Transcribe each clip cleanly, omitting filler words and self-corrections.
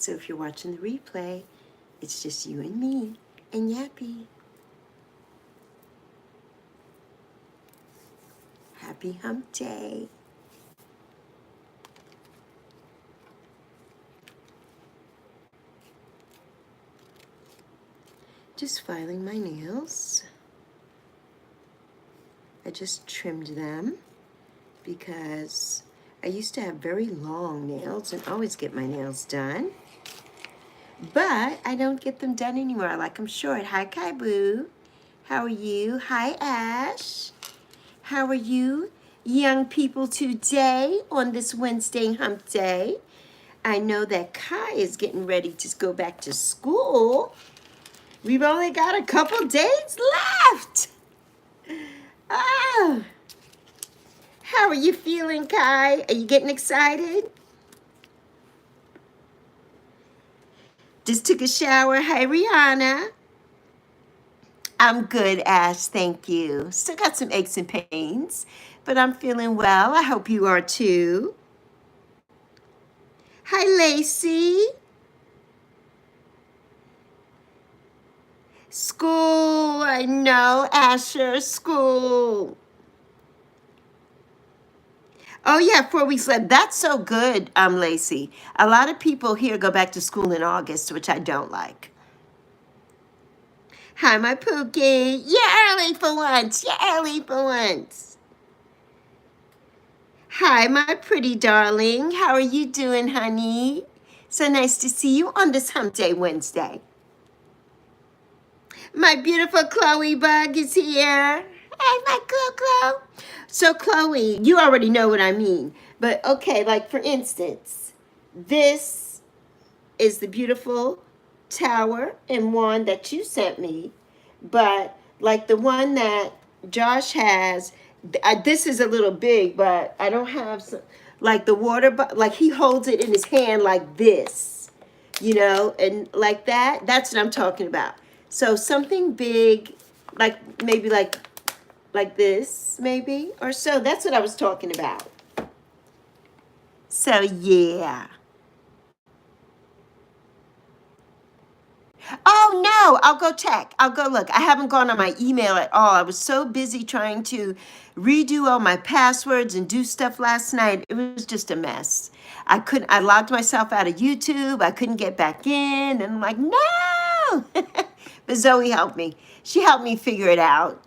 So if you're watching the replay, it's just you and me and Yappy. Happy hump day. Just filing my nails. I just trimmed them because I used to have very long nails and always get my nails done. But I don't get them done anymore. I like them short. Hi, Kai-Boo. How are you? Hi, Ash. How are you, young people, today on this Wednesday hump day? I know that Kai is getting ready to go back to school. We've only got a couple days left. Oh, how are you feeling, Kai? Are you getting excited? Just took a shower. Hi, Rihanna. I'm good, Ash. Thank you. Still got some aches and pains, but I'm feeling well. I hope you are too. Hi, Lacey. School, I know, Asher, school. Oh yeah, 4 weeks left. That's so good, Lacey. A lot of people here go back to school in August, which I don't like. Hi, my Pookie. You're early for once. You're early for once. Hi, my pretty darling. How are you doing, honey? So nice to see you on this Hump Day Wednesday. My beautiful Chloe Bug is here. Hey, my Chloe. So Chloe, you already know what I mean. But okay, like for instance, this is the beautiful tower and wand that you sent me. But like the one that Josh has, this is a little big, but I don't have some, like the water, but like he holds it in his hand like this, you know, and like that. That's what I'm talking about. So something big, like maybe like this, maybe, or so. That's what I was talking about. So yeah. Oh no, I'll go check. I'll go look. I haven't gone on my email at all. I was so busy trying to redo all my passwords and do stuff last night. It was just a mess. I logged myself out of YouTube. I couldn't get back in. And I'm like, no. But Zoe helped me. She helped me figure it out.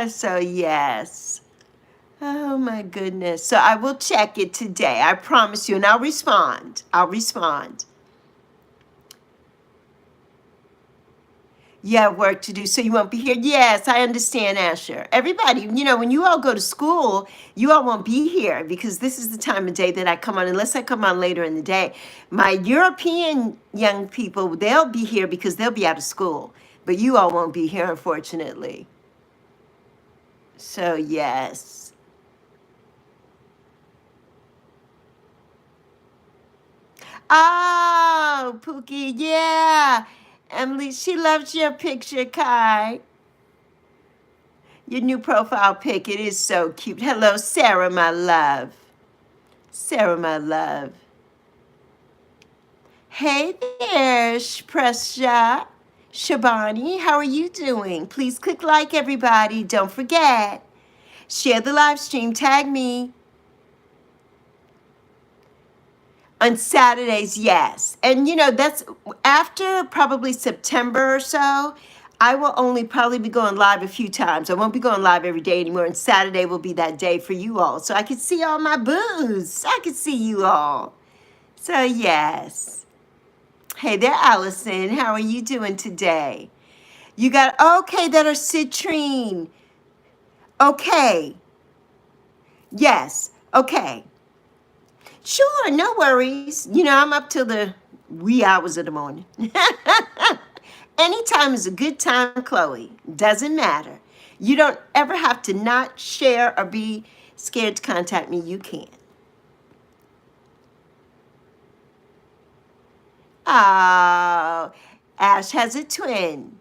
So yes. Oh my goodness. So I will check it today. I promise you. And I'll respond. I'll respond. Yeah, work to do, so you won't be here. Yes, I understand, Asher. Everybody, you know, when you all go to school, you all won't be here because this is the time of day that I come on, unless I come on later in the day. My European young people, they'll be here because they'll be out of school, but you all won't be here, unfortunately. So, yes. Oh, Pookie, yeah. Emily, she loves your picture, Kai. Your new profile pic, it is so cute. Hello, Sarah, my love. Sarah, my love. Hey there, Presha. Shabani, how are you doing? Please click like, everybody. Don't forget. Share the live stream. Tag me. On Saturdays, yes. And, you know, that's after probably September or so, I will only probably be going live a few times. I won't be going live every day anymore. And Saturday will be that day for you all. So I can see all my boos. I can see you all. So, yes. Hey there, Allison. How are you doing today? You got, okay, that are citrine. Okay. Yes. Okay. Sure, no worries. You know, I'm up till the wee hours of the morning. Anytime is a good time, Chloe. Doesn't matter. You don't ever have to not share or be scared to contact me. You can. Oh, Ash has a twin.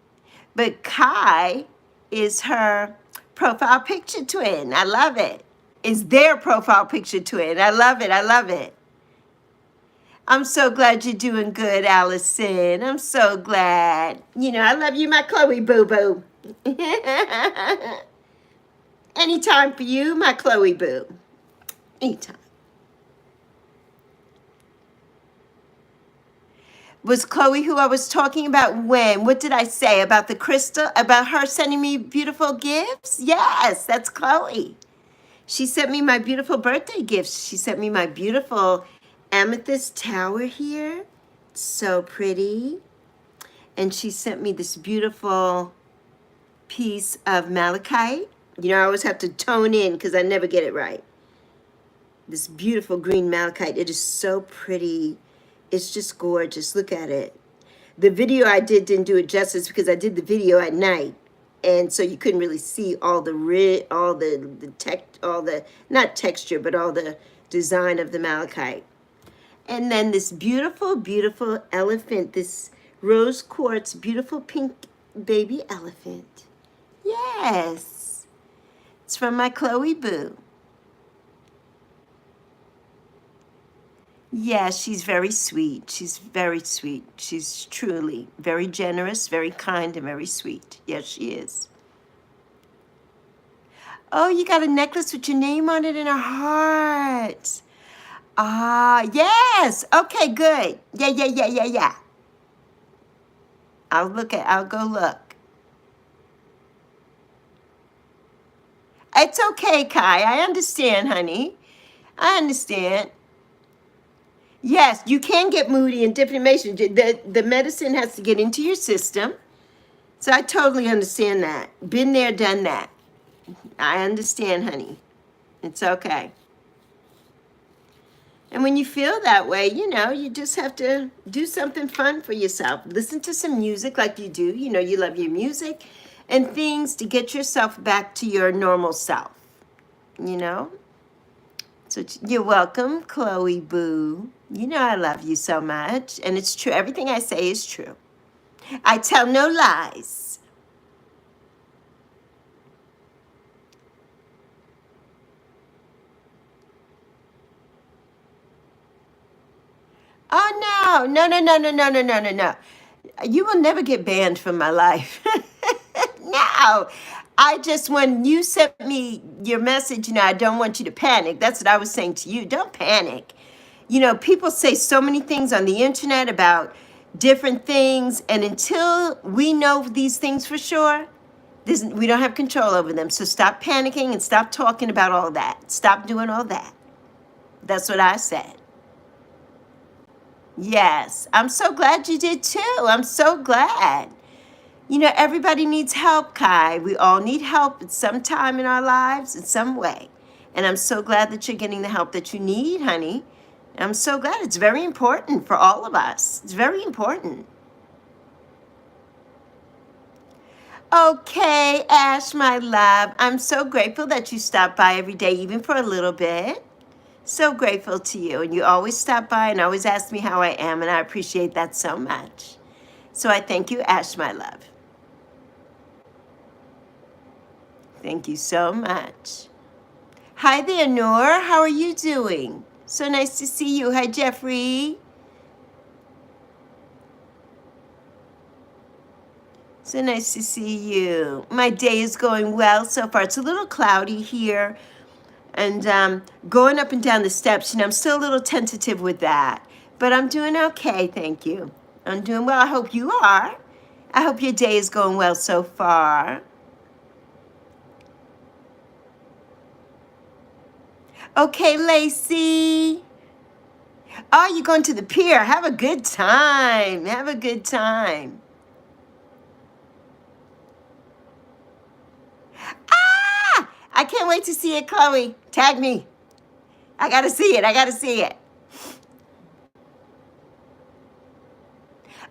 But Kai is her profile picture twin. I love it. Is their profile picture twin. I love it. I love it. I'm so glad you're doing good, Allison. I'm so glad. You know, I love you, my Chloe boo-boo. Anytime for you, my Chloe boo. Anytime. Was Chloe who I was talking about when? What did I say about the crystal? About her sending me beautiful gifts? Yes, that's Chloe. She sent me my beautiful birthday gifts. She sent me my beautiful amethyst tower here. So pretty. And she sent me this beautiful piece of malachite. You know, I always have to tone in because I never get it right. This beautiful green malachite. It is so pretty. It's just gorgeous. Look at it. The video I did didn't do it justice because I did the video at night. And so you couldn't really see all the not texture, but all the design of the malachite. And then this beautiful, beautiful elephant, this rose quartz, beautiful pink baby elephant. Yes. It's from my Chloe boo. Yeah, she's very sweet. She's very sweet. She's truly very generous, very kind, and very sweet. Yes, she is. Oh, you got a necklace with your name on it and a heart. Ah, yes. Okay, good. Yeah. I'll go look. It's okay, Kai. I understand, honey. I understand. Yes, you can get moody and different emotions. The medicine has to get into your system. So I totally understand that. Been there, done that. I understand, honey. It's okay. And when you feel that way, you know, you just have to do something fun for yourself. Listen to some music like you do. You know, you love your music and things to get yourself back to your normal self, you know? So you're welcome, Chloe boo. You know I love you so much. And it's true. Everything I say is true. I tell no lies. Oh, no. You will never get banned from my life. No. When you sent me your message, you know, I don't want you to panic. That's what I was saying to you. Don't panic. You know, people say so many things on the internet about different things. And until we know these things for sure, we don't have control over them. So stop panicking and stop talking about all that. Stop doing all that. That's what I said. Yes, I'm so glad you did too. I'm so glad. You know, everybody needs help, Kai. We all need help at some time in our lives, in some way. And I'm so glad that you're getting the help that you need, honey. I'm so glad. It's very important for all of us. It's very important. Okay, Ash, my love. I'm so grateful that you stop by every day, even for a little bit. So grateful to you. And you always stop by and always ask me how I am. And I appreciate that so much. So I thank you, Ash, my love. Thank you so much. Hi there, Noor. How are you doing? So nice to see you. Hi, Jeffrey. So nice to see you. My day is going well so far. It's a little cloudy here. And going up and down the steps, you know, I'm still a little tentative with that. But I'm doing okay, thank you. I'm doing well. I hope you are. I hope your day is going well so far. Okay, Lacey. Oh, you're going to the pier. Have a good time. Have a good time. Ah! I can't wait to see it, Chloe. Tag me. I got to see it. I got to see it.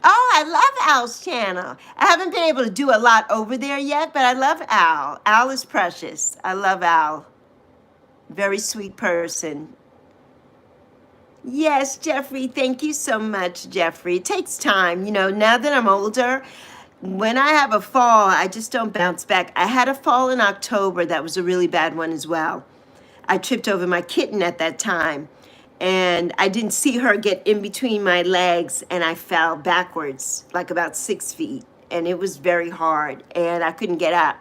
Oh, I love Al's channel. I haven't been able to do a lot over there yet, but I love Al. Al is precious. I love Al. Very sweet person. Yes, Jeffrey. Thank you so much, Jeffrey. It takes time. You know, now that I'm older, when I have a fall, I just don't bounce back. I had a fall in October. That was a really bad one as well. I tripped over my kitten at that time. and I didn't see her get in between my legs, and I fell backwards like about 6 feet, and it was very hard, and I couldn't get up.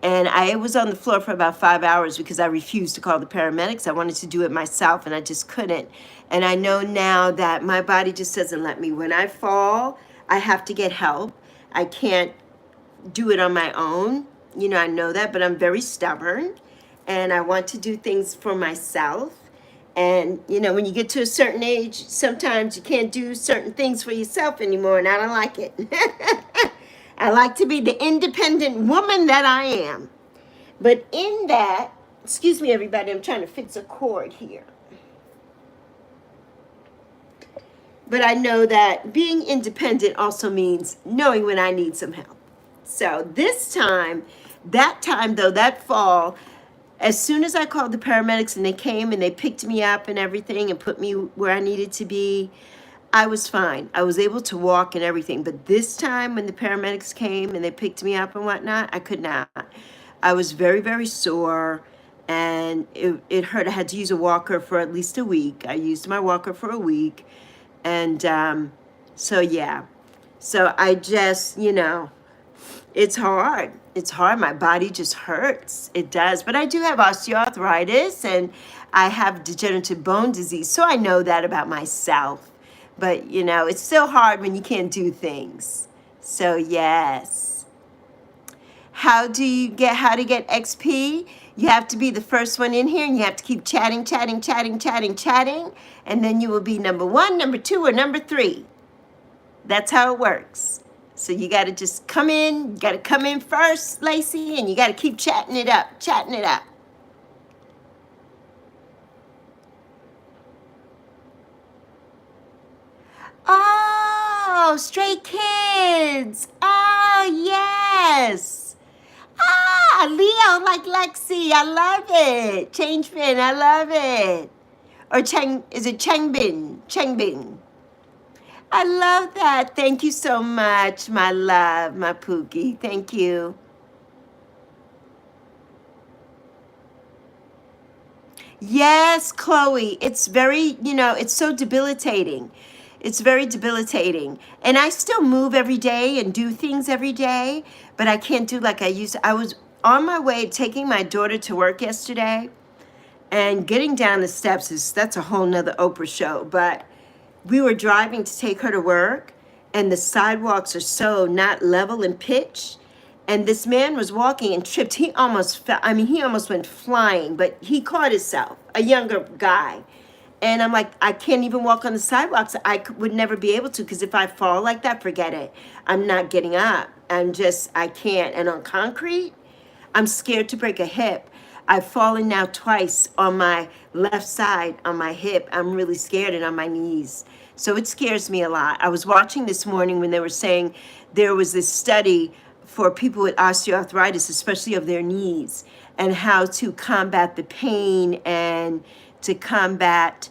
And I was on the floor for about 5 hours because I refused to call the paramedics. I wanted to do it myself, and I just couldn't. And I know now that my body just doesn't let me. When I fall, I have to get help. I can't do it on my own. You know, I know that, but I'm very stubborn, and I want to do things for myself. And, you know, when you get to a certain age, sometimes you can't do certain things for yourself anymore, and I don't like it. I like to be the independent woman that I am. But in that, excuse me, everybody, I'm trying to fix a cord here. But I know that being independent also means knowing when I need some help. So this time, that fall, as soon as I called the paramedics and they came and they picked me up and everything and put me where I needed to be, I was fine. I was able to walk and everything. But this time when the paramedics came and they picked me up and whatnot, I could not. I was very, very sore, and it hurt. I had to use a walker for at least a week. I used my walker for a week. And so, yeah. So I just, you know, it's hard. It's hard. My body just hurts. It does. But I do have osteoarthritis, and I have degenerative bone disease. So I know that about myself. But, you know, it's still hard when you can't do things. So, yes. How to get XP? You have to be the first one in here, and you have to keep chatting, and then you will be number 1, number 2, or number 3. That's how it works. So you got to just come in. You got to come in first, Lacey, and you got to keep chatting it up. Oh, Stray Kids. Oh, yes. Ah, Leo like Lexi. I love it. Changebin, I love it. Or is it Changbin? Changbin. I love that. Thank you so much, my love, my Pookie. Thank you. Yes, Chloe. It's very, you know, it's so debilitating. It's very debilitating. And I still move every day and do things every day, but I can't do like I used to. I was on my way taking my daughter to work yesterday, and getting down the steps that's a whole nother Oprah show. But we were driving to take her to work, and the sidewalks are so not level in pitch. And this man was walking and tripped. He almost fell. I mean, he almost went flying, but he caught himself, a younger guy. And I'm like, I can't even walk on the sidewalks. I would never be able to, because if I fall like that, forget it. I'm not getting up. I can't. And on concrete, I'm scared to break a hip. I've fallen now twice on my left side, on my hip. I'm really scared, and on my knees. So it scares me a lot. I was watching this morning when they were saying there was this study for people with osteoarthritis, especially of their knees, and how to combat the pain and to combat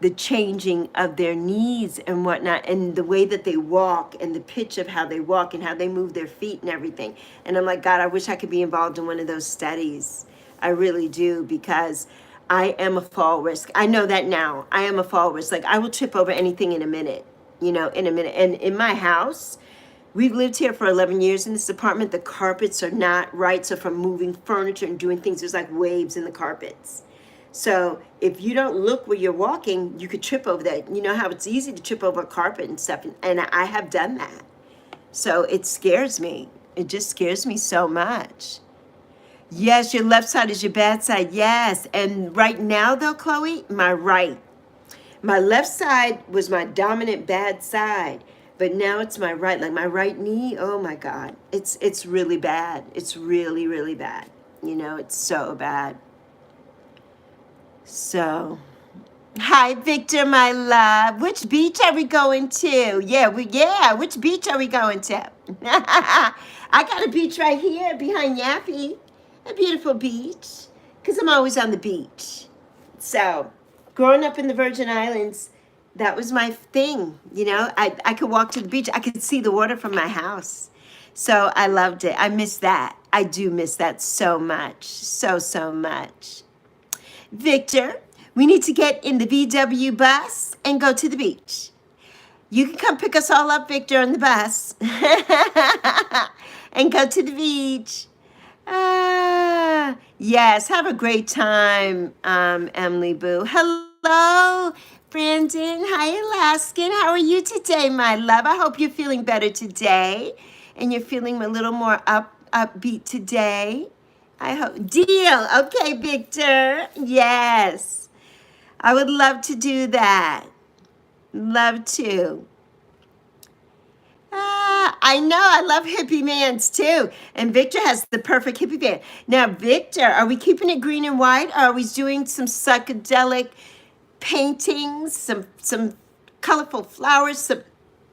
the changing of their knees and whatnot, and the way that they walk and the pitch of how they walk and how they move their feet and everything. And I'm like, God, I wish I could be involved in one of those studies. I really do, because I am a fall risk. I know that now. I am a fall risk. Like, I will trip over anything in a minute, you know, in a minute. And in my house, we've lived here for 11 years in this apartment. The carpets are not right. So from moving furniture and doing things, there's like waves in the carpets. So if you don't look where you're walking, you could trip over that. You know how it's easy to trip over a carpet and stuff. And I have done that. So it scares me. It just scares me so much. Yes, your left side is your bad side. Yes. And right now, though, Chloe, my left side was my dominant bad side. But now it's my right, like my right knee. Oh, my God. It's really bad. It's really, really bad. You know, it's so bad. So, hi, Victor, my love. Which beach are we going to? Which beach are we going to? I got a beach right here behind Yappy. A beautiful beach, because I'm always on the beach. So, growing up in the Virgin Islands, that was my thing. You know, I could walk to the beach. I could see the water from my house. So I loved it. I miss that. I do miss that so much. So much. Victor, We need to get in the VW bus and go to the beach. You can come pick us all up, Victor, on the bus and go to the beach. Yes, have a great time, Emily Boo. Hello, Brandon. Hi, Alaskan. How are you today, my love? I hope you're feeling better today and you're feeling a little more upbeat today. I hope. Deal. Okay, Victor. Yes. I would love to do that. Love to. I know. I love hippie bands too. And Victor has the perfect hippie band. Now, Victor, are we keeping it green and white? Or are we doing some psychedelic paintings, some colorful flowers, some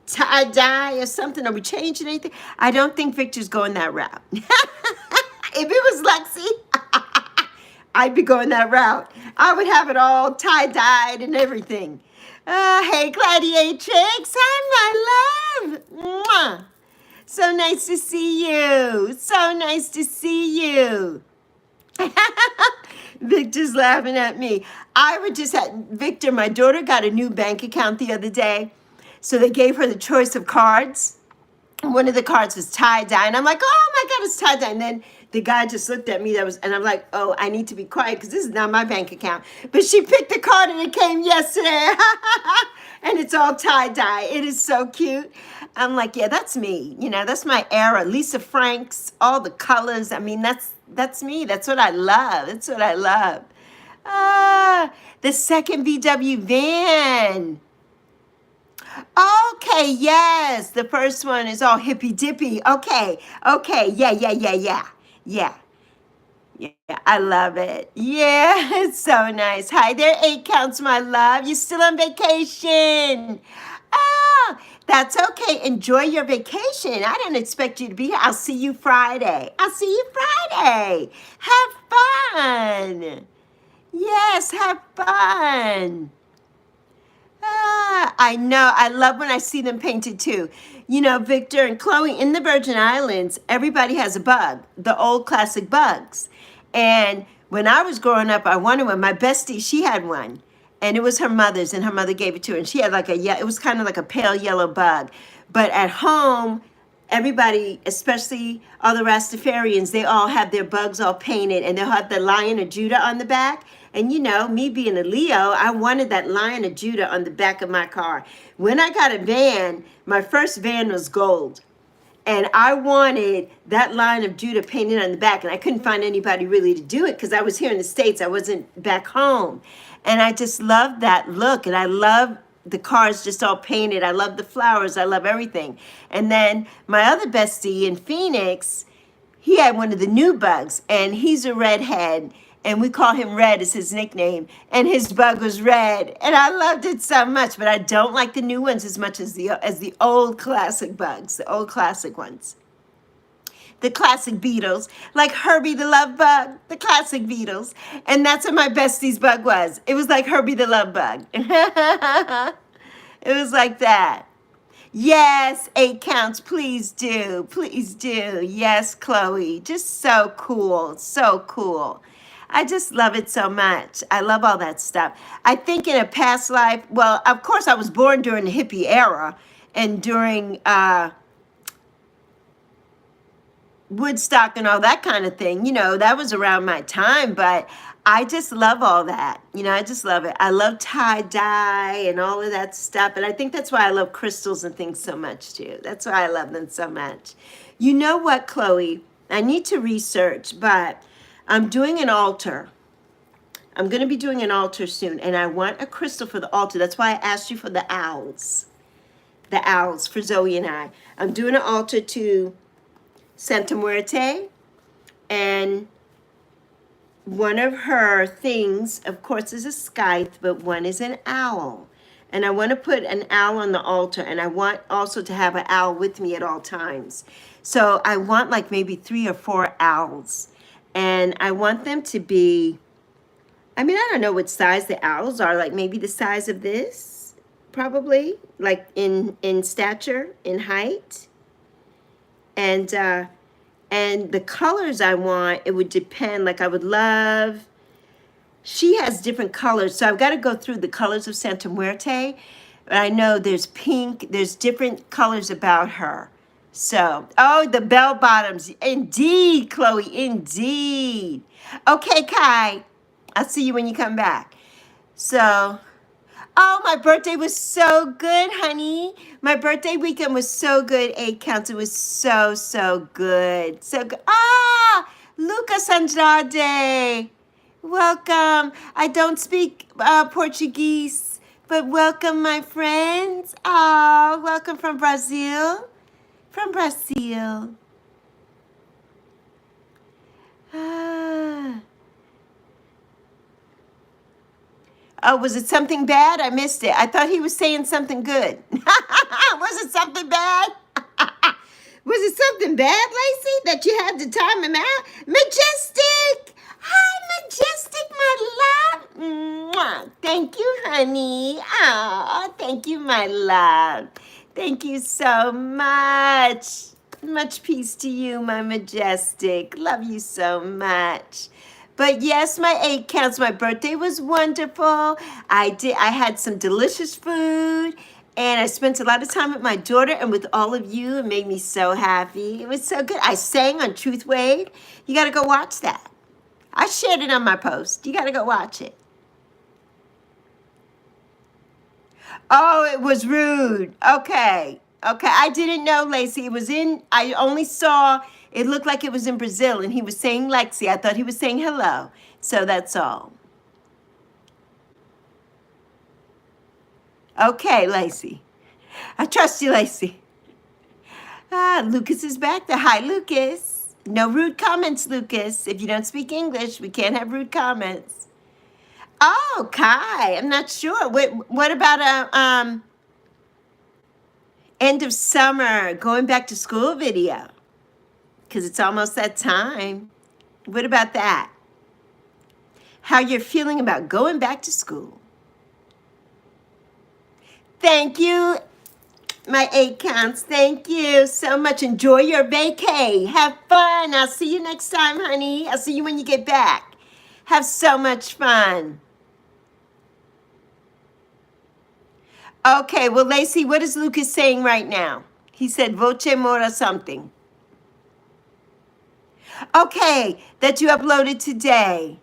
tie-dye or something? Are we changing anything? I don't think Victor's going that route. If it was Lexi, I'd be going that route. I would have it all tie-dyed and everything. Hey, Gladiatrix. Hi, my love. Mwah. So nice to see you. So nice to see you. Victor's laughing at me. Victor, my daughter got a new bank account the other day. So they gave her the choice of cards. One of the cards was tie-dye. And I'm like, oh my God, it's tie-dye. And then the guy just looked at me. And I'm like, oh, I need to be quiet because this is not my bank account. But she picked the card and it came yesterday. And it's all tie-dye. It is so cute. I'm like, yeah, that's me. You know, that's my era. Lisa Franks, all the colors. I mean, that's me. That's what I love. That's what I love. The second VW van. Okay, yes. The first one is all hippy dippy. Okay. Yeah. I love it. Yeah, it's so nice. Hi there, 8 counts, my love. You still on vacation? Ah, that's okay. Enjoy your vacation. I didn't expect you to be here. I'll see you Friday. Have fun. Yes, have fun. I know. I love when I see them painted too. You know, Victor and Chloe, in the Virgin Islands, everybody has a bug, the old classic bugs. And when I was growing up, I wanted one. My bestie, she had one. And it was her mother's, and her mother gave it to her. And she had it was kind of like a pale yellow bug. But at home, everybody, especially all the Rastafarians, they all have their bugs all painted, and they'll have the Lion of Judah on the back. And you know, me being a Leo, I wanted that Lion of Judah on the back of my car. When I got a van, my first van was gold. And I wanted that Lion of Judah painted on the back. And I couldn't find anybody really to do it because I was here in the States. I wasn't back home. And I just loved that look. And I love the cars just all painted. I love the flowers. I love everything. And then my other bestie in Phoenix, he had one of the new bugs. And he's a redhead. And we call him Red as his nickname. And his bug was red. And I loved it so much. But I don't like the new ones as much as the old classic bugs, the old classic ones. The classic beetles, like Herbie the Love Bug, the classic beetles. And that's what my bestie's bug was. It was like Herbie the Love Bug. It was like that. Yes, 8 counts, please do. Please do. Yes, Chloe. Just so cool. So cool. I just love it so much. I love all that stuff. I think in a past life, well, of course, I was born during the hippie era and during Woodstock and all that kind of thing. You know, that was around my time, but I just love all that. You know, I just love it. I love tie-dye and all of that stuff. And I think that's why I love crystals and things so much, too. That's why I love them so much. You know what, Chloe? I need to research, but I'm doing an altar. I'm going to be doing an altar soon, and I want a crystal for the altar. That's why I asked you for the owls. The owls for Zoe and I. I'm doing an altar to Santa Muerte, and one of her things, of course, is a scythe, but one is an owl. And I want to put an owl on the altar, and I want also to have an owl with me at all times. So I want like maybe 3 or 4 owls. And I want them to be, I mean, I don't know what size the owls are, like maybe the size of this, probably, like in stature, in height. And the colors I want, it would depend, like I would love she has different colors. So I've got to go through the colors of Santa Muerte. But I know there's pink, there's different colors about her. So, oh, the bell bottoms. Indeed, Chloe, indeed. Okay, Kai, I'll see you when you come back. So, oh, my birthday was so good, honey. My birthday weekend was so good. 8 counts. It was so, so good. So good. Ah, Lucas Andrade. Welcome. I don't speak Portuguese, but welcome, my friends. Oh, welcome from Brazil. From Brazil. Ah. Oh, was it something bad? I missed it. I thought he was saying something good. Was it something bad? Was it something bad, Lacey, that you had to time him out? Majestic! Hi, Majestic, my love. Mwah. Thank you, honey. Oh, thank you, my love. Thank you so much. Much peace to you, my Majestic. Love you so much. But yes, my 8 counts. My birthday was wonderful. I had some delicious food, and I spent a lot of time with my daughter and with all of you. It made me so happy. It was so good. I sang on Truth Wave. You got to go watch that. I shared it on my post. You got to go watch it. Oh, it was rude. Okay. Okay. I didn't know, Lacey. It was I only saw, it looked like it was in Brazil, and he was saying Lexi. I thought he was saying hello. So that's all. Okay, Lacey. I trust you, Lacey. Ah, Lucas is back there. Hi, Lucas. No rude comments, Lucas. If you don't speak English, we can't have rude comments. Oh, Kai. I'm not sure. What about end of summer, going back to school video? Because it's almost that time. What about that? How you're feeling about going back to school? Thank you, my 8 counts. Thank you so much. Enjoy your vacay. Have fun. I'll see you next time, honey. I'll see you when you get back. Have so much fun. Okay, well, Lacey, what is Lucas saying right now? He said voce mora something. Okay, that you uploaded today.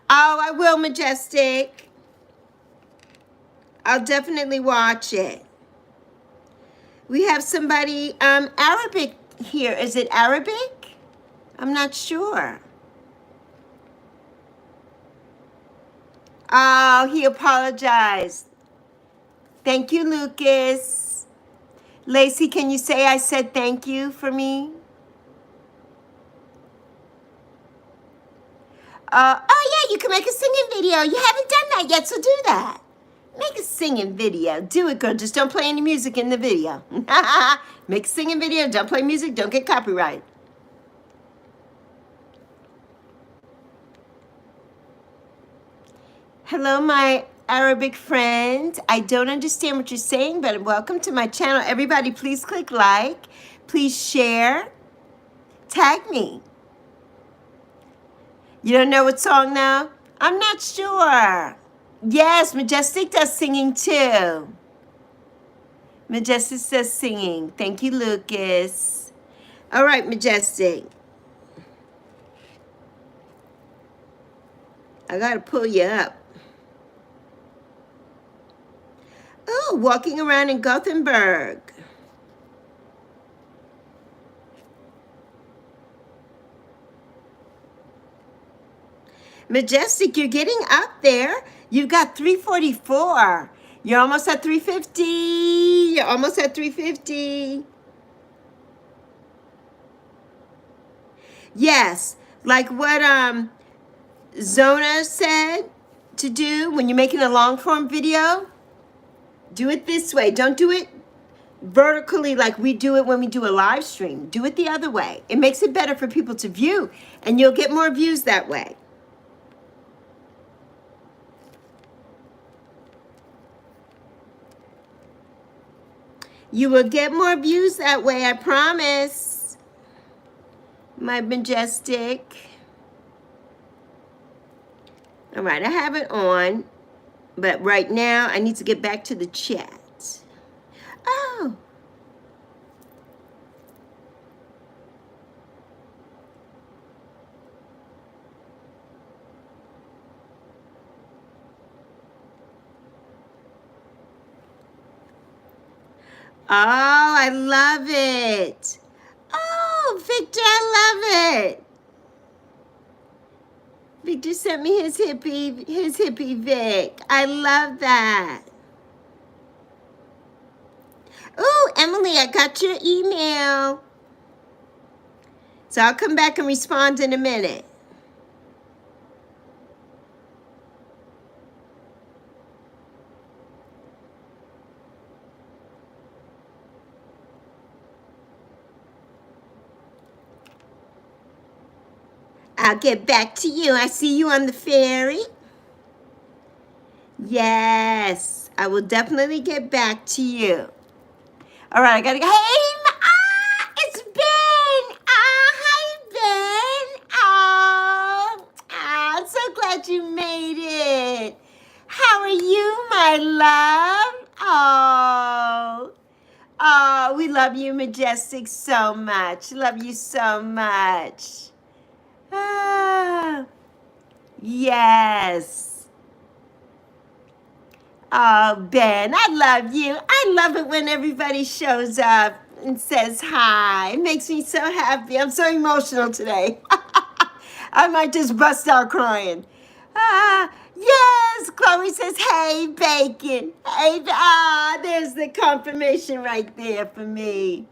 Oh, I will, Majestic. I'll definitely watch it. We have somebody, Arabic here. Is it Arabic? I'm not sure. Oh, he apologized. Thank you, Lucas. Lacey, can you say I said thank you for me? Oh, yeah, you can make a singing video. You haven't done that yet, so do that. Make a singing video. Do it, girl. Just don't play any music in the video. Make a singing video. Don't play music. Don't get copyright. Hello, my Arabic friend. I don't understand what you're saying, but welcome to my channel. Everybody, please click like. Please share. Tag me. You don't know what song now? I'm not sure. Yes, Majestic does singing too. Majestic says singing. Thank you, Lucas. All right, Majestic. I gotta pull you up. Oh, walking around in Gothenburg. Majestic, you're getting up there. You've got 344. You're almost at 350. You're almost at 350. Yes, like what Zona said to do when you're making a long form video. Do it this way. Don't do it vertically like we do it when we do a live stream. Do it the other way. It makes it better for people to view, and you'll get more views that way. You will get more views that way, I promise. My Majestic. All right, I have it on, but right now I need to get back to the chat. Oh. Oh, I love it. Oh, Victor, I love it. Victor sent me his hippie Vic. I love that. Oh, Emily, I got your email. So I'll come back and respond in a minute. I'll get back to you. I see you on the ferry. Yes, I will definitely get back to you. All right, I gotta go. Hey, it's Ben. Hi, Ben. I'm so glad you made it. How are you, my love? We love you, Majestic, so much. Love you so much. Yes. Oh, Ben, I love you. I love it when everybody shows up and says hi. It makes me so happy. I'm so emotional today. I might just bust out crying. Yes, Chloe says, hey, Bacon. Hey, there's the confirmation right there for me.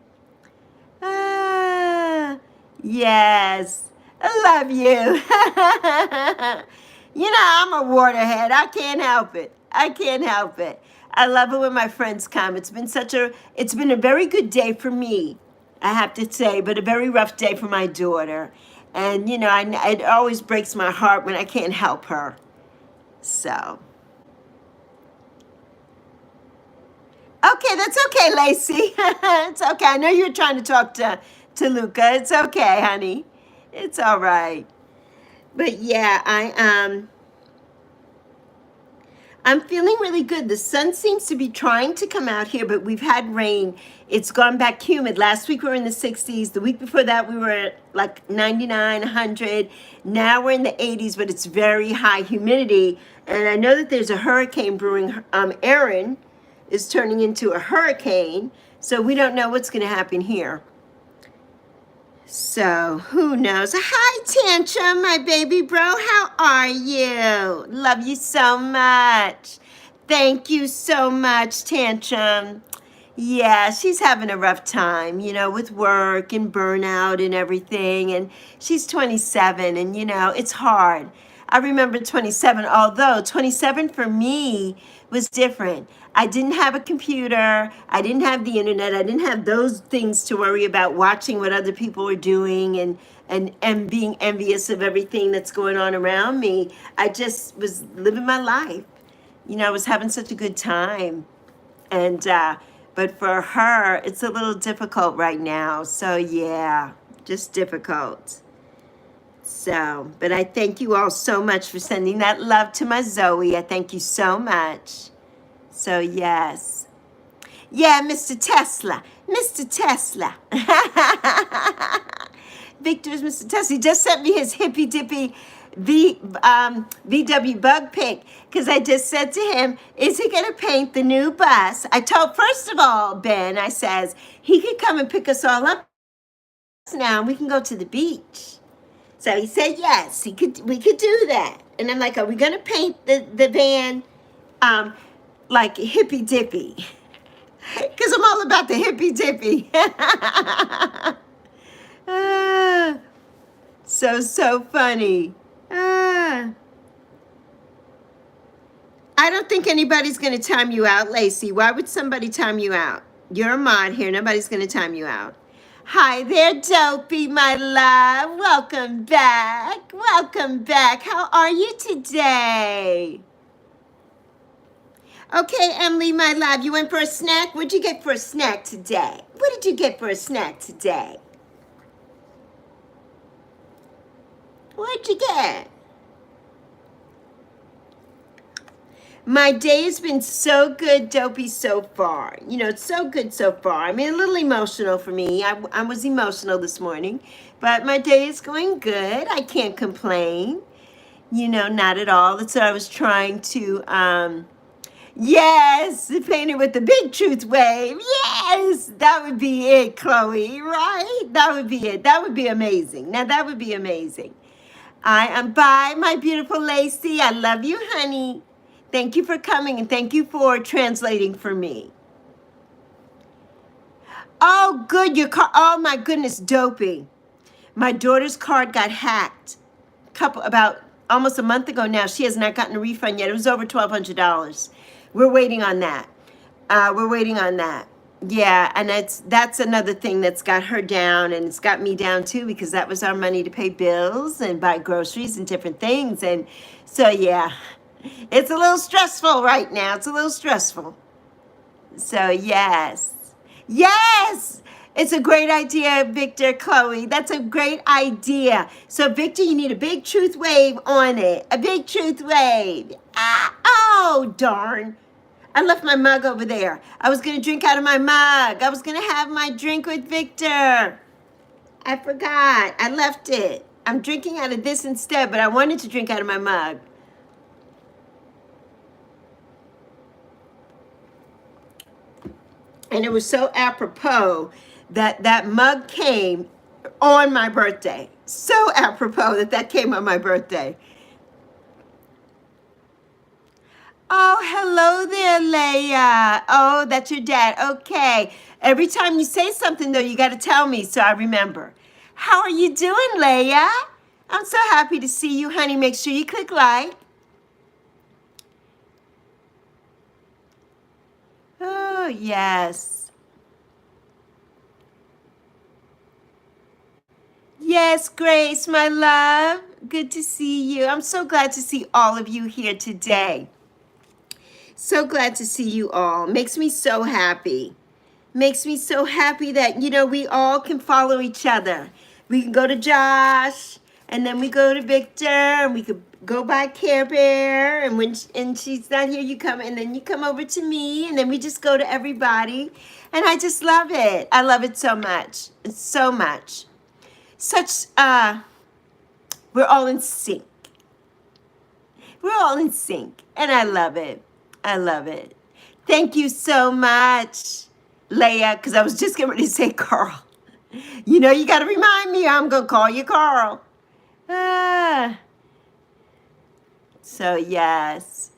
Yes, I love you. You know, I'm a waterhead. I can't help it. I can't help it. I love it when my friends come. It's been a very good day for me, I have to say, but a very rough day for my daughter. And, you know, it always breaks my heart when I can't help her. So. Okay, that's okay, Lacey. It's okay. I know you're trying to talk to Luca. It's okay, honey. It's all right. But yeah, I'm feeling really good. The sun seems to be trying to come out here, but we've had rain. It's gone back humid. Last week we were in the 60s. The week before that we were at like 99, 100. Now we're in the 80s, but it's very high humidity. And I know that there's a hurricane brewing. Erin is turning into a hurricane, so we don't know what's going to happen here. So who knows? Hi, Tantrum, my baby bro. How are you? Love you so much. Thank you so much, Tantrum. Yeah, she's having a rough time, you know, with work and burnout and everything. And she's 27 and, you know, it's hard. I remember 27, although 27 for me was different. I didn't have a computer. I didn't have the internet. I didn't have those things to worry about, watching what other people were doing and being envious of everything that's going on around me. I just was living my life. You know, I was having such a good time. And, but for her, it's a little difficult right now. So yeah, just difficult. So, but I thank you all so much for sending that love to my Zoe. I thank you so much. So yes. Yeah, Mr. Tesla. Mr. Tesla. Victor's Mr. Tesla. He just sent me his hippy dippy VW bug pic, because I just said to him, is he going to paint the new bus? I told, first of all, Ben, I says, he could come and pick us all up now and we can go to the beach. So he said yes, we could do that. And I'm like, are we going to paint the van like hippy dippy? Because I'm all about the hippy dippy. So funny. I don't think anybody's going to time you out, Lacey. Why would somebody time you out? You're a mod here. Nobody's going to time you out. Hi there, Dopey, my love. Welcome back. Welcome back. How are you today? Okay, Emily, my love, you went for a snack? What'd you get for a snack today? What did you get for a snack today? What'd you get? My day has been so good, Dopey, so far. You know, it's so good so far. I mean, a little emotional for me. I was emotional this morning, but my day is going good. I can't complain. You know, not at all. That's what I was trying to, yes, paint it with the big truth wave. Yes, that would be it, Chloe, right? That would be it. That would be amazing. Now, that would be amazing. I am by my beautiful Lacey. I love you, honey. Thank you for coming and thank you for translating for me. Oh, good. Your car. Oh, my goodness, Dopey. My daughter's card got hacked about almost a month ago now. She has not gotten a refund yet. It was over $1,200. We're waiting on that. We're waiting on that. Yeah, and that's another thing that's got her down, and it's got me down too, because that was our money to pay bills and buy groceries and different things. And so, yeah, it's a little stressful right now. It's a little stressful. So, yes. Yes! It's a great idea, Victor, Chloe. That's a great idea. So, Victor, you need a big truth wave on it. A big truth wave. Ah, oh, darn. I left my mug over there. I was going to drink out of my mug. I was going to have my drink with Victor. I forgot. I left it. I'm drinking out of this instead, but I wanted to drink out of my mug. And it was so apropos that that mug came on my birthday. So apropos that that came on my birthday. Oh, hello there, Leia. Oh, that's your dad. Okay. Every time you say something, though, you got to tell me so I remember. How are you doing, Leia? I'm so happy to see you, honey. Make sure you click like. Oh, yes. Yes, Grace, my love. Good to see you. I'm so glad to see all of you here today. So glad to see you all. Makes me so happy. Makes me so happy that, you know, we all can follow each other. We can go to Josh, and then we go to Victor, and we could go by Care Bear, and when she's not here, you come, and then you come over to me, and then we just go to everybody. And I just love it. I love it so much. So much. Such, we're all in sync. We're all in sync, and I love it. I love it. Thank you so much, Leia, because I was just getting ready to say Carl. You know, you got to remind me. I'm going to call you Carl. So, yes.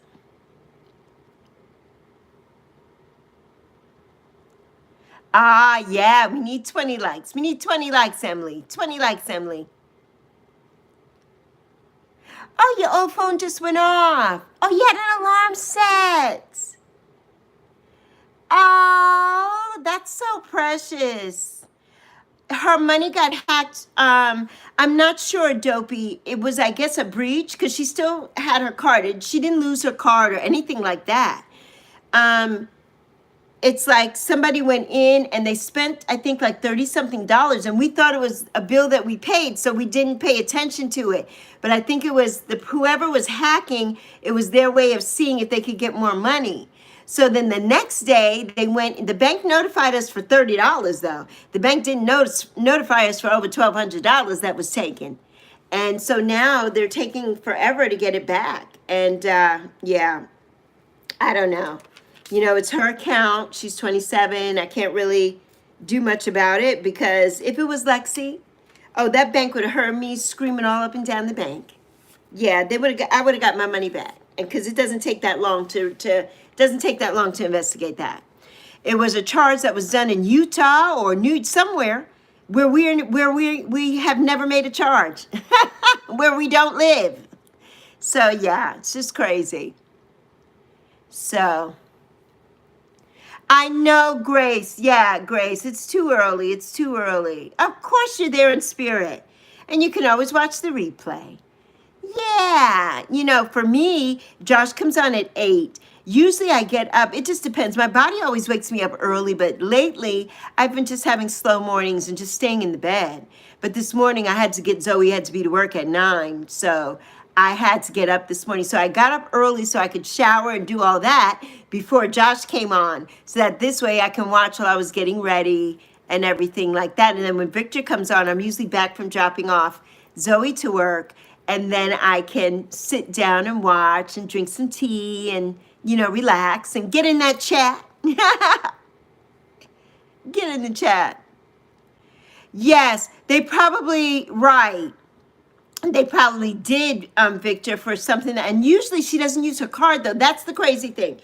Yeah, we need 20 likes. We need 20 likes, Emily. 20 likes, Emily. Oh, your old phone just went off. Oh, you had an alarm set. Oh, that's so precious. Her money got hacked. I'm not sure, Dopey. It was, I guess, a breach because she still had her card. She didn't lose her card or anything like that. It's like somebody went in and they spent, I think, like $30-something, and we thought it was a bill that we paid, so we didn't pay attention to it. But I think it was whoever was hacking, it was their way of seeing if they could get more money. So then the next day, they went, the bank notified us for $30, though. The bank didn't notify us for over $1,200 that was taken. And so now they're taking forever to get it back. And yeah, I don't know. You know, it's her account. She's 27. I can't really do much about it because if it was Lexi, oh, that bank would have heard me screaming all up and down the bank. Yeah, I would have got my money back, and because it doesn't take that long to investigate that. It was a charge that was done in Utah or somewhere where we have never made a charge, where we don't live. So yeah, it's just crazy. So. I know, Grace. Yeah, Grace. It's too early. It's too early. Of course you're there in spirit. And you can always watch the replay. Yeah. You know, for me, Josh comes on at 8. Usually I get up. It just depends. My body always wakes me up early, but lately I've been just having slow mornings and just staying in the bed. But this morning I had to get Zoe had to be to work at 9. So I had to get up this morning. So I got up early so I could shower and do all that before Josh came on, so that this way I can watch while I was getting ready and everything like that. And then when Victor comes on, I'm usually back from dropping off Zoe to work, and then I can sit down and watch and drink some tea and, you know, relax and get in that chat. Get in the chat. Yes, they probably, right. They probably did, Victor, for something that, and usually she doesn't use her card though. That's the crazy thing.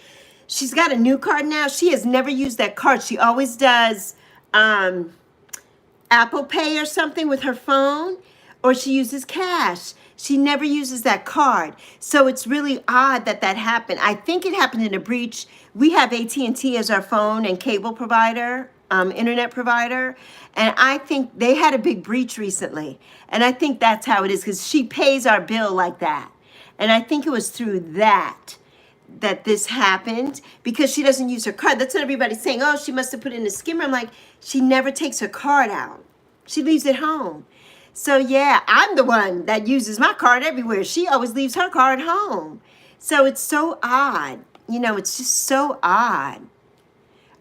She's got a new card now. She has never used that card. She always does Apple Pay or something with her phone, or she uses cash. She never uses that card. So it's really odd that that happened. I think it happened in a breach. We have AT&T as our phone and cable provider, internet provider. And I think they had a big breach recently. And I think that's how it is, because she pays our bill like that. And I think it was through that this happened, because she doesn't use her card. That's what everybody's saying. Oh, she must have put in a skimmer. I'm like, she never takes her card out. She leaves it home. So yeah, I'm the one that uses my card everywhere. She always leaves her card home. So it's so odd. You know, it's just so odd.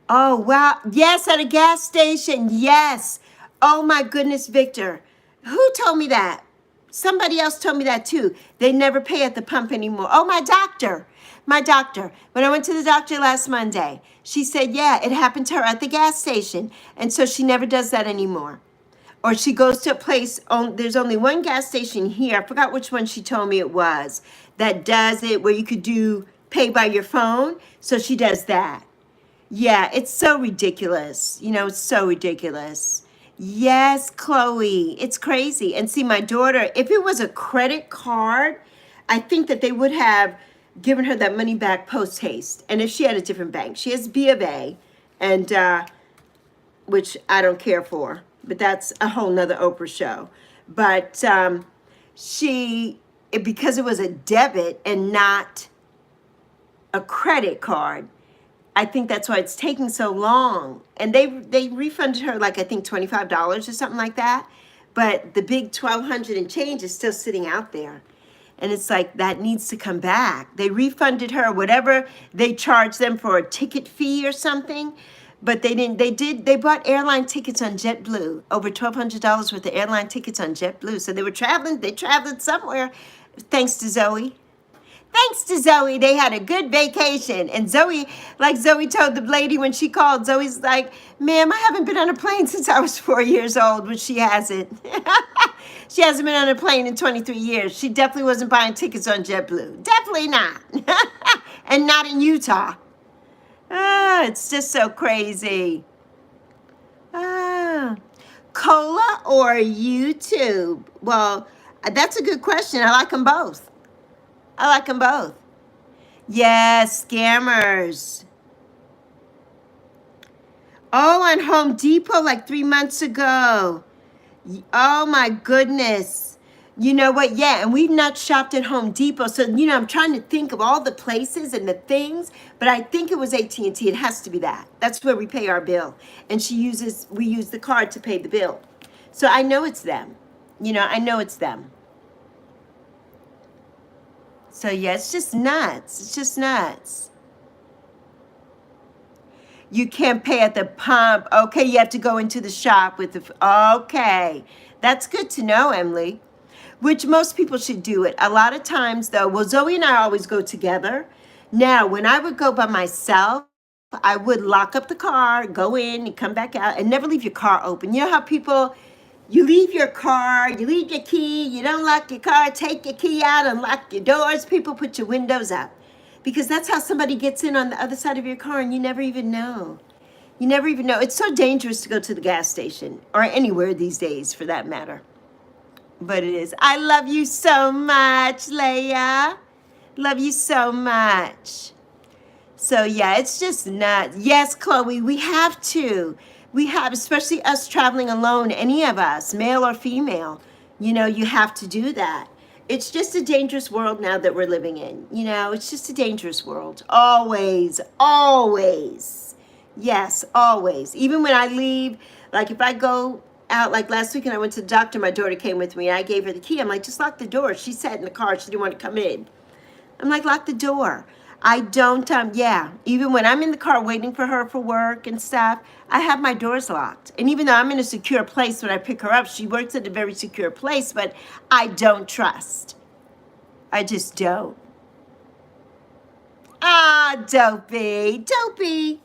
Oh, wow. Yes, at a gas station. Yes. Oh my goodness, Victor. Who told me that? Somebody else told me that too. They never pay at the pump anymore. Oh, my doctor. My doctor. When I went to the doctor last Monday, she said, yeah, it happened to her at the gas station. And so she never does that anymore. Or she goes to a place, there's only one gas station here, I forgot which one she told me it was, that does it where you could do pay by your phone. So she does that. Yeah, it's so ridiculous. You know, it's so ridiculous. Yes, Chloe, it's crazy. And see, my daughter, if it was a credit card, I think that they would have given her that money back post haste. And if she had a different bank, she has B of A, and which I don't care for. But that's a whole nother Oprah show. But because it was a debit and not a credit card, I think that's why it's taking so long. And they refunded her like, I think $25 or something like that. But the big $1,200 and change is still sitting out there. And it's like, that needs to come back. They refunded her whatever they charged them for a ticket fee or something. But they bought airline tickets on JetBlue, over $1,200 worth of airline tickets on JetBlue. So they traveled somewhere, thanks to Zoe. Thanks to Zoe, they had a good vacation. And Zoe, like Zoe told the lady when she called, Zoe's like, ma'am, I haven't been on a plane since I was 4 years old, which she hasn't. She hasn't been on a plane in 23 years. She definitely wasn't buying tickets on JetBlue. Definitely not. And not in Utah. Ah, it's just so crazy. Ah, Cola or YouTube? Well, that's a good question. I like them both. I like them both. Yes, scammers. Oh, on Home Depot like 3 months ago. Oh my goodness. You know what? Yeah, and we've not shopped at Home Depot. So, you know, I'm trying to think of all the places and the things, but I think it was AT&T. It has to be that. That's where we pay our bill. And we use the card to pay the bill. So I know it's them. You know, I know it's them. So yeah, it's just nuts. It's just nuts. You can't pay at the pump. Okay, you have to go into the shop with the, okay. That's good to know, Emily. Which most people should do it. A lot of times though, well, Zoe and I always go together. Now, when I would go by myself, I would lock up the car, go in and come back out, and never leave your car open. You know how people, you leave your car, you leave your key, you don't lock your car, take your key out and lock your doors. People put your windows up. Because that's how somebody gets in on the other side of your car and you never even know. You never even know. It's so dangerous to go to the gas station or anywhere these days for that matter. But it is. I love you so much, Leia. Love you so much. So yeah, it's just nuts. Yes, Chloe, we have to. We have, especially us traveling alone, any of us, male or female, you know, you have to do that. It's just a dangerous world now that we're living in. You know, it's just a dangerous world. Always, always. Yes, always. Even when I leave, like if I go out, like last week, and I went to the doctor. My daughter came with me. I gave her the key. I'm like, just lock the door. She sat in the car. She didn't want to come in. I'm like, lock the door. I don't, yeah. Even when I'm in the car waiting for her for work and stuff, I have my doors locked. And even though I'm in a secure place when I pick her up, she works at a very secure place, but I don't trust. I just don't. Ah, Dopey. Dopey.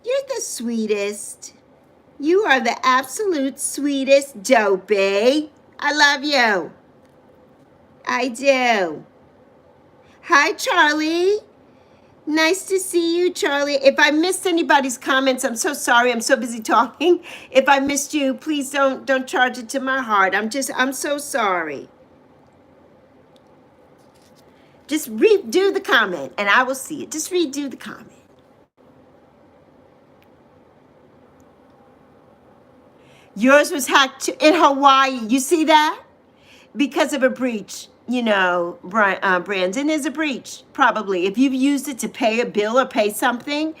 You're the sweetest. You are the absolute sweetest, Dopey. I love you. I do. Hi, Charlie. Nice to see you, Charlie. If I missed anybody's comments, I'm so sorry. I'm so busy talking. If I missed you, please don't charge it to my heart. I'm so sorry. Just redo the comment and I will see it. Just redo the comment. Yours was hacked in Hawaii. You see that? Because of a breach. You know, Brandon, is a breach, probably. If you've used it to pay a bill or pay something,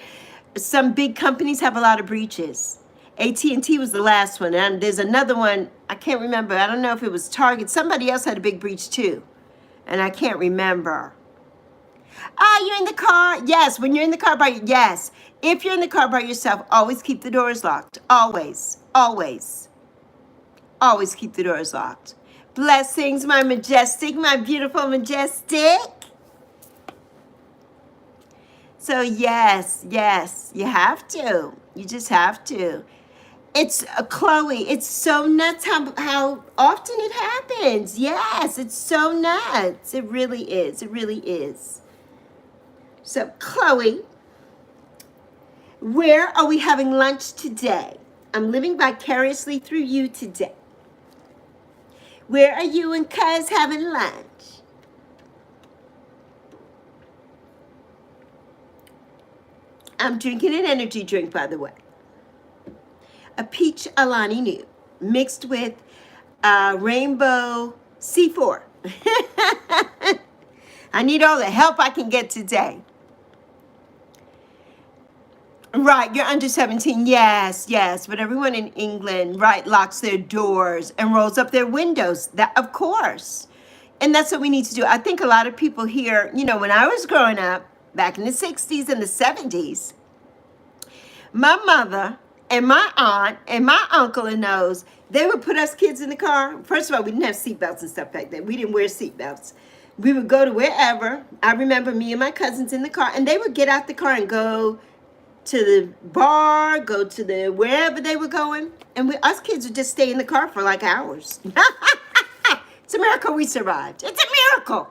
some big companies have a lot of breaches. AT&T was the last one, and there's another one, I can't remember. I don't know if it was Target. Somebody else had a big breach too, and I can't remember. Ah, you're in the car? Yes, when you're in the car yes. If you're in the car by yourself, always keep the doors locked. Always, always. Always keep the doors locked. Blessings, my majestic, my beautiful majestic. So yes, you have to. You just have to. It's Chloe. It's so nuts how often it happens. Yes, it's so nuts. It really is. It really is. So Chloe, where are we having lunch today? I'm living vicariously through you today. Where are you and Cuz having lunch? I'm drinking an energy drink, by the way. A peach Alani Nu mixed with rainbow C4. I need all the help I can get today. Right, you're under 17. Yes, but everyone in England, right, locks their doors and rolls up their windows. That, of course. And that's what we need to do. I think a lot of people here, you know, when I was growing up, back in the 60s and the 70s, my mother and my aunt and my uncle and those, they would put us kids in the car. First of all, we didn't have seatbelts and stuff back then. We didn't wear seatbelts. We would go to wherever. I remember me and my cousins in the car, and they would get out the car and go to the bar, go to the wherever they were going, and us kids would just stay in the car for like hours. It's a miracle we survived. It's a miracle.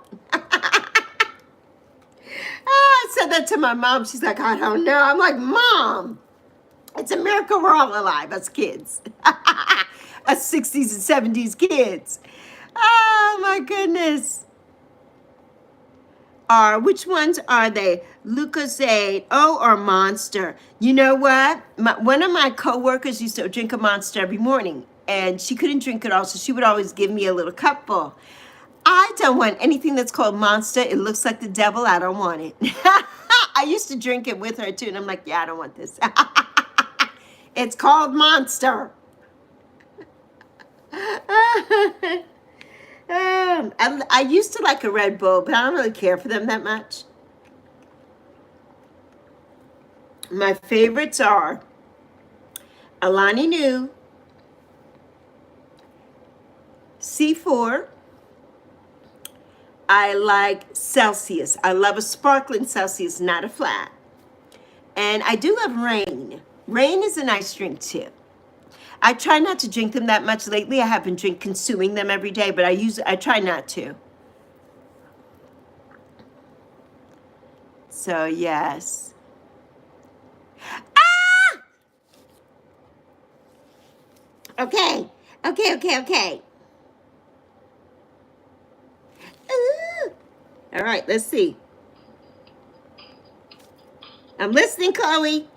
I said that to my mom. She's like, I don't know. I'm like, Mom, it's a miracle we're all alive, us kids. Us 60s and 70s kids. Oh, my goodness. Which ones are they? Lucozade, or Monster. You know what? One of my coworkers used to drink a Monster every morning, and she couldn't drink it all, so she would always give me a little cupful. I don't want anything that's called Monster. It looks like the devil. I don't want it. I used to drink it with her too, and I'm like, yeah, I don't want this. It's called Monster. I used to like a Red Bull, but I don't really care for them that much. My favorites are Alani Nu, C4. I like Celsius. I love a sparkling Celsius, not a flat. And I do love Rain. Rain is a nice drink too. I try not to drink them that much lately. I have been consuming them every day, but I try not to. So yes. Ah! Okay. Ooh. All right, let's see. I'm listening, Chloe.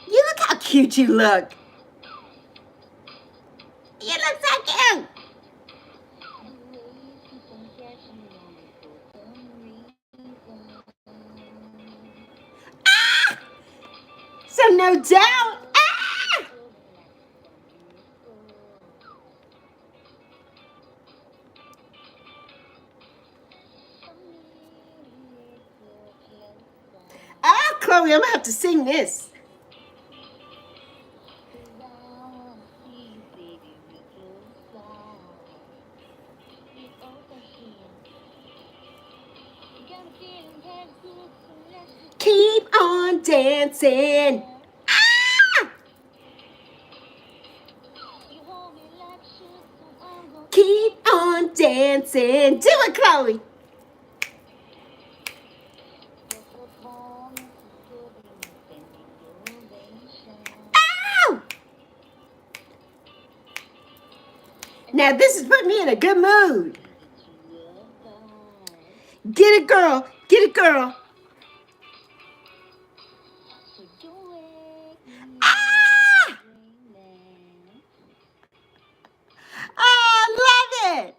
You look how cute you look. You look so cute. Ah! So no doubt. Ah! Chloe, I'm gonna have to sing this. Keep on dancing. Ah! Keep on dancing. Do it, Chloe. Ow! Now this is putting me in a good mood. Get it, girl. Get it, girl. Ah! Oh, I love it.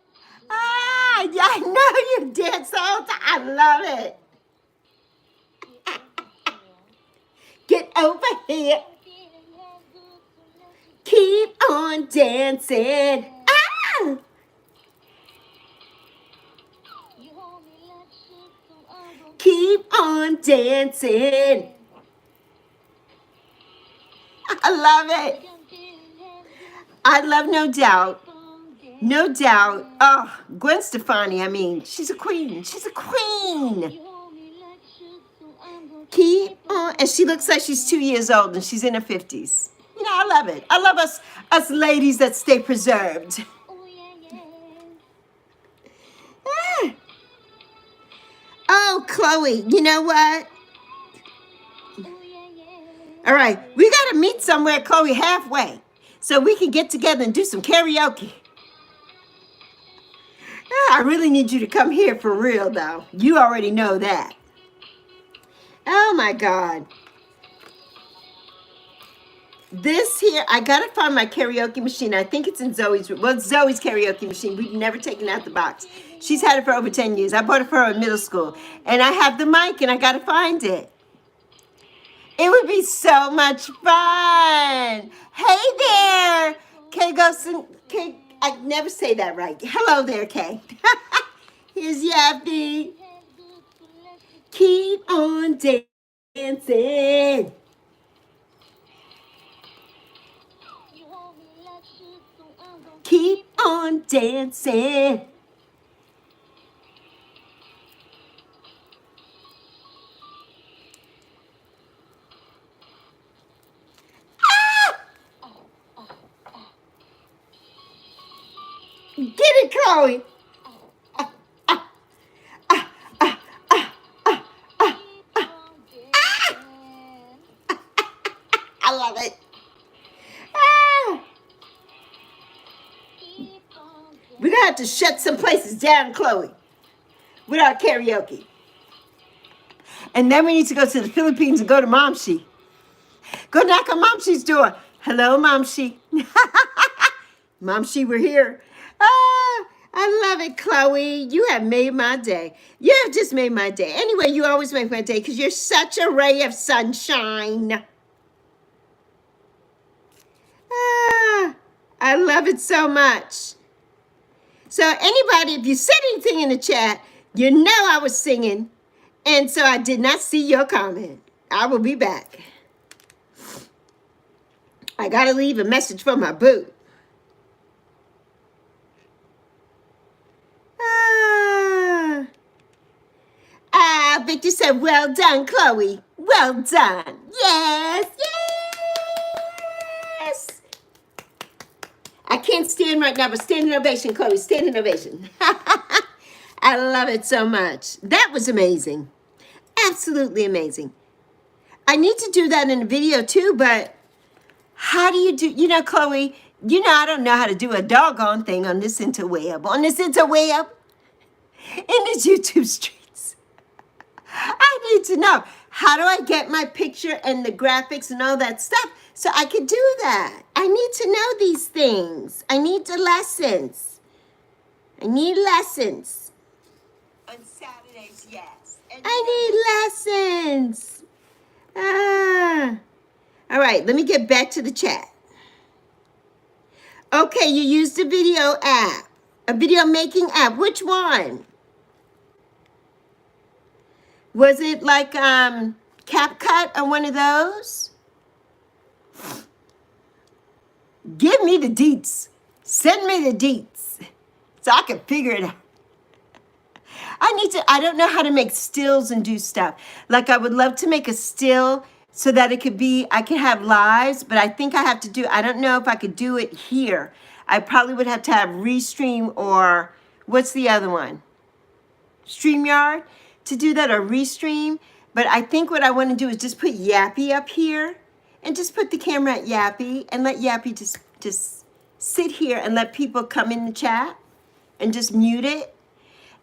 Ah, yeah, I know you dance all the time. I love it. Get over here. Keep on dancing. Ah! Keep on dancing. I love it. I love No Doubt. No Doubt. Oh, Gwen Stefani, I mean, she's a queen. She's a queen. Keep on. And she looks like she's 2 years old and she's in her 50s. You know, I love it. I love us ladies that stay preserved. Ah. Oh, Chloe, you know what? All right, we got to meet somewhere, Chloe, halfway, so we can get together and do some karaoke. I really need you to come here for real, though. You already know that. Oh, my God. This here, I got to find my karaoke machine. I think it's in Zoe's room. Well, it's Zoe's karaoke machine. We've never taken it out the box. She's had it for over 10 years. I bought it for her in middle school. And I have the mic, and I got to find it. It would be so much fun. Hey there. Kay goes and Kay, I never say that right. Hello there, Kay. Here's Yappy. Keep on dancing. Keep on dancing. Get it, Chloe. I love it. We're going to have to shut some places down, Chloe, with our karaoke. And then we need to go to the Philippines and go to Momshi. Go knock on Momshi's door. Hello, Momshi. Momshi, we're here. Ah, I love it, Chloe. You have made my day. You have just made my day. Anyway, you always make my day because you're such a ray of sunshine. Ah, I love it so much. So anybody, if you said anything in the chat, you know I was singing. And so I did not see your comment. I will be back. I got to leave a message for my boo. Victor said, well done, Chloe. Well done. Yes, yes. I can't stand right now, but standing ovation, Chloe. Standing ovation. I love it so much. That was amazing. Absolutely amazing. I need to do that in a video too, but how do you do, you know, Chloe, you know, I don't know how to do a doggone thing on this interweb, in this YouTube streets. I need to know, how do I get my picture and the graphics and all that stuff so I can do that? I need to know these things. I need the lessons. I need lessons. On Saturdays, yes. I need lessons. All right, let me get back to the chat. Okay, you used a video app, a video making app. Which one? Was it like CapCut on one of those? Give me the deets. Send me the deets so I can figure it out. I don't know how to make stills and do stuff. Like I would love to make a still so that it could be, I can have lives, but I think I have to do, I don't know if I could do it here. I probably would have to have Restream or what's the other one? StreamYard to do that, or Restream. But I think what I want to do is just put Yappy up here and just put the camera at Yappy and let Yappy just sit here and let people come in the chat and just mute it.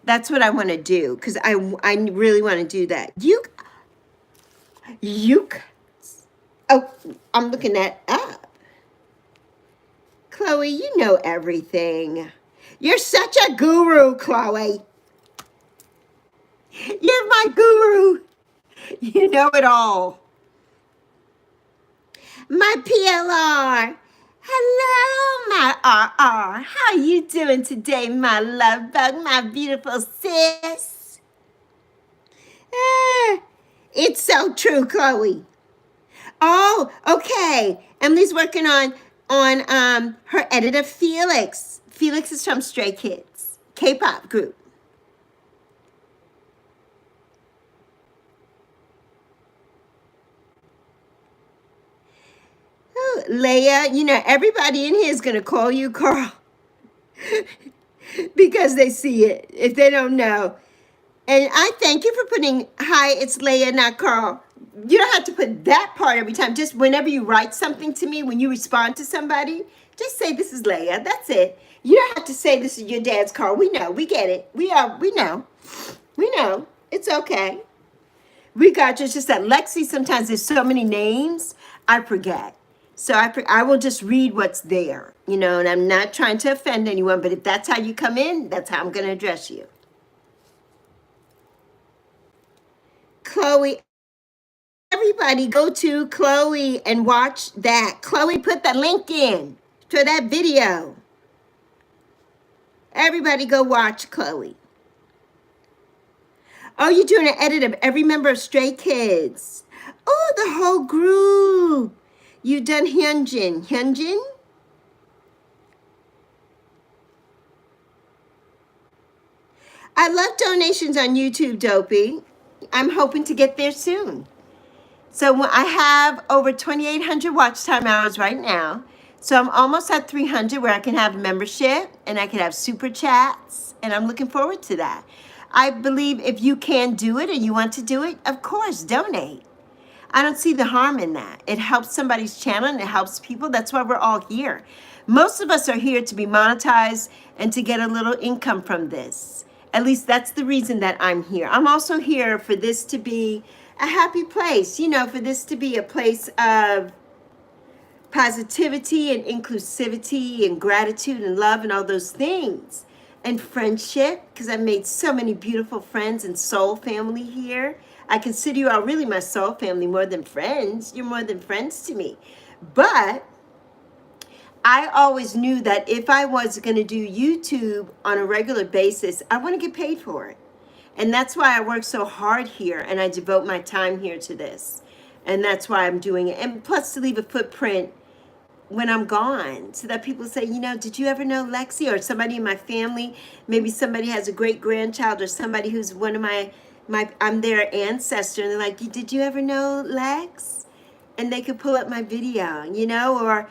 That's what I want to do, because I really want to do that. Oh, I'm looking that up. Chloe, you know everything. You're such a guru, Chloe. You're my guru. You know it all. My PLR. Hello, my RR. How you doing today, my love bug, my beautiful sis? It's so true, Chloe. Oh, okay. Emily's working on her editor, Felix. Felix is from Stray Kids, K-pop group. Oh, Leia, you know, everybody in here is going to call you Carl because they see it, if they don't know. And I thank you for putting, hi, it's Leia, not Carl. You don't have to put that part every time. Just whenever you write something to me, when you respond to somebody, just say, this is Leia. That's it. You don't have to say, this is your dad's Carl. We know. We get it. We know. We know. It's okay. We got you. It's just that Lexi, sometimes there's so many names, I forget. So I will just read what's there, you know, and I'm not trying to offend anyone, but if that's how you come in, that's how I'm going to address you. Chloe, everybody go to Chloe and watch that. Chloe put the link in to that video. Everybody go watch Chloe. Oh, you're doing an edit of every member of Stray Kids. Oh, the whole group. You've done Hyunjin. Hyunjin? I love donations on YouTube, Dopey. I'm hoping to get there soon. So I have over 2,800 watch time hours right now. So I'm almost at 300 where I can have membership and I can have super chats. And I'm looking forward to that. I believe if you can do it and you want to do it, of course, donate. I don't see the harm in that. It helps somebody's channel and it helps people. That's why we're all here. Most of us are here to be monetized and to get a little income from this. At least that's the reason that I'm here. I'm also here for this to be a happy place, you know, for this to be a place of positivity and inclusivity and gratitude and love and all those things. And friendship, because I've made so many beautiful friends and soul family here. I consider you all really my soul family more than friends. You're more than friends to me. But I always knew that if I was going to do YouTube on a regular basis, I want to get paid for it. And that's why I work so hard here and I devote my time here to this. And that's why I'm doing it. And plus to leave a footprint when I'm gone, so that people say, you know, did you ever know Lexi? Or somebody in my family, maybe somebody has a great grandchild or somebody who's one of I'm their ancestor, and they're like, did you ever know Lex? And they could pull up my video, you know, or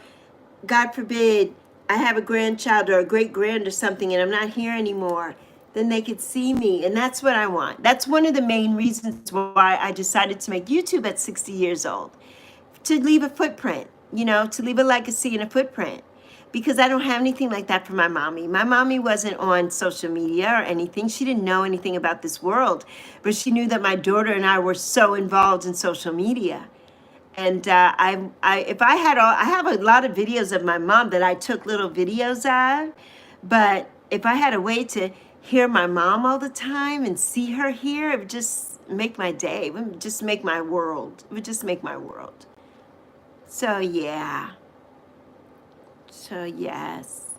God forbid, I have a grandchild or a great grand or something and I'm not here anymore, then they could see me. And that's what I want. That's one of the main reasons why I decided to make YouTube at 60 years old, to leave a footprint. You know, to leave a legacy and a footprint, because I don't have anything like that for my mommy. My mommy wasn't on social media or anything. She didn't know anything about this world, but she knew that my daughter and I were so involved in social media. And I have a lot of videos of my mom that I took little videos of, but if I had a way to hear my mom all the time and see her here, it would just make my day. It would just make my world. It would just make my world. So, yeah. So, yes.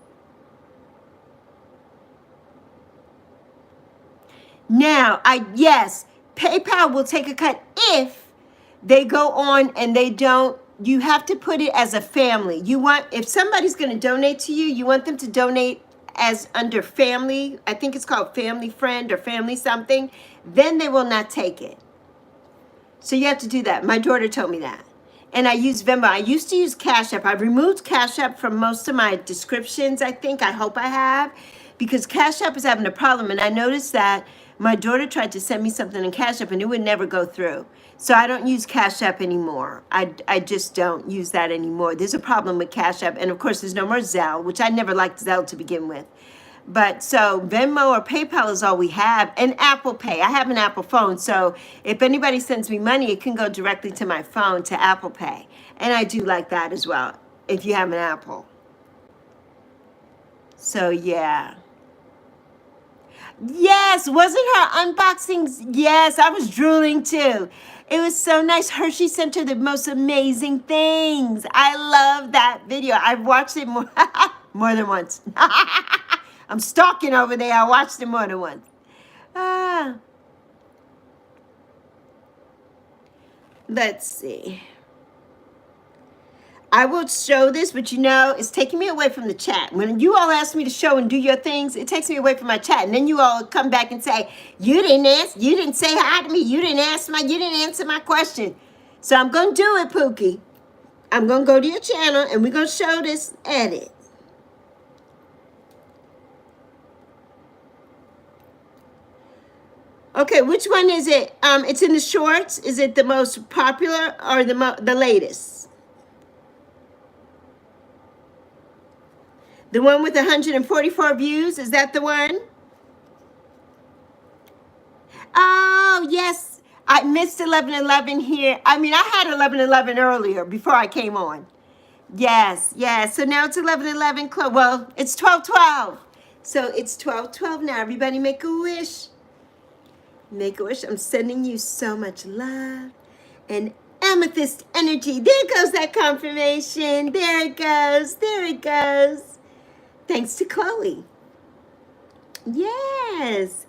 Now, yes, PayPal will take a cut if they go on and they don't, you have to put it as a family. You want, if somebody's going to donate to you, you want them to donate as under family. I think it's called family friend or family something. Then they will not take it. So you have to do that. My daughter told me that. And I use Venmo. I used to use Cash App. I've removed Cash App from most of my descriptions, I think. I hope I have. Because Cash App is having a problem. And I noticed that my daughter tried to send me something in Cash App and it would never go through. So I don't use Cash App anymore. I just don't use that anymore. There's a problem with Cash App. And of course, there's no more Zelle, which I never liked Zelle to begin with. But so Venmo or PayPal is all we have, and Apple Pay. I have an Apple phone, so if anybody sends me money, it can go directly to my phone to Apple Pay. And I do like that as well, if you have an Apple. So yeah. Yes, wasn't her unboxings? Yes, I was drooling too. It was so nice. Hershey sent her the most amazing things. I love that video. I've watched it more, more than once. I'm stalking over there. I watched it more than once. Ah. Let's see. I will show this, but you know, it's taking me away from the chat. When you all ask me to show and do your things, it takes me away from my chat. And then you all come back and say, you didn't say hi to me. You didn't answer my question. So I'm going to do it, Pookie. I'm going to go to your channel and we're going to show this edit. Okay, which one is it? It's in the shorts. Is it the most popular or the latest? The one with 144 views, is that the one? Oh, yes. I missed 11:11 here. I mean, I had 11:11 earlier before I came on. Yes, yes. So now it's 11:11. Well, it's 12:12. So it's 12:12 now. Everybody make a wish. Make a wish. I'm sending you so much love and amethyst energy. There goes that confirmation. There it goes. There it goes. Thanks to Chloe. Yes.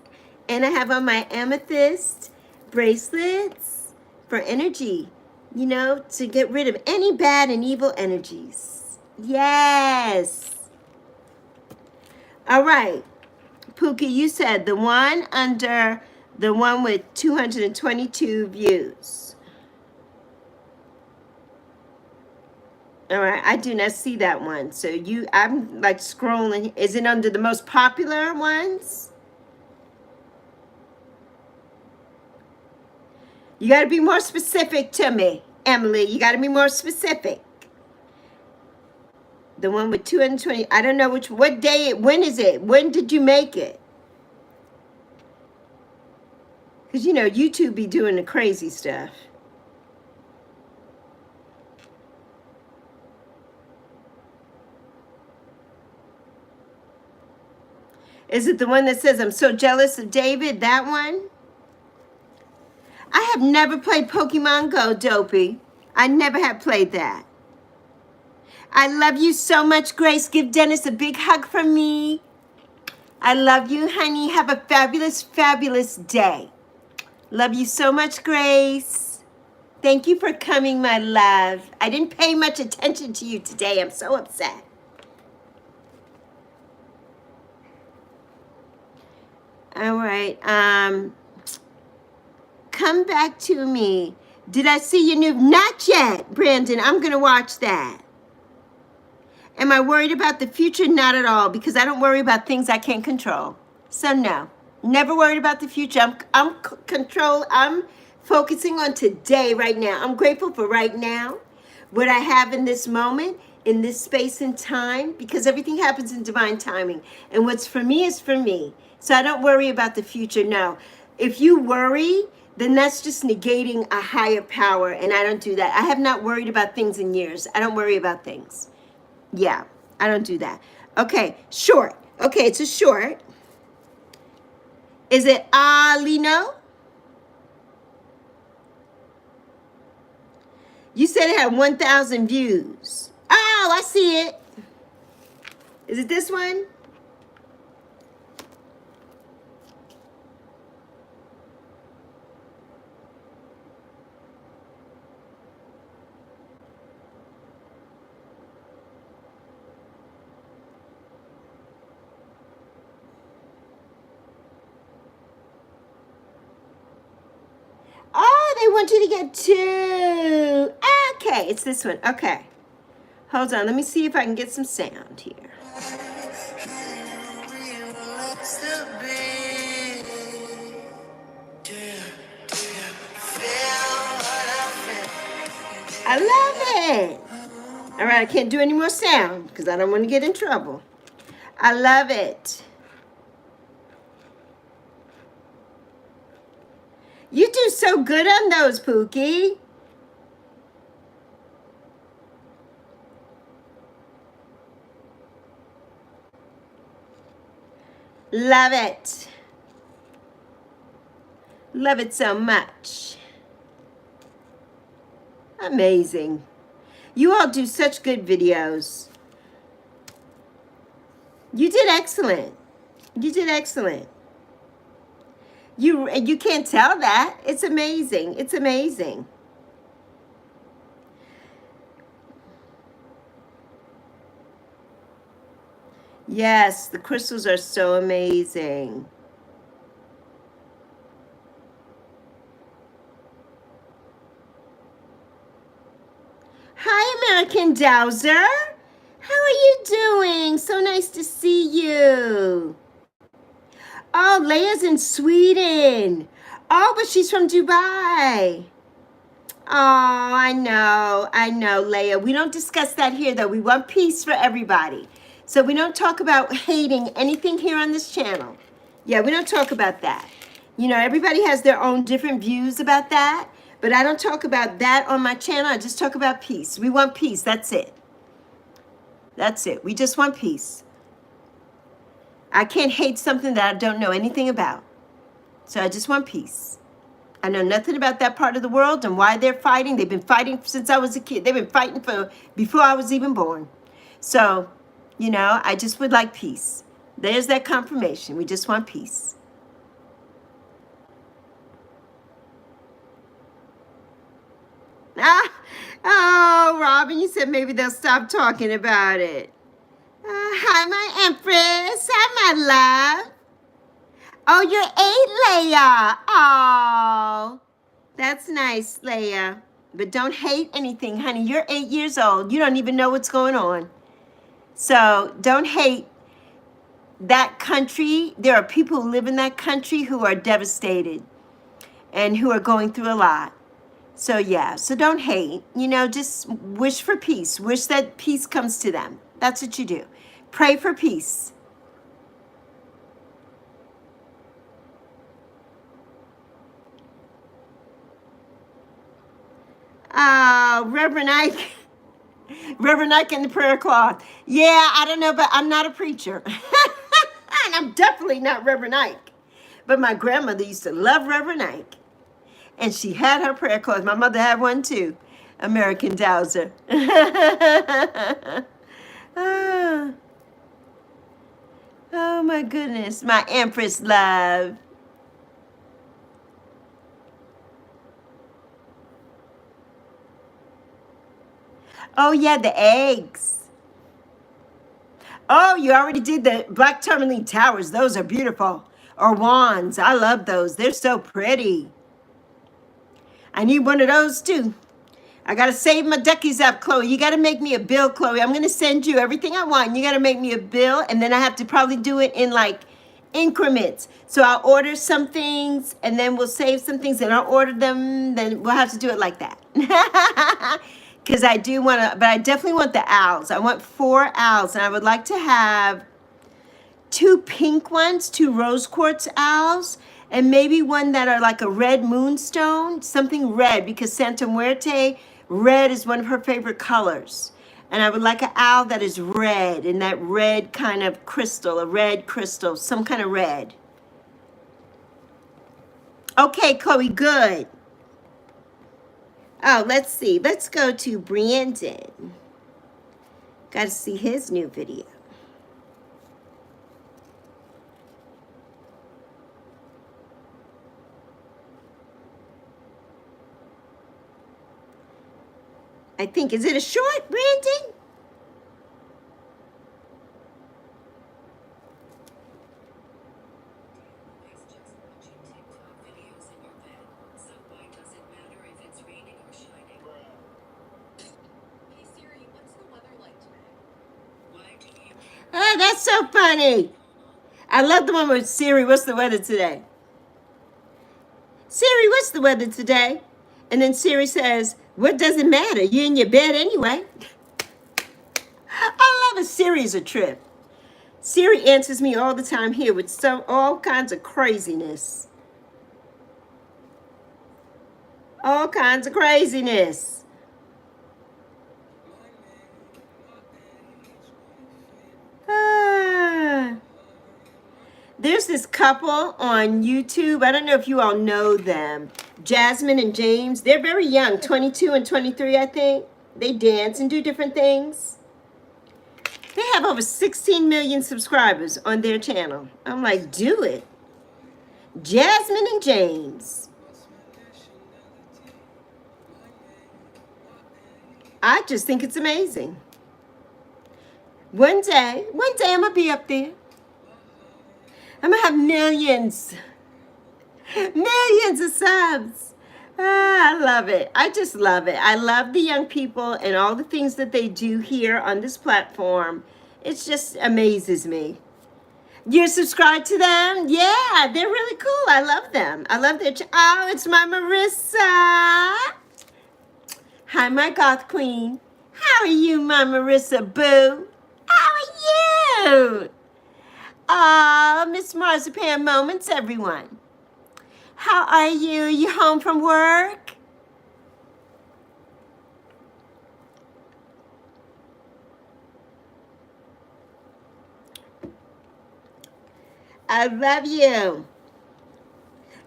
And I have on my amethyst bracelets for energy, you know, to get rid of any bad and evil energies. Yes. All right. Pookie, you said the one under the one with 222 views. All right, I do not see that one. So I'm like scrolling. Is it under the most popular ones? You got to be more specific to me, Emily. You got to be more specific. The one with 220. I don't know what day, when is it? When did you make it? Because, you know, YouTube be doing the crazy stuff. Is it the one that says, I'm so jealous of David? That one? I have never played Pokemon Go, Dopey. I never have played that. I love you so much, Grace. Give Dennis a big hug from me. I love you, honey. Have a fabulous, fabulous day. Love you so much, Grace. Thank you for coming, my love. I didn't pay much attention to you today. I'm so upset. All right. Come back to me. Did I see your new? Not yet, Brandon. I'm going to watch that. Am I worried about the future? Not at all, because I don't worry about things I can't control. So no, never worried about the future. I'm focusing on today, right now. I'm grateful for right now, what I have in this moment, in this space and time, because everything happens in divine timing. And what's for me is for me. So I don't worry about the future, no. If you worry, then that's just negating a higher power, and I don't do that. I have not worried about things in years. I don't worry about things. Yeah, I don't do that. Okay, short. Okay, it's a short. Is it Alino? You said it had 1,000 views. Oh, I see it. Is it this one? I want you to get 2. Okay, it's this one. Okay. Hold on. Let me see if I can get some sound here. I love it. All right, I can't do any more sound because I don't want to get in trouble. I love it. You do so good on those, Pookie. Love it. Love it so much. Amazing. You all do such good videos. You did excellent. You did excellent. You can't tell that. It's amazing. It's amazing. Yes, the crystals are so amazing. Hi, American Dowser. How are you doing? So nice to see you. Oh, Leia's in Sweden. Oh, but she's from Dubai. Oh, I know, Leia. We don't discuss that here, though. We want peace for everybody. So we don't talk about hating anything here on this channel. Yeah, we don't talk about that. You know, everybody has their own different views about that. But I don't talk about that on my channel. I just talk about peace. We want peace. That's it. That's it. We just want peace. I can't hate something that I don't know anything about. So I just want peace. I know nothing about that part of the world and why they're fighting. They've been fighting since I was a kid. They've been fighting for before I was even born. So, you know, I just would like peace. There's that confirmation. We just want peace. Ah, oh, Robin, you said maybe they'll stop talking about it. Hi, my Empress. Hi, my love. Oh, you're 8, Leia. Oh, that's nice, Leia. But don't hate anything, honey. You're 8 years old. You don't even know what's going on. So don't hate that country. There are people who live in that country who are devastated and who are going through a lot. So yeah, so don't hate. You know, just wish for peace. Wish that peace comes to them. That's what you do. Pray for peace. Reverend Ike. Reverend Ike in the prayer cloth. Yeah, I don't know, but I'm not a preacher. And I'm definitely not Reverend Ike. But my grandmother used to love Reverend Ike. And she had her prayer cloth. My mother had one too. American Dowser. Oh, oh my goodness. My Empress love. Oh yeah, the eggs. Oh, you already did the black tourmaline towers. Those are beautiful. Or wands. I love those. They're so pretty. I need one of those too. I got to save my duckies up, Chloe. You got to make me a bill, Chloe. I'm going to send you everything I want. You got to make me a bill, and then I have to probably do it in like increments. So I'll order some things, and then we'll save some things, and I'll order them. Then we'll have to do it like that. Because I do want to, but I definitely want the owls. I want 4 owls, and I would like to have 2 pink ones, 2 rose quartz owls, and maybe one that are like a red moonstone, something red, because Santa Muerte, red is one of her favorite colors. And I would like an owl that is red, in that red kind of crystal, a red crystal, some kind of red. Okay, Chloe, good. Oh, let's see. Let's go to Brandon. Got to see his new video. I think, is it a short, Brandon? Oh, that's so funny. I love the one with Siri, what's the weather today? Siri, what's the weather today? And then Siri says, what does it matter? You're in your bed anyway. I love it. Siri's a trip. Siri answers me all the time here with all kinds of craziness. All kinds of craziness. There's this couple on YouTube. I don't know if you all know them. Jasmine and James. They're very young, 22 and 23, I think. They dance and do different things. They have over 16 million subscribers on their channel. I'm like, do it. Jasmine and James. I just think it's amazing. One day I'm going to be up there. I'm going to have millions of subs. I love it. I just love it. I love the young people and all the things that they do here on this platform. It just amazes me. You're subscribed to them? Yeah, they're really cool. I love them. I love their oh, it's my Marissa. Hi, my goth queen. How are you, my Marissa boo? How are you? Oh, Miss Marzipan Moments, everyone. How are you? You home from work? I love you.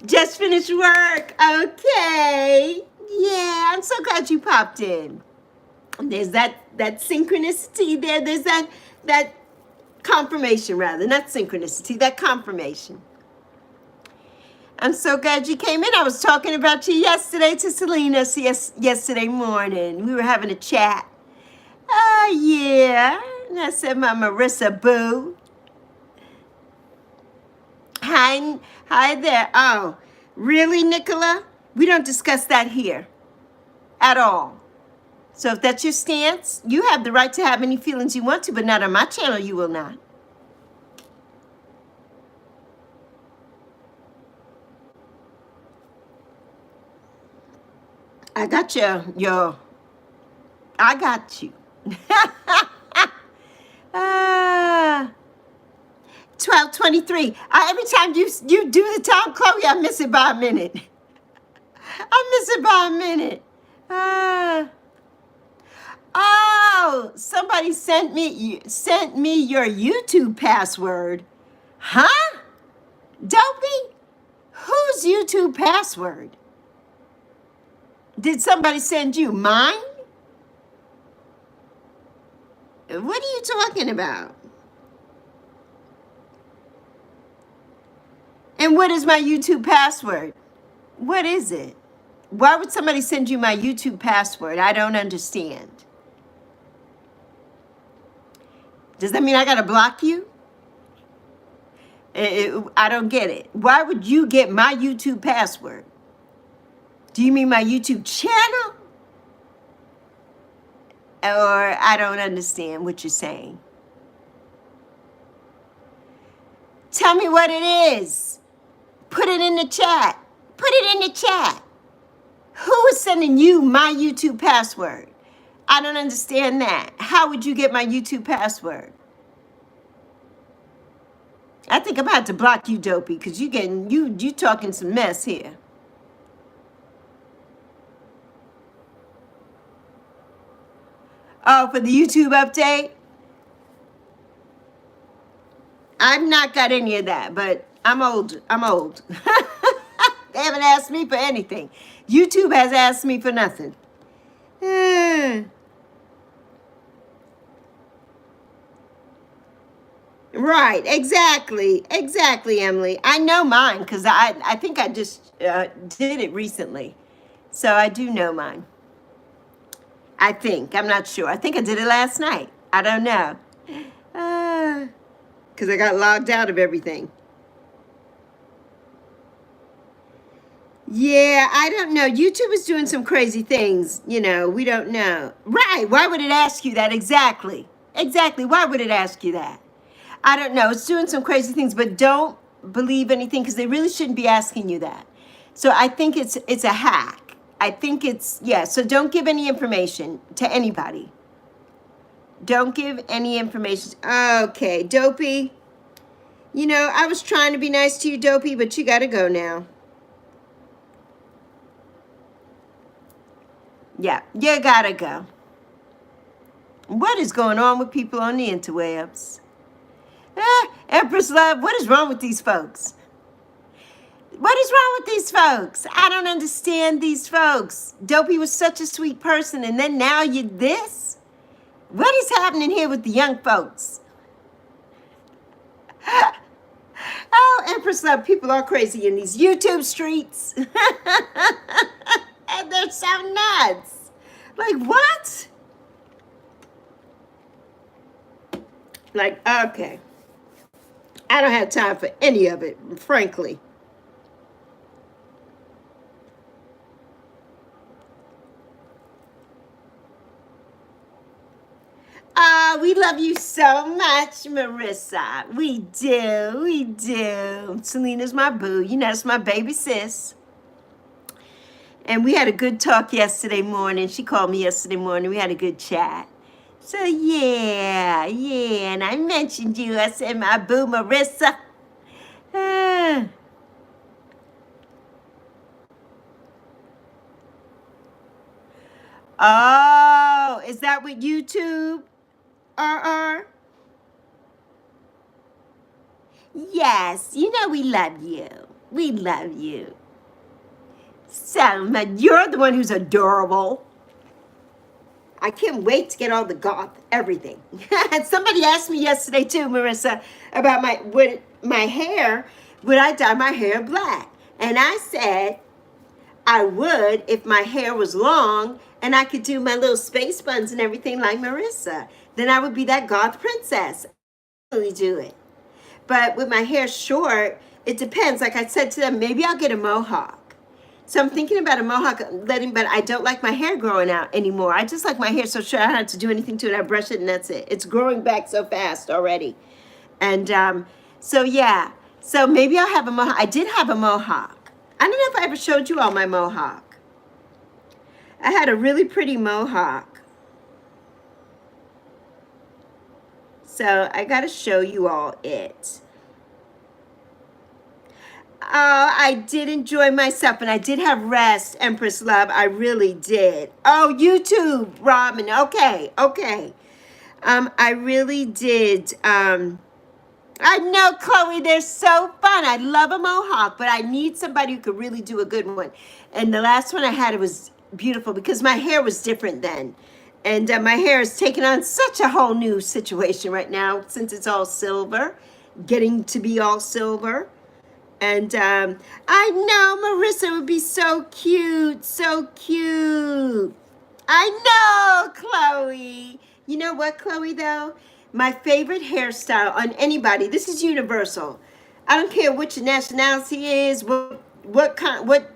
Just finished work. Okay. Yeah, I'm so glad you popped in. There's that synchronicity there. There's that confirmation, rather. Not synchronicity, that confirmation. I'm so glad you came in. I was talking about you yesterday to Selena yesterday morning. We were having a chat. Oh, yeah. And I said, my Marissa boo. Hi there. Oh, really, Nicola? We don't discuss that here at all. So if that's your stance, you have the right to have any feelings you want to, but not on my channel, you will not. I got you. I got you. 12:23. Every time you do the time, Chloe, I miss it by a minute. I miss it by a minute. Oh, somebody sent me your YouTube password. Huh? Dopey? Whose YouTube password? Did somebody send you mine? What are you talking about? And what is my YouTube password? What is it? Why would somebody send you my YouTube password? I don't understand. Does that mean I gotta block you? I don't get it. Why would you get my YouTube password? Do you mean my YouTube channel? Or I don't understand what you're saying. Tell me what it is. Put it in the chat. Put it in the chat. Who is sending you my YouTube password? I don't understand that. How would you get my YouTube password? I think I'm about to block you, Dopey, because you talking some mess here. Oh, for the YouTube update? I've not got any of that, but I'm old. They haven't asked me for anything. YouTube has asked me for nothing. Right, exactly, Emily. I know mine because I think I just did it recently. So I do know mine. I think. I'm not sure. I think I did it last night. I don't know. Because I got logged out of everything. Yeah, I don't know. YouTube is doing some crazy things. You know, we don't know. Right. Why would it ask you that? Exactly. Why would it ask you that? I don't know. It's doing some crazy things, but don't believe anything because they really shouldn't be asking you that. So I think it's a hack. I think it's, yeah, so don't give any information to anybody. Don't give any information. Okay, Dopey. You know, I was trying to be nice to you, Dopey, but you got to go now. Yeah, you got to go. What is going on with people on the interwebs? Empress Love, what is wrong with these folks? What is wrong with these folks? I don't understand these folks. Dopey was such a sweet person, and then now you this? What is happening here with the young folks? Oh, Empress Love, people are crazy in these YouTube streets. And they're so nuts. Like, what? Like, okay. I don't have time for any of it, frankly. We love you so much, Marissa. We do, we do. Selena's my boo. You know, it's my baby sis. And we had a good talk yesterday morning. She called me yesterday morning. We had a good chat. So, yeah. And I mentioned you. I said, my boo, Marissa. Oh, is that what YouTube? Yes, you know we love you. We love you. So much. You're the one who's adorable. I can't wait to get all the goth, everything. Somebody asked me yesterday too, Marissa, about my hair. Would I dye my hair black? And I said I would if my hair was long and I could do my little space buns and everything like Marissa. Then I would be that goth princess. I really do it. But with my hair short, it depends. Like I said to them, maybe I'll get a mohawk. So I'm thinking about a mohawk, but I don't like my hair growing out anymore. I just like my hair so short I don't have to do anything to it. I brush it and that's it. It's growing back so fast already. And so yeah, so maybe I'll have a mohawk. I did have a mohawk. I don't know if I ever showed you all my mohawk. I had a really pretty mohawk. So I got to show you all it. Oh, I did enjoy myself, and I did have rest, Empress Love. I really did. Oh, YouTube, Robin. Okay. I really did. I know, Chloe, they're so fun. I love a mohawk, but I need somebody who could really do a good one. And the last one I had, it was beautiful because my hair was different then. And my hair is taking on such a whole new situation right now since it's all silver, getting to be all silver. And I know Marissa would be so cute, so cute. I know, Chloe. You know what, Chloe, though? My favorite hairstyle on anybody, this is universal. I don't care what your nationality is, what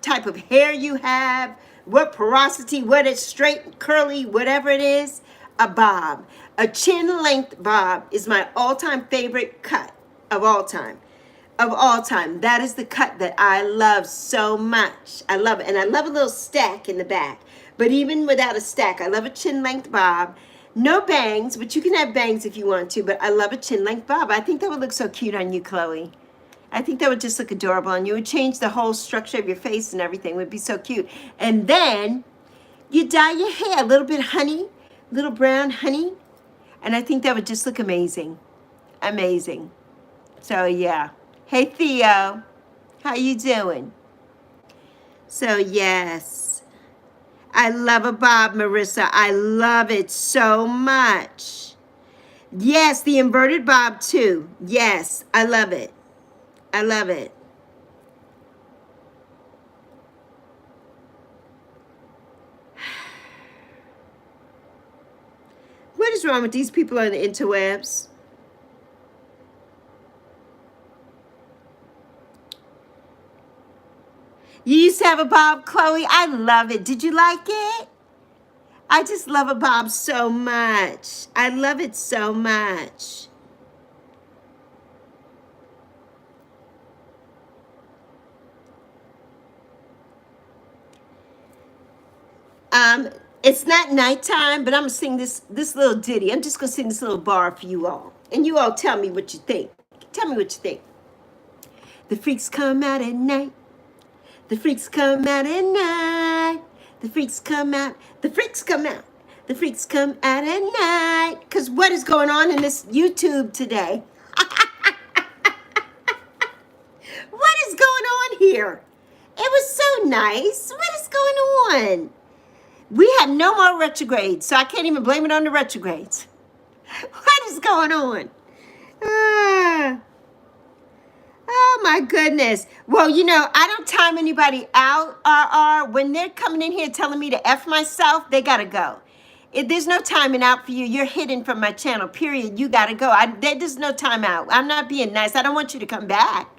type of hair you have, what porosity, whether it's straight, curly, whatever it is, a bob. A chin length bob is my all-time favorite cut of all time. Of all time. That is the cut that I love so much. I love it. And I love a little stack in the back. But even without a stack, I love a chin length bob. No bangs, but you can have bangs if you want to, but I love a chin length bob. I think that would look so cute on you, Chloe. I think that would just look adorable on you. It would change the whole structure of your face and everything. It would be so cute. And then you dye your hair a little bit honey, little brown honey. And I think that would just look amazing. Amazing. So yeah. Hey Theo, how you doing? So yes, I love a bob, Marissa. I love it so much. Yes, the inverted bob too. Yes, I love it. I love it. What is wrong with these people on the interwebs? You used to have a bob, Chloe? I love it. Did you like it? I just love a bob so much. I love it so much. It's not nighttime, but I'm gonna sing this little ditty. I'm just gonna sing this little bar for you all, and you all tell me what you think. Tell me what you think. The freaks come out at night. The freaks come out at night. The freaks come out. The freaks come out. The freaks come out at night. Cause what is going on in this YouTube today? What is going on here? It was so nice. What is going on? We have no more retrogrades, so I can't even blame it on the retrogrades. What is going on? Oh my goodness. Well, you know, I don't time anybody out, when they're coming in here telling me to F myself, they gotta go. If there's no timing out for you, you're hidden from my channel, period. You gotta go. There's no time out. I'm not being nice. I don't want you to come back.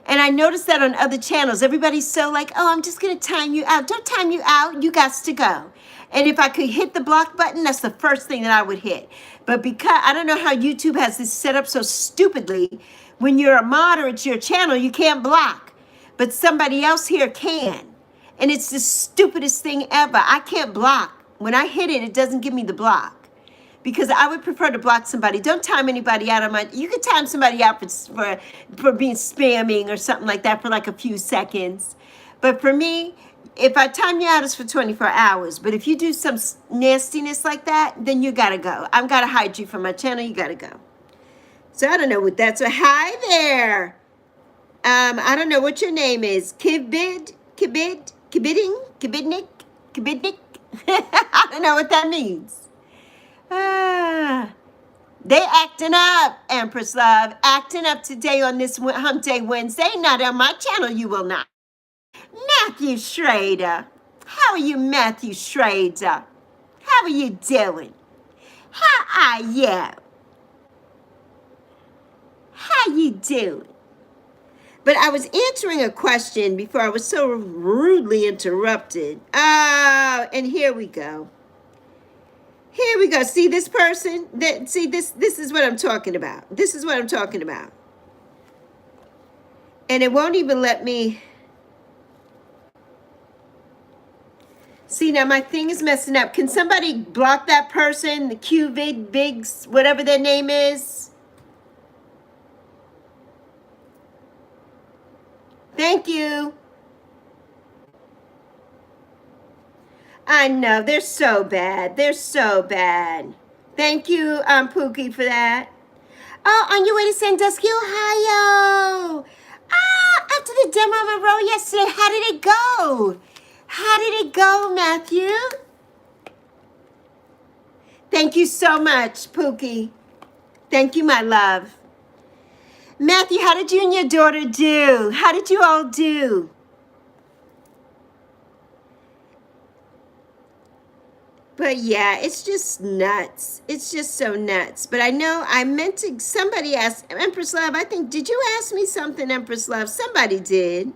And I noticed that on other channels, everybody's so like, oh, I'm just going to time you out. Don't time you out. You got to go. And if I could hit the block button, that's the first thing that I would hit. But because I don't know how YouTube has this set up so stupidly, when you're a moderator to your channel, you can't block. But somebody else here can. And it's the stupidest thing ever. I can't block. When I hit it, it doesn't give me the block. Because I would prefer to block somebody. Don't time anybody out on my. You could time somebody out for being spamming or something like that for like a few seconds. But for me, if I time you out, it's for 24 hours. But if you do some nastiness like that, then you gotta go. I've gotta hide you from my channel. You gotta go. So I don't know what that's. Hi there. I don't know what your name is. Kibidnik. I don't know what that means. They acting up, Empress Love. Acting up today on this Hump Day Wednesday. Not on my channel, you will not. Matthew Schrader. How are you, Matthew Schrader? How are you doing? How are you? How you doing? But I was answering a question before I was so rudely interrupted. Oh, and here we go. Here we go. See this person? See, this is what I'm talking about. This is what I'm talking about. And it won't even let me. See, now my thing is messing up. Can somebody block that person? The QVid, Biggs, whatever their name is. Thank you. I know, they're so bad. They're so bad. Thank you, Pookie, for that. Oh, on your way to Sandusky, Ohio. After the demo of a row yesterday, how did it go? How did it go, Matthew? Thank you so much, Pookie. Thank you, my love. Matthew, how did you and your daughter do? How did you all do? But yeah, it's just nuts. It's just so nuts. But I know I meant to, somebody asked, Empress Love, I think, did you ask me something, Empress Love? Somebody did.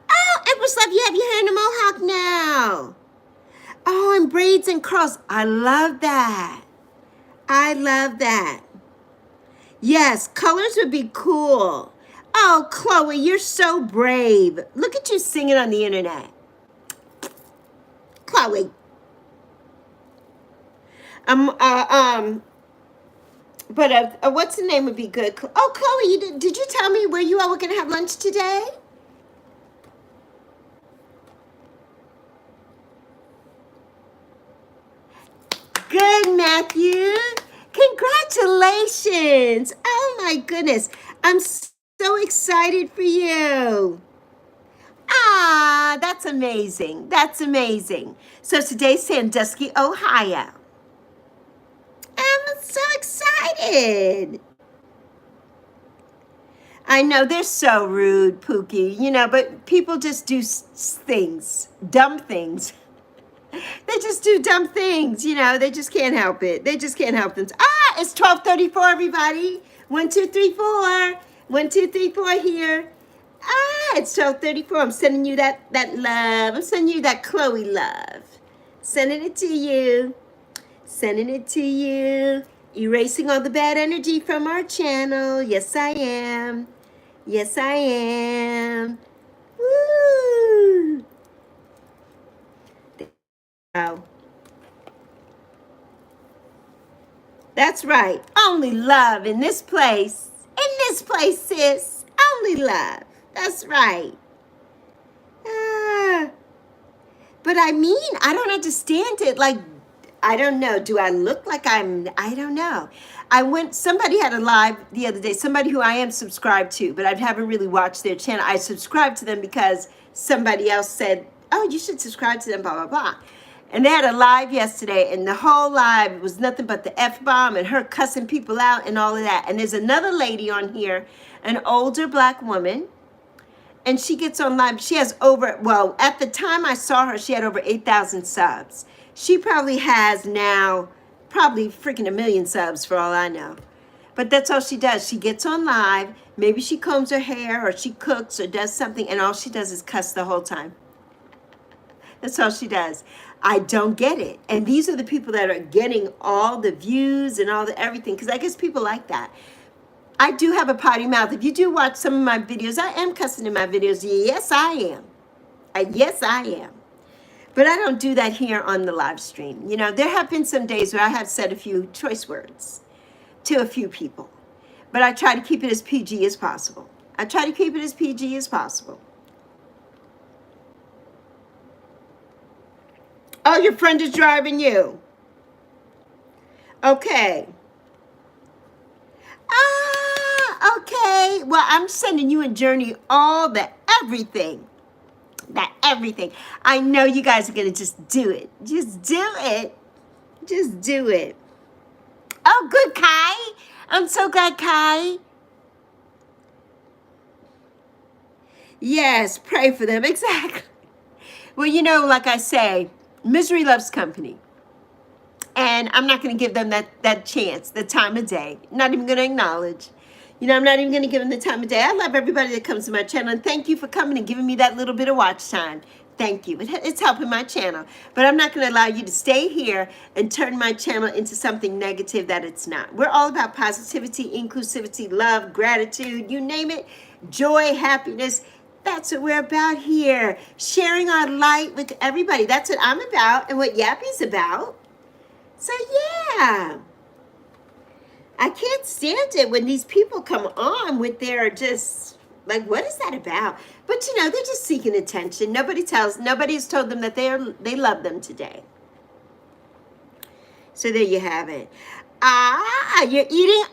Oh, Empress Love, you have your hair in a mohawk now. Oh, and braids and curls. I love that. I love that. Yes, colors would be cool. Oh, Chloe, you're so brave. Look at you singing on the internet. Chloe. But what's the name would be good? Oh, Chloe, did you tell me where you all were going to have lunch today? Good, Matthew. Congratulations. Oh, my goodness. I'm so excited for you. Ah, that's amazing. That's amazing. So today's Sandusky, Ohio. I'm so excited. I know they're so rude, Pookie, you know, but people just do things, dumb things. They just do dumb things, you know. They just can't help it. They just can't help them. Ah, it's 12:34, everybody. 1, 2, 3, 4. 1, 2, 3, 4 here. Ah, it's 12:34. I'm sending you that love. I'm sending you that Chloe love. Sending it to you. Sending it to you. Erasing all the bad energy from our channel. Yes, I am. Yes, I am. Woo! Oh, that's right. Only love in this place. In this place, sis. Only love. That's right. Ah. But I mean, I don't understand it. Like, I don't know. Do I look like I don't know. Somebody had a live the other day, somebody who I am subscribed to, but I haven't really watched their channel. I subscribed to them because somebody else said, oh, you should subscribe to them, blah, blah, blah. And they had a live yesterday, and the whole live was nothing but the F-bomb and her cussing people out and all of that. And there's another lady on here, an older black woman, and she gets on live. She has over, well, at the time I saw her, she had over 8,000 subs. She probably has now probably freaking 1 million subs for all I know. But that's all she does. She gets on live. Maybe she combs her hair or she cooks or does something, and all she does is cuss the whole time. That's all she does. I don't get it. And these are the people that are getting all the views and all the everything, because I guess people like that. I do have a potty mouth. If you do watch some of my videos, I am cussing in my videos. Yes, I am. Yes, I am. But I don't do that here on the live stream. You know, there have been some days where I have said a few choice words to a few people. But I try to keep it as PG as possible. I try to keep it as PG as possible. Oh, your friend is driving you. Okay. Okay. Well, I'm sending you and Journey all the everything. That everything. I know you guys are going to just do it. Just do it. Just do it. Oh, good, Kai. I'm so glad, Kai. Yes, pray for them. Exactly. Well, you know, like I say, misery loves company. And I'm not going to give them that chance, the time of day. Not even going to acknowledge. You know, I'm not even going to give them the time of day. I love everybody that comes to my channel. And thank you for coming and giving me that little bit of watch time. Thank you. It's helping my channel. But I'm not going to allow you to stay here and turn my channel into something negative that it's not. We're all about positivity, inclusivity, love, gratitude, you name it. Joy, happiness. That's what we're about here. Sharing our light with everybody. That's what I'm about and what Yappy's about. So, yeah. I can't stand it when these people come on with their just, like, what is that about? But, you know, they're just seeking attention. Nobody's told them that they love them today. So there you have it. You're eating,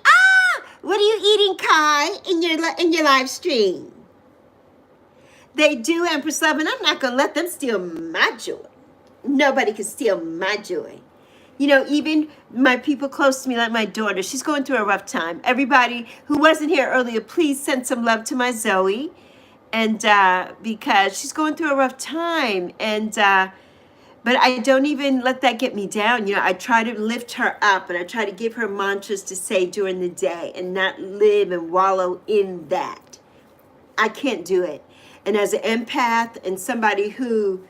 what are you eating, Kai, in your live stream? They do, Empress Love, and I'm not going to let them steal my joy. Nobody can steal my joy. You know, even my people close to me, like my daughter, she's going through a rough time. Everybody who wasn't here earlier, please send some love to my Zoe. And because she's going through a rough time. And but I don't even let that get me down. You know, I try to lift her up and I try to give her mantras to say during the day and not live and wallow in that. I can't do it. And as an empath and somebody who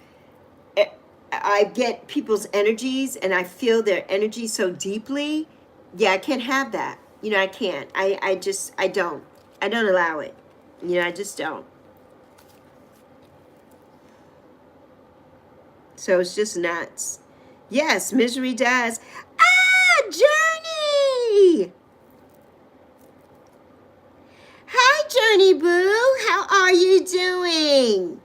I get people's energies and I feel their energy so deeply. Yeah, I can't have that. You know, I can't. I don't. I don't allow it. You know, I just don't. So it's just nuts. Yes, misery does. Journey! Hi, Journey Boo. How are you doing?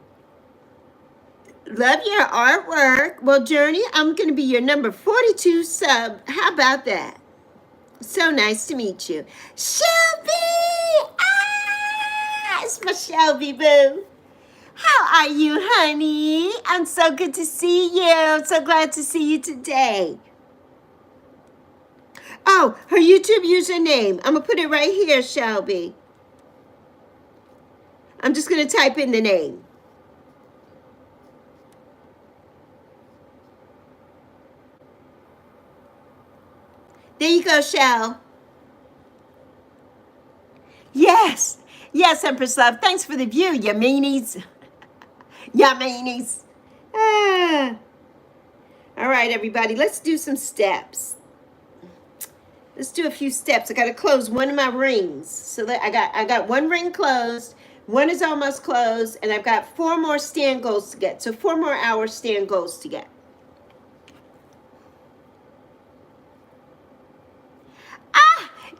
Love your artwork. Well, Journey, I'm going to be your number 42 sub. How about that? So nice to meet you. Shelby! It's my Shelby boo. How are you, honey? I'm so good to see you. I'm so glad to see you today. Oh, her YouTube username. I'm going to put it right here, Shelby. I'm just going to type in the name. There you go, Shell. Yes. Yes, Empress Love. Thanks for the view, ya meanies. Ya meanies. All right, everybody. Let's do some steps. Let's do a few steps. I got to close one of my rings. So that I got one ring closed. One is almost closed. And I've got 4 more stand goals to get. So 4 more hours stand goals to get.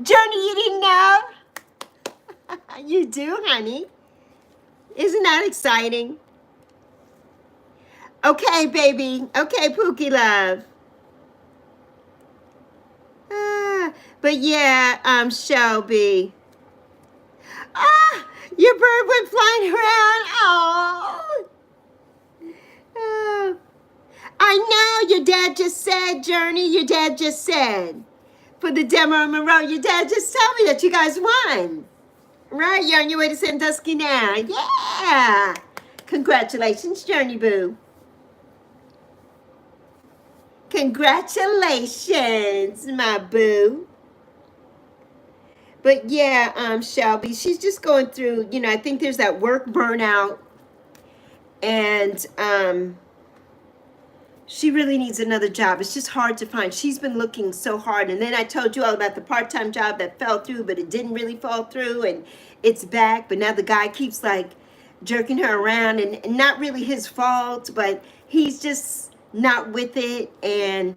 Journey, you didn't know? You do, honey. Isn't that exciting? Okay, baby. Okay, Pookie love. But yeah, Shelby. Ah, your bird went flying around. Oh. Oh. I know your dad just said, Journey, your dad just said. For the demo in Monroe, your dad just told me that you guys won. Right, you're on your way to Sandusky now. Yeah. Congratulations, Journey Boo. Congratulations, my boo. But yeah, Shelby, she's just going through, I think there's that work burnout, and she really needs another job. It's just hard to find. She's been looking so hard. And then I told you all about the part-time job that fell through, but it didn't really fall through, and it's back. But now the guy keeps like jerking her around, and not really his fault, but he's just not with it. And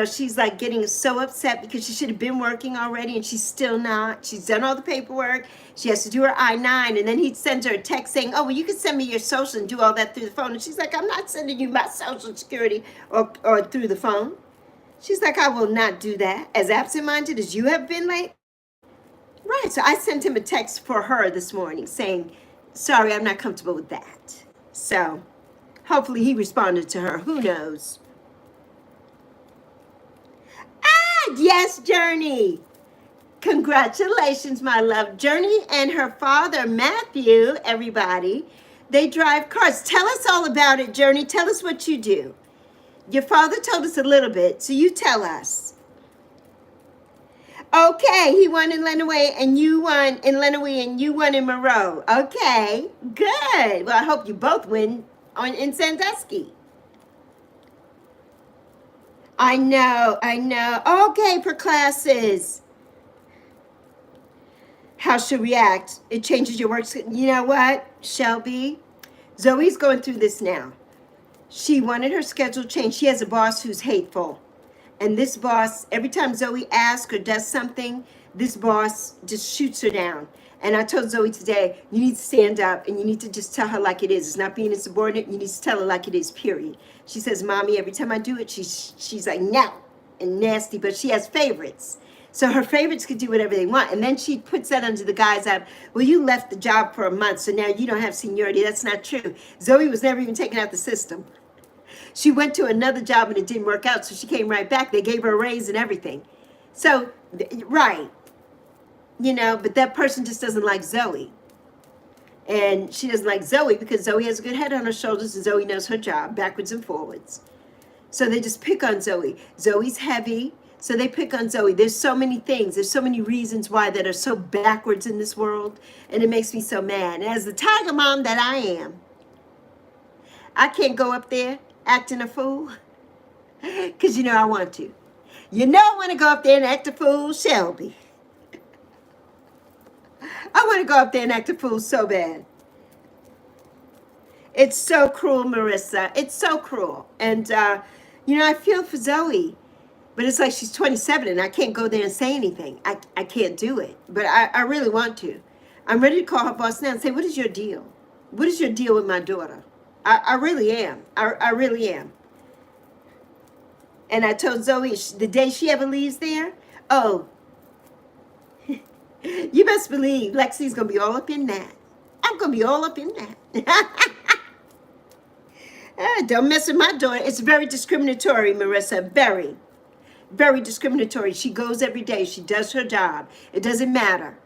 she's like getting so upset because she should have been working already, and she's still not. She's done all the paperwork. She has to do her I-9, and then he sends her a text saying, oh, well, you can send me your social and do all that through the phone. And she's like, I'm not sending you my social security or through the phone. She's like, I will not do that. As absent-minded as you have been late. Right, so I sent him a text for her this morning saying, sorry, I'm not comfortable with that. So hopefully he responded to her. Who knows? Yes, Journey. Congratulations, my love. Journey and her father, Matthew, everybody, they drive cars. Tell us all about it, Journey. Tell us what you do. Your father told us a little bit, so you tell us. Okay, he won in Lenawee, and you won in Lenawee, and you won in Monroe. Okay, good. Well, I hope you both win in Sandusky. I know. Okay, for classes. How she'll react. It changes your work. You know what, Shelby? Zoe's going through this now. She wanted her schedule changed. She has a boss who's hateful. And this boss, every time Zoe asks or does something, this boss just shoots her down. And I told Zoe today, you need to stand up and you need to just tell her like it is. It's not being insubordinate. You need to tell her like it is, period. She says, Mommy, every time I do it, she's like, no, and nasty, but she has favorites. So her favorites could do whatever they want. And then she puts that under the guise of, well, you left the job for a month, so now you don't have seniority. That's not true. Zoe was never even taken out the system. She went to another job and it didn't work out, so she came right back. They gave her a raise and everything. So, right. But that person just doesn't like Zoe. And she doesn't like Zoe because Zoe has a good head on her shoulders and Zoe knows her job backwards and forwards. So they just pick on Zoe. Zoe's heavy, so they pick on Zoe. There's so many things. There's so many reasons why that are so backwards in this world, and it makes me so mad. And as the tiger mom that I am, I can't go up there acting a fool because I want to. I want to go up there and act a fool, Shelby. I want to go up there and act a fool so bad. It's so cruel, Marissa. It's so cruel. And, I feel for Zoe. But it's like she's 27 and I can't go there and say anything. I can't do it. But I really want to. I'm ready to call her boss now and say, what is your deal? What is your deal with my daughter? I really am. I really am. And I told Zoe the day she ever leaves there, oh, you best believe Lexi's going to be all up in that. I'm going to be all up in that. Don't mess with my daughter. It's very discriminatory, Marissa. Very, very discriminatory. She goes every day. She does her job. It doesn't matter.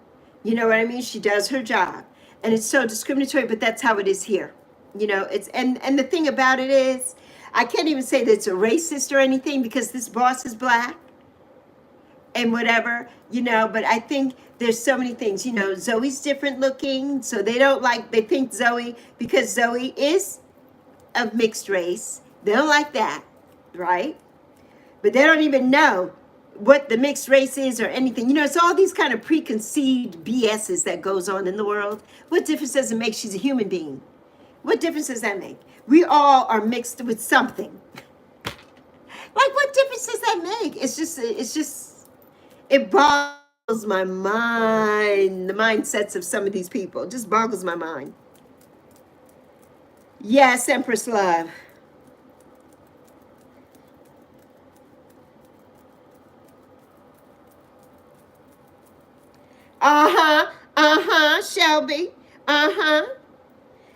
You know what I mean? She does her job. And it's so discriminatory, but that's how it is here. It's and the thing about it is, I can't even say that it's a racist or anything because this boss is black and whatever, but I think there's so many things. Zoe's different looking, so they think Zoe, because Zoe is of mixed race, they don't like that, right? But they don't even know what the mixed race is or anything. It's all these kind of preconceived BSs that goes on in the world. What difference does it make? She's a human being. What difference does that make? We all are mixed with something. Like, what difference does that make? It boggles my mind. The mindsets of some of these people just boggles my mind. Yes, Empress Love. Shelby.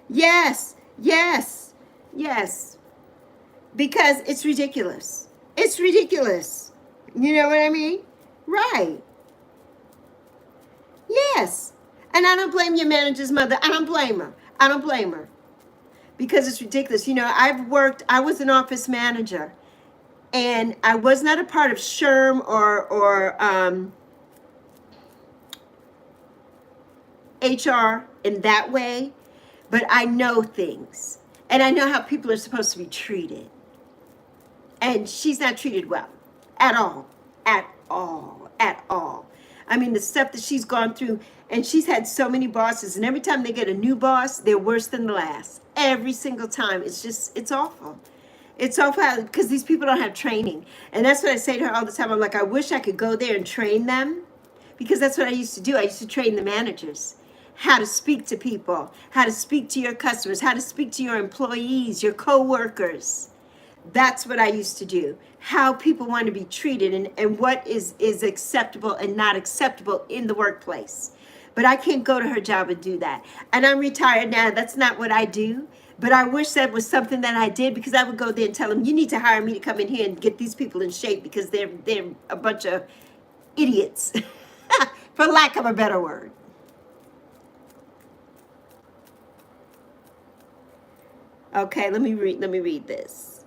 Yes, yes, yes. Because it's ridiculous. It's ridiculous. You know what I mean? Right. Yes. And I don't blame your manager's mother. I don't blame her. I don't blame her. Because it's ridiculous. You know, I was an office manager, and I was not a part of SHRM or HR in that way, but I know things. And I know how people are supposed to be treated. And she's not treated well at all, at all, at all. I mean, the stuff that she's gone through, and she's had so many bosses, and every time they get a new boss, they're worse than the last. Every single time. It's awful. It's awful because these people don't have training. And that's what I say to her all the time. I'm like, I wish I could go there and train them, because that's what I used to do. I used to train the managers how to speak to people, how to speak to your customers, how to speak to your employees, your co-workers. That's what I used to do. How people want to be treated, and what is acceptable and not acceptable in the workplace. But I can't go to her job and do that. And I'm retired now. That's not what I do. But I wish that was something that I did, because I would go there and tell them, you need to hire me to come in here and get these people in shape, because they're a bunch of idiots, for lack of a better word. Okay, let me read this.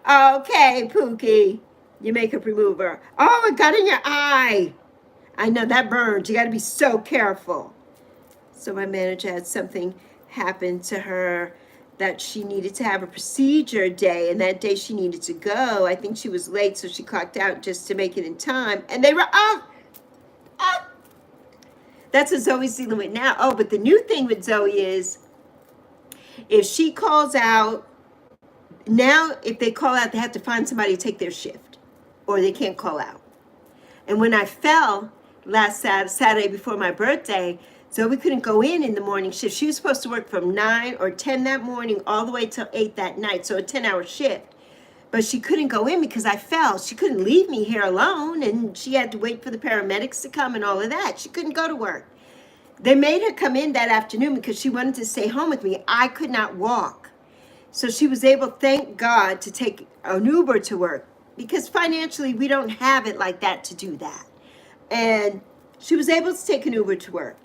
Okay, Pookie, your makeup remover. Oh, it got in your eye. I know that burns. You got to be so careful. So my manager had something happen to her that she needed to have a procedure day, and that day she needed to go. I think she was late, so she clocked out just to make it in time. And they were, that's what Zoe's dealing with now. Oh, but the new thing with Zoe is, if she calls out, now if they call out, they have to find somebody to take their shift, or they can't call out. And when I fell last Saturday before my birthday, Zoe couldn't go in the morning shift. She was supposed to work from 9 or 10 that morning all the way till 8 that night, so a 10-hour shift. But she couldn't go in because I fell. She couldn't leave me here alone, and she had to wait for the paramedics to come and all of that. She couldn't go to work. They made her come in that afternoon because she wanted to stay home with me. I could not walk. So she was able, thank God, to take an Uber to work, because financially we don't have it like that to do that. And she was able to take an Uber to work.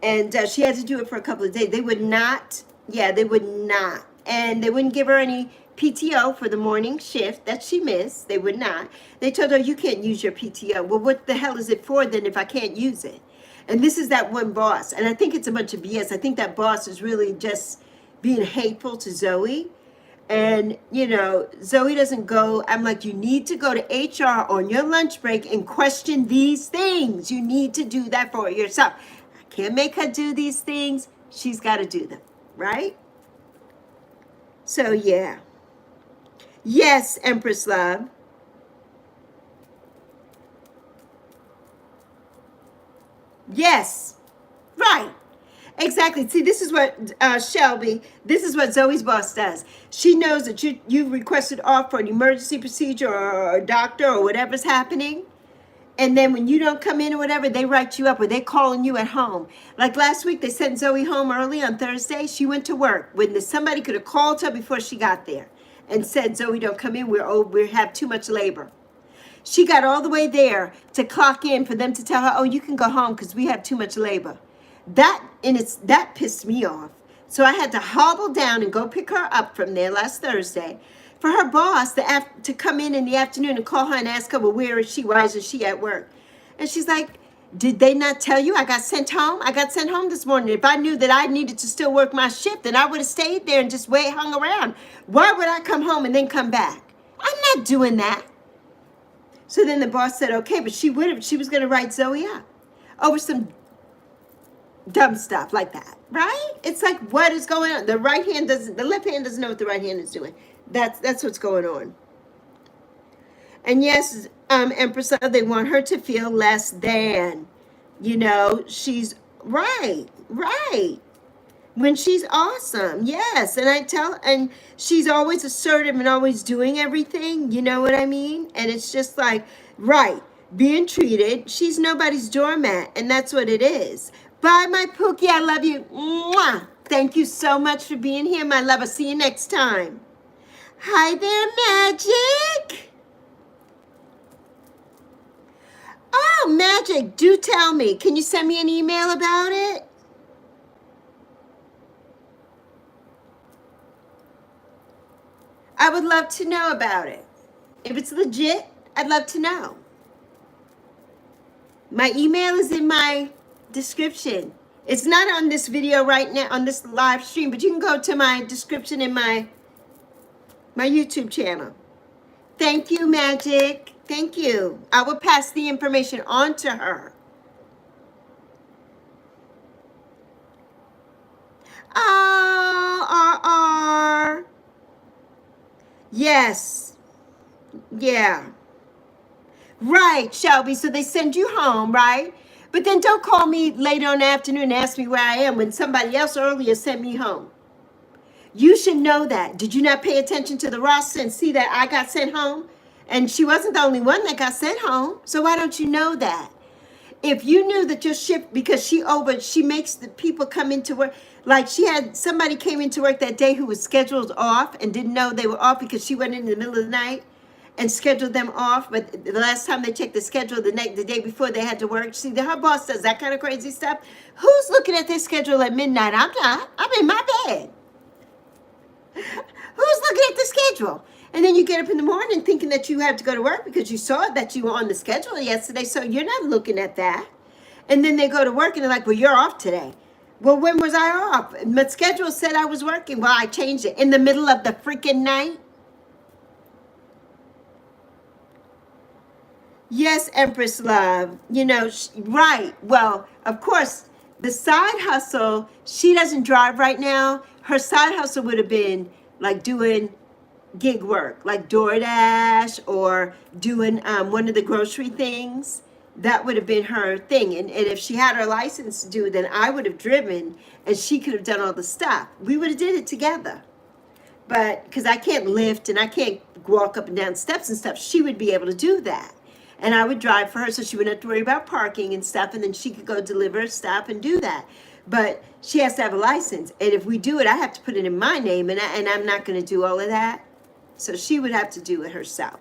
And she had to do it for a couple of days. They would not. And they wouldn't give her any PTO for the morning shift that she missed. They would not. They told her, you can't use your PTO. Well, what the hell is it for then if I can't use it? And this is that one boss. And I think it's a bunch of BS. I think that boss is really just being hateful to Zoe. And, you know, Zoe doesn't go. I'm like, you need to go to HR on your lunch break and question these things. You need to do that for yourself. I can't make her do these things. She's got to do them, right? So, yeah. Yes, Empress Love. Yes, right. Exactly. See, this is what Shelby, this is what Zoe's boss does. She knows that you requested off for an emergency procedure or a doctor or whatever's happening. And then when you don't come in or whatever, they write you up, or they're calling you at home. Like last week, they sent Zoe home early on Thursday. She went to work when somebody could have called her before she got there and said, Zoe, don't come in. We have too much labor. She got all the way there to clock in for them to tell her, oh, you can go home because we have too much labor. That pissed me off. So I had to hobble down and go pick her up from there last Thursday for her boss to come in the afternoon and call her and ask her, well, where is she? Why isn't she at work? And she's like, did they not tell you I got sent home? I got sent home this morning. If I knew that I needed to still work my shift, then I would have stayed there and just hung around. Why would I come home and then come back? I'm not doing that. So then the boss said, okay, but she was going to write Zoe up over some dumb stuff like that, right? It's like, what is going on? The left hand doesn't know what the right hand is doing. That's what's going on. And yes, Empress, they want her to feel less than. You know, she's right, right. When she's awesome, yes. And and she's always assertive and always doing everything. You know what I mean? And it's just like, right, being treated. She's nobody's doormat, and that's what it is. Bye, my Pookie. I love you. Mwah. Thank you so much for being here, my love. I'll see you next time. Hi there, Magic. Oh, Magic, do tell me. Can you send me an email about it? I would love to know about it. If it's legit, I'd love to know. My email is in my description. It's not on this video right now, on this live stream, but you can go to my description in my YouTube channel. Thank you, Magic. Thank you. I will pass the information on to her. Oh, R. Yes. Yeah. Right, Shelby. So they send you home, right? But then don't call me later on the afternoon and ask me where I am when somebody else earlier sent me home. You should know that. Did you not pay attention to the roster and see that I got sent home? And she wasn't the only one that got sent home. So why don't you know that? If you knew that your shift, because she makes the people come into work, like she had somebody came into work that day who was scheduled off and didn't know they were off because she went in the middle of the night and scheduled them off. But the last time they checked the schedule, the day before they had to work, see, her boss does that kind of crazy stuff. Who's looking at their schedule at midnight? I'm not. I'm in my bed. Who's looking at the schedule? And then you get up in the morning thinking that you have to go to work because you saw that you were on the schedule yesterday, so you're not looking at that. And then they go to work and they're like, well, you're off today. Well, when was I off? My schedule said I was working. Well, I changed it in the middle of the freaking night. Yes, Empress Love. You know, right. Well, of course, the side hustle, she doesn't drive right now. Her side hustle would have been like doing gig work, like DoorDash or doing one of the grocery things. That would have been her thing. And if she had her license to do it, then I would have driven and she could have done all the stuff. We would have did it together. But because I can't lift and I can't walk up and down steps and stuff, she would be able to do that. And I would drive for her so she wouldn't have to worry about parking and stuff. And then she could go deliver stuff and do that. But she has to have a license. And if we do it, I have to put it in my name. And I'm not going to do all of that. So she would have to do it herself.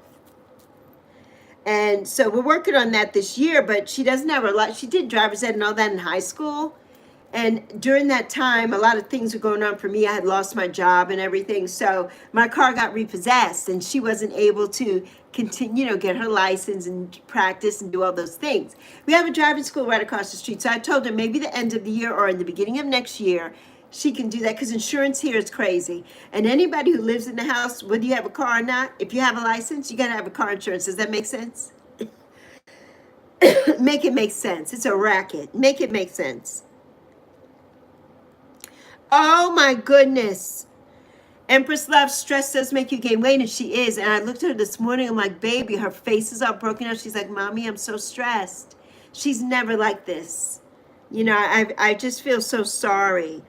And so we're working on that this year. But she doesn't have her license. She did driver's ed and all that in high school. And during that time, a lot of things were going on for me. I had lost my job and everything. So my car got repossessed and she wasn't able to continue, get her license and practice and do all those things. We have a driving school right across the street. So I told her maybe the end of the year or in the beginning of next year, she can do that because insurance here is crazy. And anybody who lives in the house, whether you have a car or not, if you have a license, you got to have a car insurance. Does that make sense? Make it make sense. It's a racket. Make it make sense. Oh my goodness. Empress Love, stress does make you gain weight, and she is. And I looked at her this morning, I'm like, baby, her face is all broken out. She's like, Mommy, I'm so stressed. She's never like this. I just feel so sorry.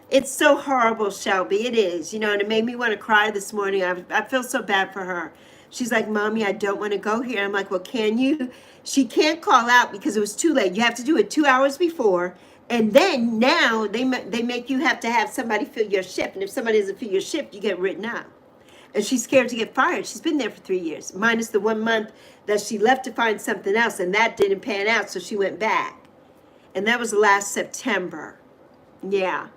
It's so horrible, Shelby. It is, and it made me want to cry this morning. I feel so bad for her. She's like, Mommy, I don't want to go here. I'm like, well, can you? She can't call out because it was too late. You have to do it 2 hours before. And then now they make you have to have somebody fill your shift. And if somebody doesn't fill your shift, you get written out. And she's scared to get fired. She's been there for 3 years, minus the 1 month that she left to find something else. And that didn't pan out, so she went back. And that was last September. Yeah.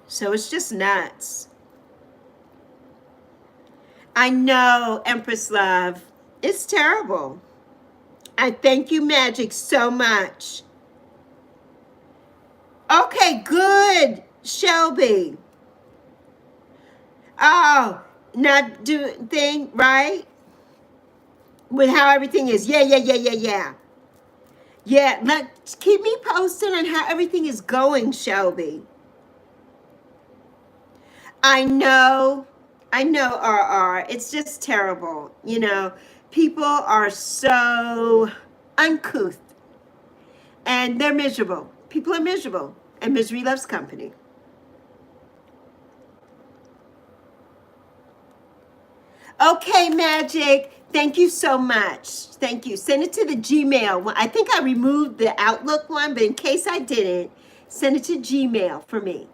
So it's just nuts. I know, Empress Love. It's terrible. I thank you, Magic, so much. Okay, good, Shelby. Oh, not do thing, right? With how everything is. Yeah. Yeah, keep me posted on how everything is going, Shelby. I know. I know, RR. It's just terrible. You know, people are so uncouth and they're miserable. People are miserable, and misery loves company. Okay, Magic. Thank you so much. Thank you. Send it to the Gmail. I think I removed the Outlook one, but in case I didn't, send it to Gmail for me.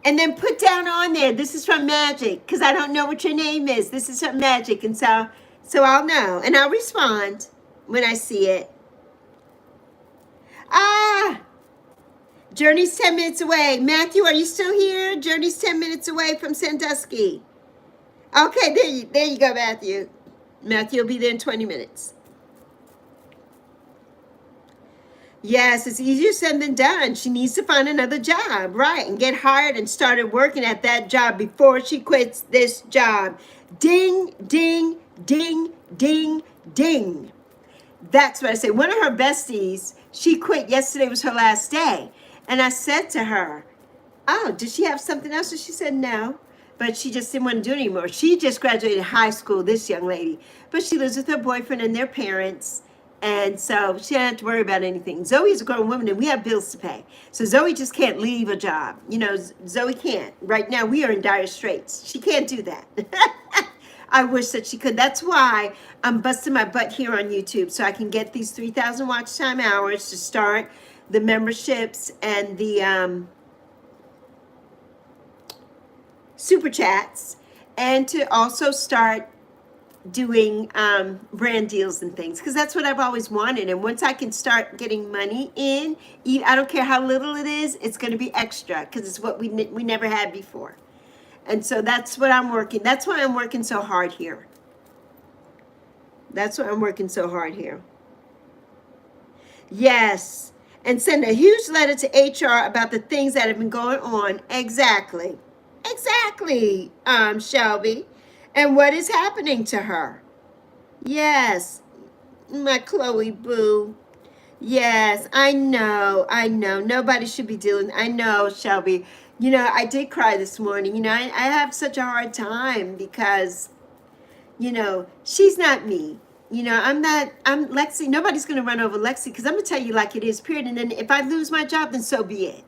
And then put down on there, this is from Magic, because I don't know what your name is. This is from Magic, and so I'll know, and I'll respond when I see it. Ah, Journey's 10 minutes away. Matthew, are you still here? Journey's 10 minutes away from Sandusky. Okay, there you go, Matthew. Matthew will be there in 20 minutes. Yes, it's easier said than done. She needs to find another job, right? And get hired and started working at that job before she quits this job. Ding, ding, ding, ding, ding. That's what I say. One of her besties, she quit. Yesterday was her last day. And I said to her, oh, did she have something else? And she said no. But she just didn't want to do it anymore. She just graduated high school, this young lady. But she lives with her boyfriend and their parents. And so she doesn't have to worry about anything. Zoe's a grown woman and we have bills to pay. So Zoe just can't leave a job. You know, Zoe can't. Right now we are in dire straits. She can't do that. I wish that she could. That's why I'm busting my butt here on YouTube so I can get these 3,000 watch time hours to start the memberships and the super chats, and to also start doing brand deals and things, because that's what I've always wanted. And once I can start getting money in, I don't care how little it is, it's going to be extra, because it's what we never had before. And so that's what I'm working. That's why I'm working so hard here. That's why I'm working so hard here. Yes. And send a huge letter to HR about the things that have been going on. Exactly. Exactly, Shelby. And what is happening to her? Yes, my Chloe boo. Yes, I know. Nobody should be dealing. I know, Shelby. You know, I did cry this morning. You know, I have such a hard time because, you know, she's not me. You know, I'm Lexi. Nobody's going to run over Lexi, because I'm going to tell you like it is, period. And then if I lose my job, then so be it.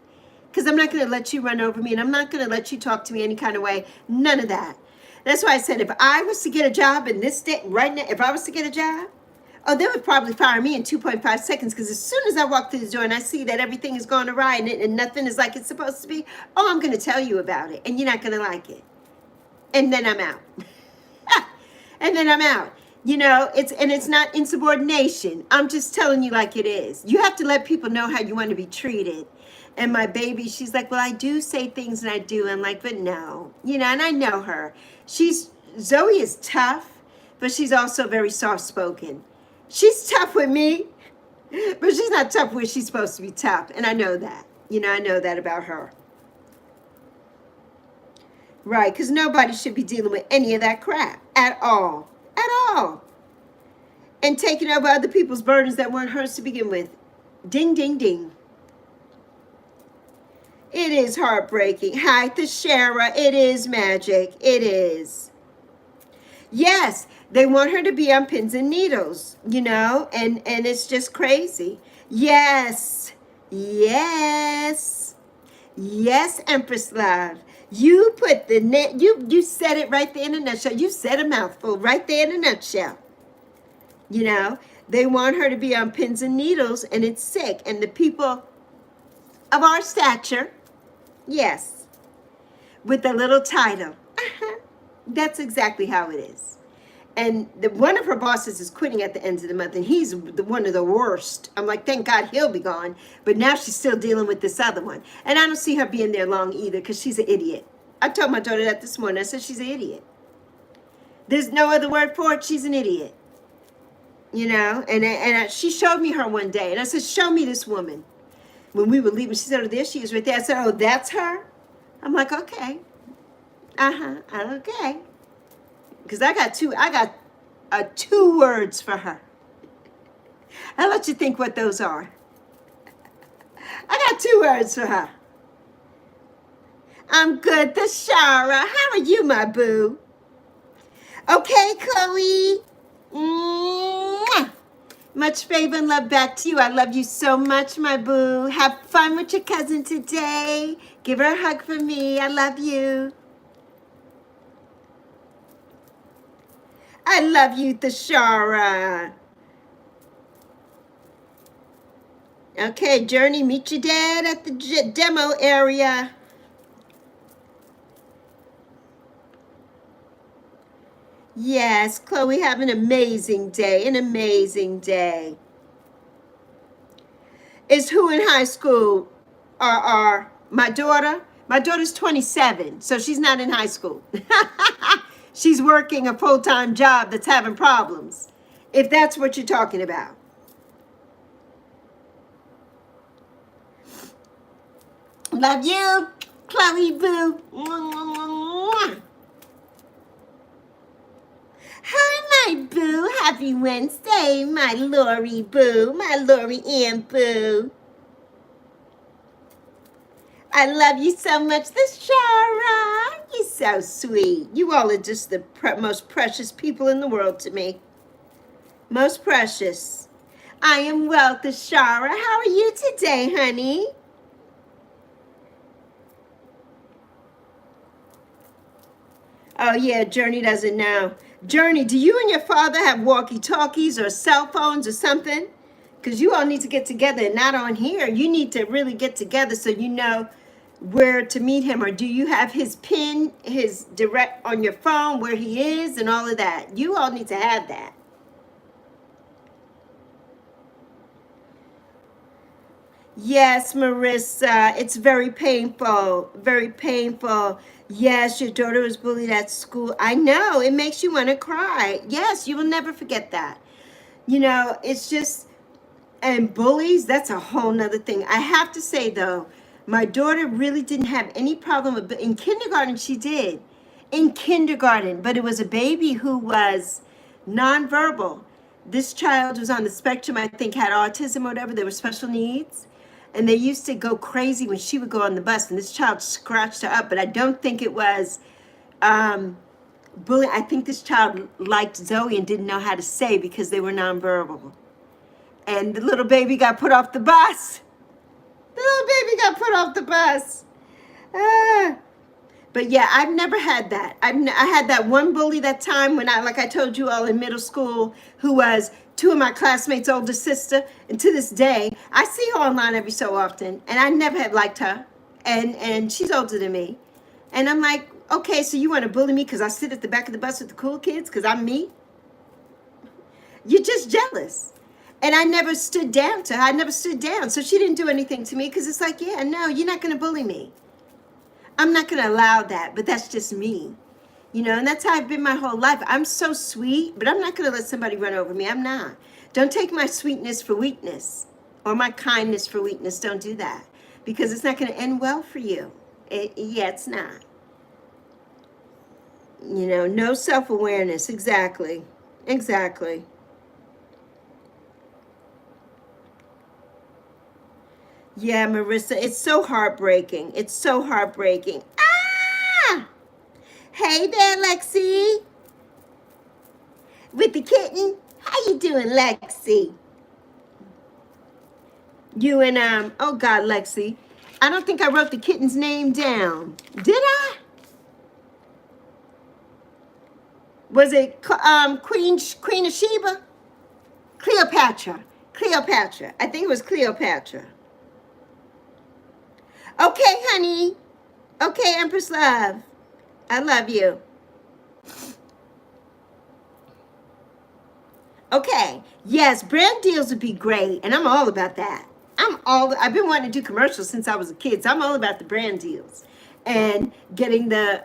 Because I'm not going to let you run over me, and I'm not going to let you talk to me any kind of way. None of that. That's why I said if I was to get a job in this state right now, if I was to get a job, oh, they would probably fire me in 2.5 seconds, because as soon as I walk through the door and I see that everything is going awry and nothing is like it's supposed to be, oh, I'm going to tell you about it, and you're not going to like it. And then I'm out. And then I'm out. You know, it's not insubordination. I'm just telling you like it is. You have to let people know how you want to be treated. And my baby, she's like, well, I do say things and I do. I'm like, but no, you know, and I know her. Zoe is tough, but she's also very soft-spoken. She's tough with me, but she's not tough where she's supposed to be tough. And I know that. You know, I know that about her. Right, because nobody should be dealing with any of that crap at all. At all. And taking over other people's burdens that weren't hers to begin with. Ding, ding, ding. It is heartbreaking. Hi, Tashara. It is Magic. It is. Yes, they want her to be on pins and needles, you know, and it's just crazy. Yes. Yes. Yes, Empress Love. You put the net, you said it right there in a nutshell. You said a mouthful right there in a nutshell. You know, they want her to be on pins and needles, and it's sick. And the people of our stature, yes, with the little title. That's exactly how it is. And one of her bosses is quitting at the end of the month, and he's one of the worst. I'm like, thank God he'll be gone. But now she's still dealing with this other one. And I don't see her being there long either, because she's an idiot. I told my daughter that this morning. I said, she's an idiot. There's no other word for it. She's an idiot. You know, and she showed me her one day. And I said, show me this woman. When we were leaving, she said, oh, there she is right there. I said, oh, that's her? I'm like, okay. Okay. Because I got two words for her. I'll let you think what those are. I got two words for her. I'm good, Thashara. How are you, my boo? Okay, Chloe. Mwah. Much favor and love back to you. I love you so much, my boo. Have fun with your cousin today. Give her a hug for me. I love you. I love you, Thashara. Okay, Journey, meet your dad at the demo area. Yes, Chloe, have an amazing day, an amazing day. Is who in high school? My daughter? My daughter's 27, so she's not in high school. She's working a full-time job that's having problems, if that's what you're talking about. Love you, Chloe boo. Hi, my boo. Happy Wednesday, my Lori boo, my Lori Ann boo. I love you so much, Thashara. You're so sweet. You all are just the most precious people in the world to me. Most precious. I am well, Thashara. How are you today, honey? Oh, yeah, Journey doesn't know. Journey, do you and your father have walkie-talkies or cell phones or something? Because you all need to get together and not on here. You need to really get together so you know where to meet him. Or do you have his pin, his direct on your phone, where he is and all of that? You all need to have that. Yes, Marissa, it's very painful, very painful. Yes, your daughter was bullied at school. I know, it makes you want to cry. Yes, you will never forget that. You know, it's just, and bullies, that's a whole nother thing. I have to say though, my daughter really didn't have any problem with, in kindergarten she did. In kindergarten, but it was a baby who was nonverbal. This child was on the spectrum, I think had autism or whatever, they were special needs. And they used to go crazy when she would go on the bus, and this child scratched her up, but I don't think it was bullying. I think this child liked Zoe and didn't know how to say because they were nonverbal. And the little baby got put off the bus. The little baby got put off the bus. But yeah, I've never had that. I had that one bully that time when like I told you all in middle school, who was two of my classmates' older sister. And to this day, I see her online every so often. And I never have liked her. And she's older than me. And I'm like, okay, so you want to bully me because I sit at the back of the bus with the cool kids because I'm me? You're just jealous. And I never stood down to her. I never stood down. So she didn't do anything to me because it's like, yeah, no, you're not going to bully me. I'm not going to allow that, but that's just me. You know, and that's how I've been my whole life. I'm so sweet, but I'm not going to let somebody run over me. I'm not. Don't take my sweetness for weakness or my kindness for weakness. Don't do that because it's not going to end well for you. Yeah, it's not. You know, no self-awareness. Exactly. Exactly. Yeah, Marissa, it's so heartbreaking. It's so heartbreaking. Ah! Hey there, Lexi. With the kitten. How you doing, Lexi? You and, oh God, Lexi. I don't think I wrote the kitten's name down. Did I? Was it Queen of Sheba? Cleopatra. Cleopatra. I think it was Cleopatra. Okay, honey. Okay, Empress Love. I love you. Okay. Yes, brand deals would be great, and I'm all about that. I've been wanting to do commercials since I was a kid, so I'm all about the brand deals and getting the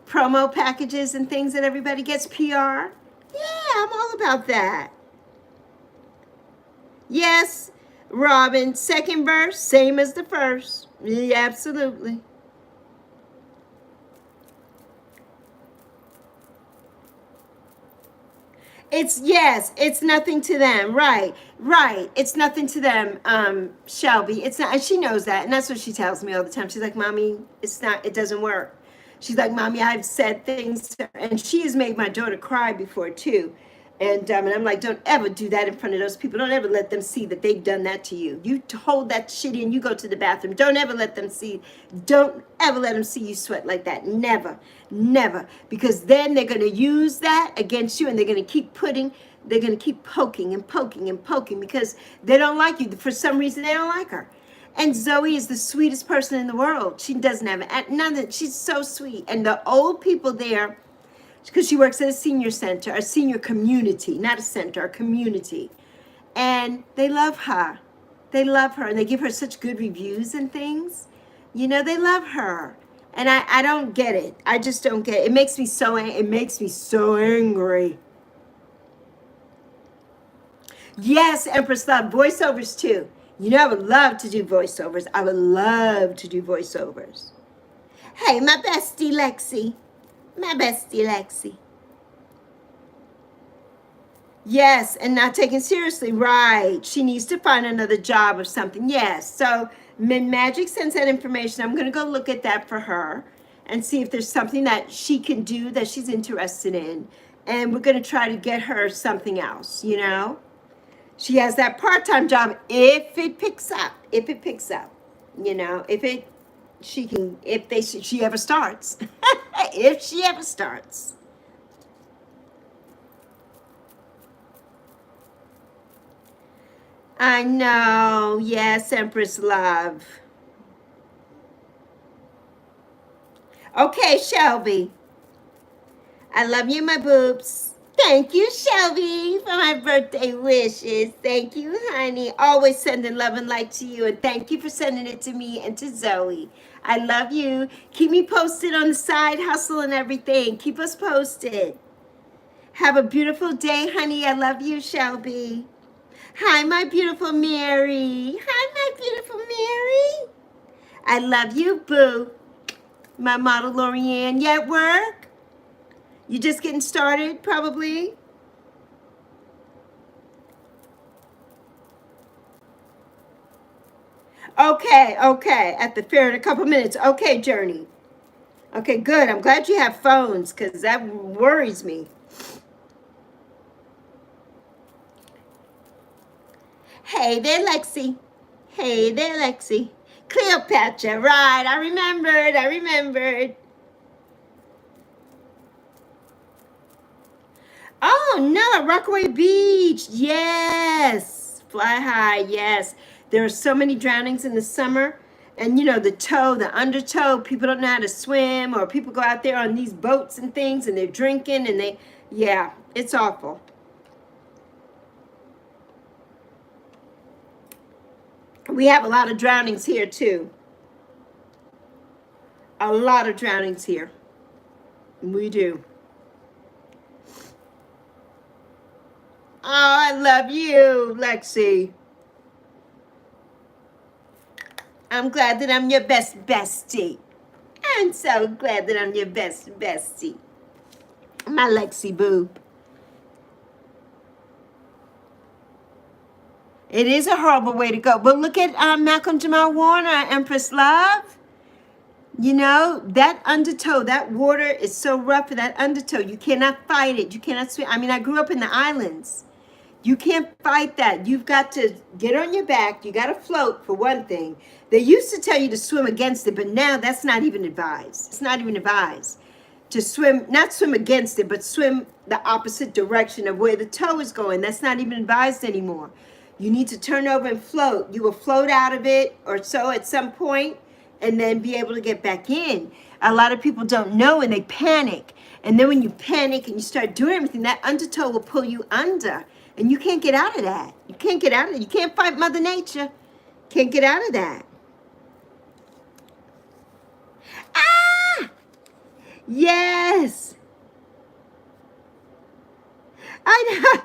promo packages and things that everybody gets, PR. Yeah, I'm all about that. Yes, Robin, second verse, same as the first. Yeah, absolutely. Yes, it's nothing to them. Right, right. It's nothing to them, Shelby. It's not, and she knows that, and that's what she tells me all the time. She's like, Mommy, it's not, it doesn't work. She's like, Mommy, I've said things to her, and she has made my daughter cry before too. And I'm like, don't ever do that in front of those people. Don't ever let them see that they've done that to you. You hold that shit in, you go to the bathroom. Don't ever let them see, don't ever let them see you sweat like that. Never, never. Because then they're going to use that against you, and they're going to keep poking and poking and poking because they don't like you. For some reason, they don't like her. And Zoe is the sweetest person in the world. She doesn't have none. She's so sweet. And the old people there, because she works at a senior center, a senior community, not a center, a community. And they love her. They love her, and they give her such good reviews and things. You know, they love her. And I don't get it. I just don't get it. It makes me so angry. Yes, Empress Love, voiceovers too. You know, I would love to do voiceovers. I would love to do voiceovers. Hey, my bestie Lexi. My bestie Lexi. Yes, and not taken seriously. Right. She needs to find another job or something. Yes. So Magic sends that information. I'm going to go look at that for her and see if there's something that she can do that she's interested in. And we're going to try to get her something else, you know. She has that part-time job if it picks up, you know, if she ever starts, if she ever starts. I know. Yes, Empress Love. Okay, Shelby. I love you, my boobs. Thank you, Shelby, for my birthday wishes. Thank you, honey. Always sending love and light to you. And thank you for sending it to me and to Zoe. I love you. Keep me posted on the side hustle and everything. Keep us posted. Have a beautiful day, honey. I love you, Shelby. Hi, my beautiful Mary. Hi, my beautiful Mary. I love you, boo. My model, Lorianne. You at work? You just getting started, probably? Okay. At the fair in a couple minutes. Okay, Journey. Okay, good. I'm glad you have phones because that worries me. Hey there, Lexi. Hey there, Lexi. Cleopatra, right. I remembered. Oh, no, Rockaway Beach. Yes. Fly high, yes. There are so many drownings in the summer. And, you know, the undertow, people don't know how to swim, or people go out there on these boats and things, and they're drinking, and yeah, it's awful. We have a lot of drownings here, too. A lot of drownings here. We do. Oh, I love you, Lexi. I'm glad that I'm your best bestie. I'm so glad that I'm your best bestie. My Lexi boo. It is a horrible way to go. But look at Malcolm Jamal Warner, Empress Love. You know, that undertow, that water is so rough for that undertow. You cannot fight it. You cannot swim. I mean, I grew up in the islands. You can't fight that. You've got to get on your back. You got to float, for one thing. They used to tell you to swim against it, but now that's not even advised. It's not even advised to swim, not swim against it, but swim the opposite direction of where the toe is going. That's not even advised anymore. You need to turn over and float. You will float out of it or so at some point and then be able to get back in. A lot of people don't know and they panic. And then when you panic and you start doing everything, that undertow will pull you under. And you can't get out of that. You can't get out of it. You can't fight Mother Nature. Can't get out of that. Ah! Yes. I know.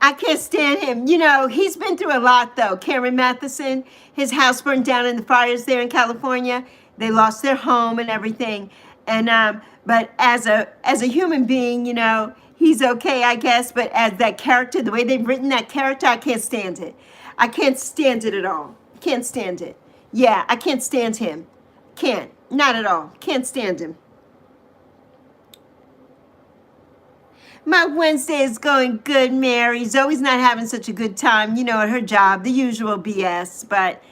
I can't stand him. You know, he's been through a lot, though. Cameron Matheson, his house burned down in the fires there in California. They lost their home and everything. And but as a human being, you know, He's okay, I guess, but as that character, the way they've written that character, I can't stand it. I can't stand it at all. Can't stand it. Yeah, I can't stand him. Can't. Not at all. Can't stand him. My Wednesday is going good, Mary. Zoe's not having such a good time, you know, at her job, the usual BS, but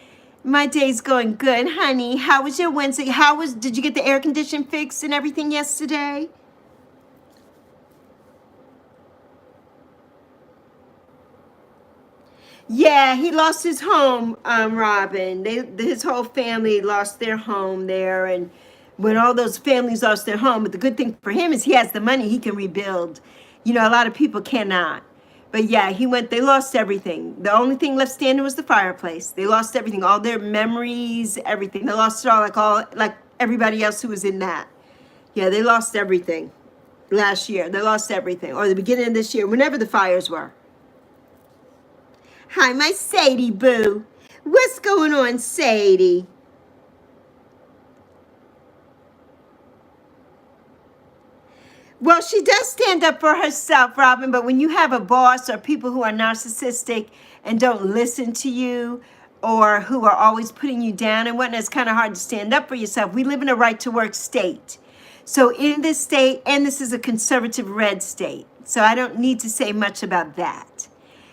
my day's going good, honey. How was your Wednesday? Did you get the air condition fixed and everything yesterday? Yeah, he lost his home, Robin. His whole family lost their home there, and when all those families lost their home, but the good thing for him is he has the money, he can rebuild. You know, a lot of people cannot. But yeah, they lost everything. The only thing left standing was the fireplace. They lost everything, all their memories, everything. They lost it all like everybody else who was in that. Yeah, they lost everything last year. They lost everything, or the beginning of this year, whenever the fires were. Hi, my Sadie boo. What's going on, Sadie? Well, she does stand up for herself, Robin, but when you have a boss or people who are narcissistic and don't listen to you, or who are always putting you down and whatnot, it's kind of hard to stand up for yourself. We live in a right-to-work state. So in this state, and this is a conservative red state, so I don't need to say much about that.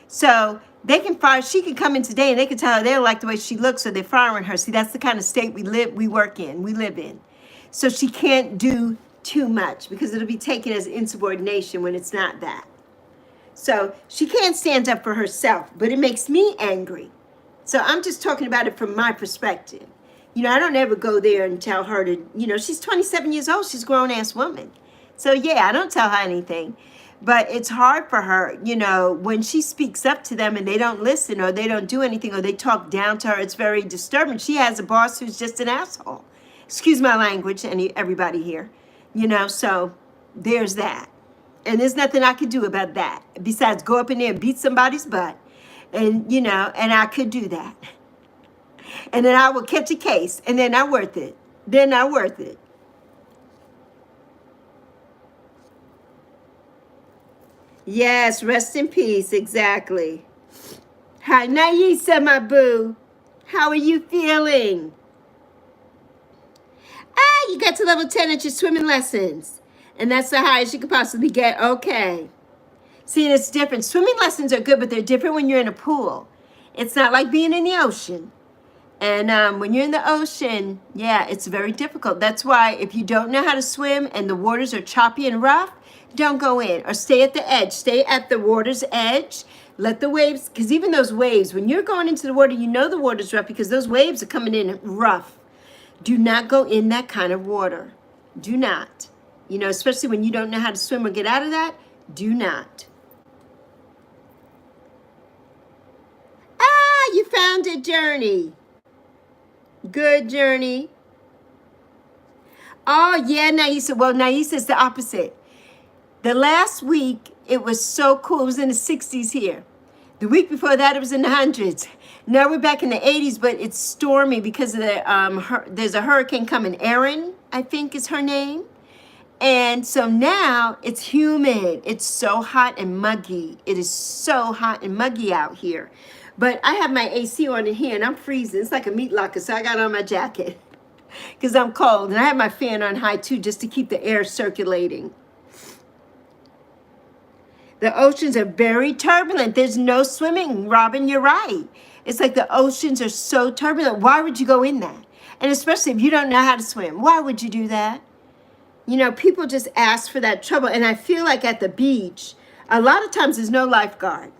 So they can fire, she can come in today and they can tell her they don't like the way she looks, so they're firing her. See, that's the kind of state we live in. So she can't do too much because it'll be taken as insubordination when it's not that. So she can't stand up for herself, but it makes me angry. So I'm just talking about it from my perspective. You know, I don't ever go there and tell her to, you know, she's 27 years old, she's a grown-ass woman. So yeah, I don't tell her anything. But it's hard for her, you know, when she speaks up to them and they don't listen or they don't do anything or they talk down to her, it's very disturbing. She has a boss who's just an asshole. Excuse my language, everybody here. You know, so there's that. And there's nothing I could do about that besides go up in there and beat somebody's butt. And, you know, and I could do that. And then I will catch a case and they're not worth it. They're not worth it. Yes, rest in peace, exactly. Hi, Naisa, my boo. How are you feeling? Ah, you got to level 10 at your swimming lessons. And that's the highest you could possibly get. Okay. See, it's different. Swimming lessons are good, but they're different when you're in a pool. It's not like being in the ocean. And when you're in the ocean, yeah, it's very difficult. That's why if you don't know how to swim and the waters are choppy and rough, don't go in or stay at the edge. Stay at the water's edge. Let the waves, because even those waves, when you're going into the water, you know the water's rough because those waves are coming in rough. Do not go in that kind of water. Do not. You know, especially when you don't know how to swim or get out of that, do not. Ah, you found it, Journey. Good, Journey. Oh, yeah, Naisa. Well, Naisa is the opposite. The last week, it was so cool. It was in the 60s here. The week before that, it was in the hundreds. Now we're back in the 80s, but it's stormy because of there's a hurricane coming. Erin, I think is her name. And so now it's humid. It's so hot and muggy. It is so hot and muggy out here. But I have my AC on in here and I'm freezing. It's like a meat locker, so I got on my jacket because I'm cold. And I have my fan on high too, just to keep the air circulating. The oceans are very turbulent. There's no swimming, Robin, you're right. It's like the oceans are so turbulent. Why would you go in that? And especially if you don't know how to swim, why would you do that? You know, people just ask for that trouble. And I feel like at the beach, a lot of times there's no lifeguard.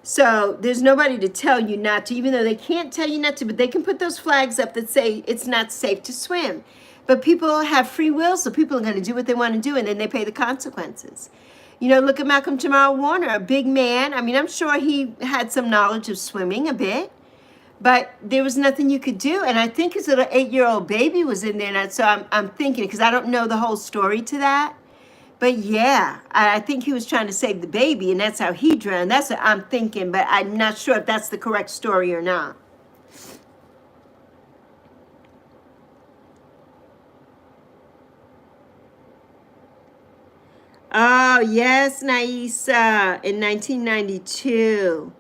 So there's nobody to tell you not to, even though they can't tell you not to, but they can put those flags up that say it's not safe to swim. But people have free will, so people are going to do what they want to do, and then they pay the consequences. You know, look at Malcolm Jamal Warner, a big man. I mean, I'm sure he had some knowledge of swimming a bit, but there was nothing you could do. And I think his little 8-year-old baby was in there. And so I'm thinking, because I don't know the whole story to that. But yeah, I think he was trying to save the baby, and that's how he drowned. That's what I'm thinking, but I'm not sure if that's the correct story or not. Oh, yes, Naisa, in 1992.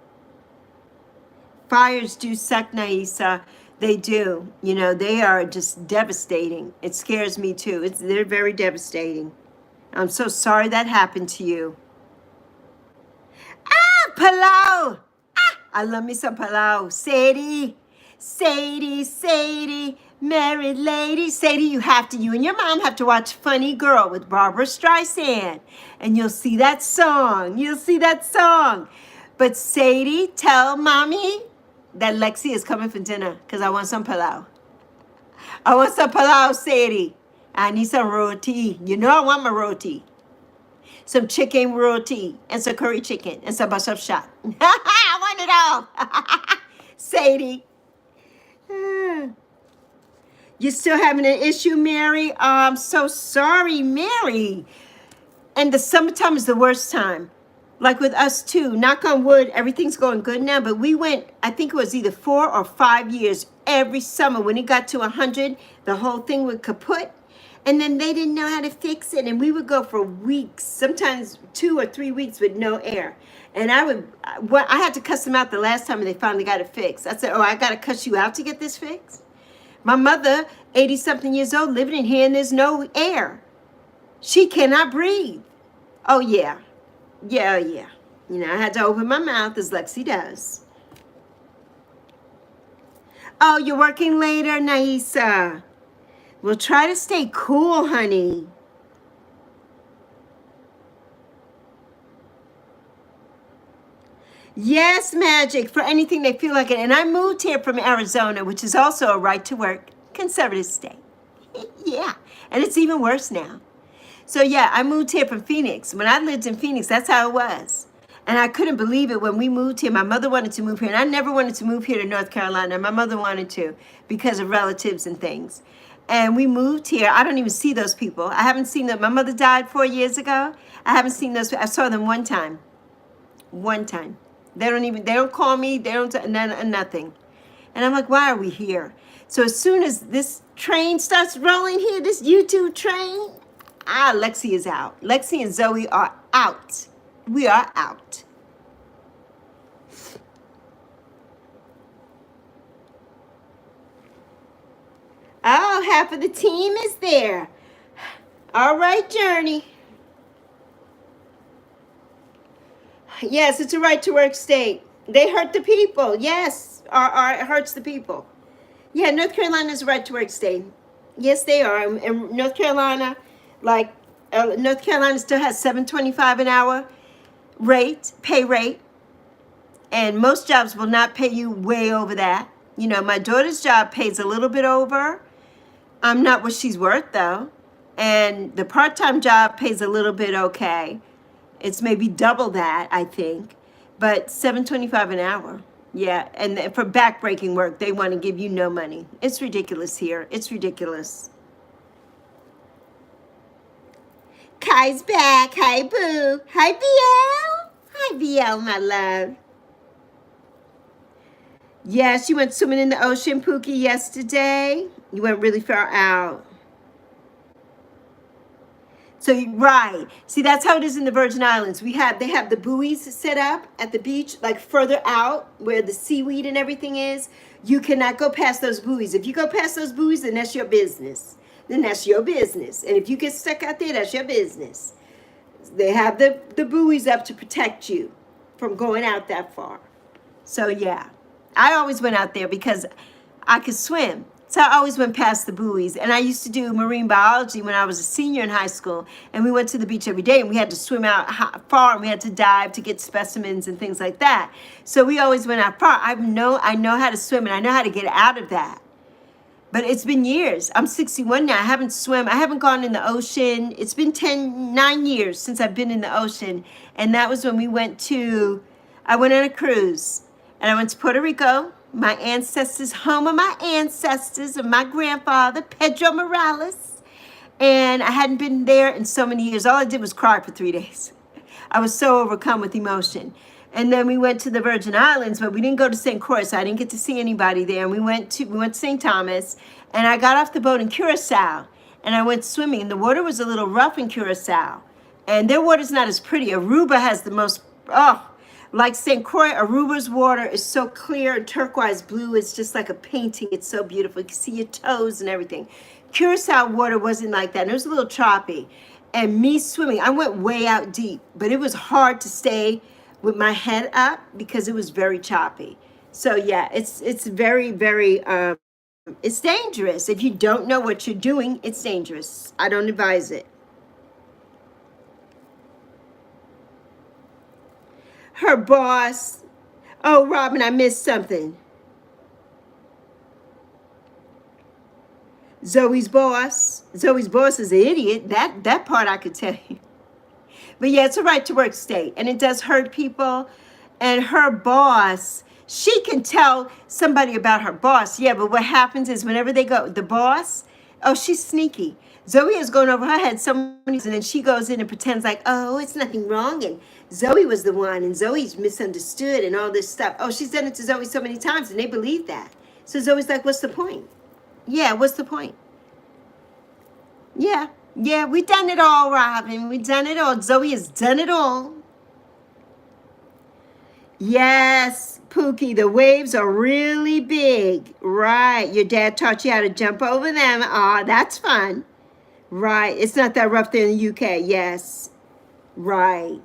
Fires do suck, Naisa. They do. You know, they are just devastating. It scares me too. They're very devastating. I'm so sorry that happened to you. Ah, Palau! I love me some Palau. Sadie, Sadie, Sadie, married lady. Sadie, you and your mom have to watch Funny Girl with Barbara Streisand. And you'll see that song. You'll see that song. But Sadie, tell mommy that Lexi is coming for dinner because I want some Palau. I want some Palau, Sadie. I need some roti. You know I want my roti. Some chicken roti and some curry chicken and some bashab shot. I want it all. Sadie. You still having an issue, Mary? I'm so sorry, Mary. And the summertime is the worst time. Like with us too. Knock on wood, everything's going good now. But we went, I think it was either 4 or 5 years every summer. When it got to 100, the whole thing would kaput. And then they didn't know how to fix it. And we would go for weeks, sometimes 2 or 3 weeks with no air. And I had to cuss them out the last time and they finally got it fixed. I said, oh, I got to cuss you out to get this fixed? My mother, 80-something years old, living in here and there's no air. She cannot breathe. Oh, yeah. Yeah. You know, I had to open my mouth as Lexi does. Oh, you're working later, Naisa. Well, try to stay cool, honey. Yes, Magic, for anything they feel like it. And I moved here from Arizona, which is also a right-to-work conservative state. Yeah, and it's even worse now. So, yeah, I moved here from Phoenix. When I lived in Phoenix, that's how it was. And I couldn't believe it when we moved here. My mother wanted to move here, and I never wanted to move here to North Carolina. My mother wanted to because of relatives and things. And we moved here. I don't even see those people. I haven't seen them. My mother died 4 years ago. I haven't seen those. I saw them one time. One time. They don't call me. They don't, nothing. And I'm like, why are we here? So as soon as this train starts rolling here, this YouTube train, Lexi is out. Lexi and Zoe are out. We are out. Oh, half of the team is there. All right, Journey. Yes, it's a right-to-work state. They hurt the people. Yes, it hurts the people. Yeah, North Carolina is a right-to-work state. Yes, they are. And North Carolina, North Carolina still has $7.25 an hour pay rate. And most jobs will not pay you way over that. You know, my daughter's job pays a little bit over. I'm not what she's worth, though. And the part-time job pays a little bit okay. It's maybe double that, I think. But $7.25 an hour. Yeah, and for back-breaking work, they want to give you no money. It's ridiculous here. It's ridiculous. Kai's back. Hi, Boo. Hi, BL. Hi, BL, my love. Yes, you went swimming in the ocean, Pookie, yesterday. You went really far out. So, right. See, that's how it is in the Virgin Islands. They have the buoys set up at the beach, like further out where the seaweed and everything is. You cannot go past those buoys. If you go past those buoys, then that's your business. Then that's your business. And if you get stuck out there, that's your business. They have the buoys up to protect you from going out that far. So, yeah. I always went out there because I could swim. So I always went past the buoys. And I used to do marine biology when I was a senior in high school. And we went to the beach every day. And we had to swim out far. And we had to dive to get specimens and things like that. So we always went out far. I know how to swim. And I know how to get out of that. But it's been years. I'm 61 now. I haven't swum. I haven't gone in the ocean. It's been 9 years since I've been in the ocean. And that was when I went on a cruise. And I went to Puerto Rico. My ancestors, home of my ancestors, of my grandfather, Pedro Morales. And I hadn't been there in so many years. All I did was cry for 3 days. I was so overcome with emotion. And then we went to the Virgin Islands, but we didn't go to St. Croix, so I didn't get to see anybody there. And we went to St. Thomas, and I got off the boat in Curacao, and I went swimming. And the water was a little rough in Curacao. And their water's not as pretty. Aruba has the most, like St. Croix, Aruba's water is so clear and turquoise blue. It's just like a painting. It's so beautiful. You can see your toes and everything. Curacao water wasn't like that. And it was a little choppy. And me swimming, I went way out deep, but it was hard to stay with my head up because it was very choppy. So yeah, it's very, very, it's dangerous. If you don't know what you're doing, it's dangerous. I don't advise it. Her boss. Oh, Robin, I missed something. Zoe's boss. Zoe's boss is an idiot. That part I could tell you. But yeah, it's a right to work state, and it does hurt people. And her boss, she can tell somebody about her boss. Yeah, but what happens is whenever they go, the boss, oh, she's sneaky. Zoe is going over her head so many times, and then she goes in and pretends like, oh, it's nothing wrong, and Zoe was the one, and Zoe's misunderstood, and all this stuff. Oh, she's done it to Zoe so many times, and they believe that. So Zoe's like, what's the point? Yeah, what's the point? Yeah, yeah, we done it all, Robin. We done it all. Zoe has done it all. Yes, Pookie, the waves are really big. Right, your dad taught you how to jump over them. Ah, that's fun. Right, it's not that rough there in the UK. Yes, right.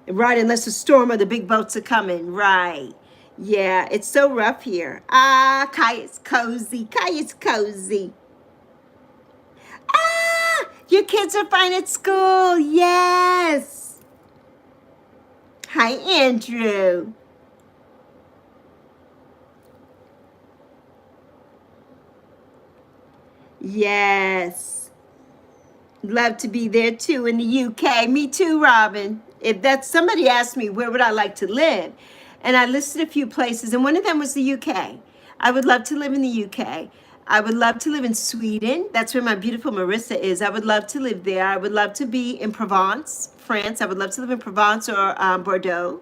Right, unless a storm or the big boats are coming. Right. Yeah, it's so rough here. Ah, Kaya's cozy. Kaya's cozy. Ah, your kids are fine at school. Yes. Hi, Andrew. Yes. Love to be there too in the UK. Me too, Robin. If that's somebody asked me where would I like to live, and I listed a few places, and one of them was the UK. I would love to live in the UK. I would love to live in Sweden. That's where my beautiful Marissa is. I would love to live there. I would love to be in Provence, France. I would love to live in Provence or Bordeaux.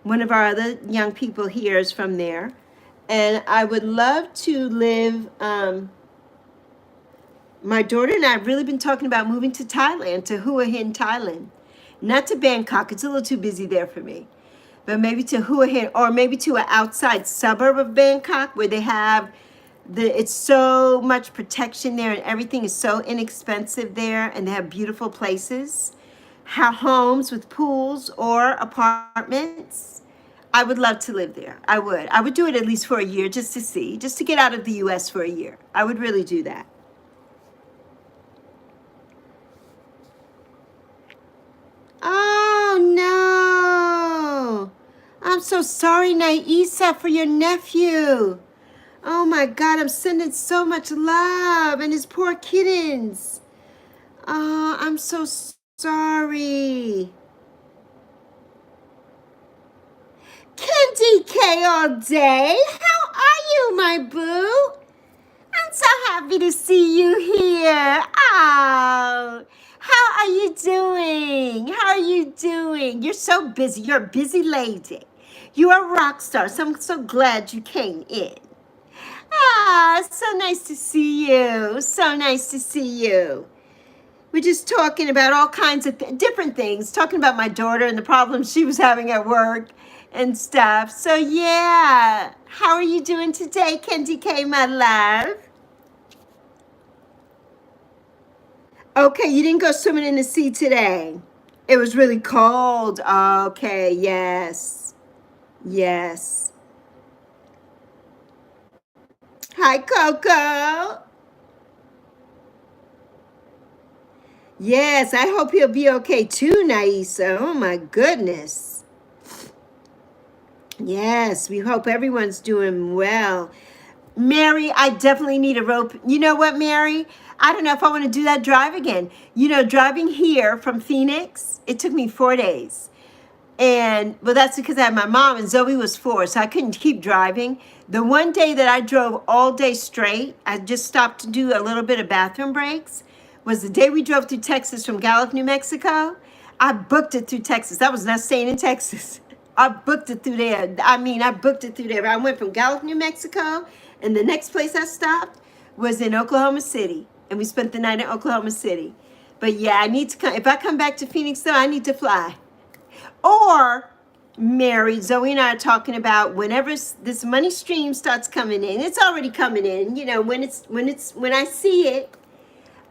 One of our other young people here is from there. And I would love to live, my daughter and I have really been talking about moving to Thailand, to Hua Hin, Thailand. Not to Bangkok, it's a little too busy there for me. But maybe to Hua Hin, or maybe to an outside suburb of Bangkok where they have it's so much protection there and everything is so inexpensive there, and they have beautiful places, homes with pools or apartments. I would love to live there. I would do it at least for a year just to see, just to get out of the US for a year. I would really do that. Oh no. I'm so sorry, Naisa, for your nephew. Oh my God, I'm sending so much love, and his poor kittens. Oh, I'm so sorry. Candy K all day. How are you, my boo? I'm so happy to see you here. Oh, how are you doing? How are you doing? You're so busy. You're a busy lady. You are a rock star, so I'm so glad you came in. Ah, so nice to see you. So nice to see you. We're just talking about all kinds of different things, talking about my daughter and the problems she was having at work and stuff. So yeah, how are you doing today, Candy K, my love? Okay, you didn't go swimming in the sea today. It was really cold. Okay, yes. Yes. Hi, Coco. Yes, I hope he'll be okay too, Naisa. Oh my goodness. Yes, we hope everyone's doing well. Mary, I definitely need a rope. You know what, Mary? I don't know if I want to do that drive again. You know, driving here from Phoenix, it took me 4 days. And, well, that's because I had my mom and Zoe was 4, so I couldn't keep driving. The one day that I drove all day straight, I just stopped to do a little bit of bathroom breaks, was the day we drove through Texas from Gallup, New Mexico. I booked it through Texas. I was not staying in Texas. I booked it through there. I booked it through there. I went from Gallup, New Mexico, and the next place I stopped was in Oklahoma City. And we spent the night in Oklahoma City. But yeah, I need to come. If I come back to Phoenix, though, I need to fly. Or, Mary, Zoe and I are talking about whenever this money stream starts coming in. It's already coming in. You know, when I see it,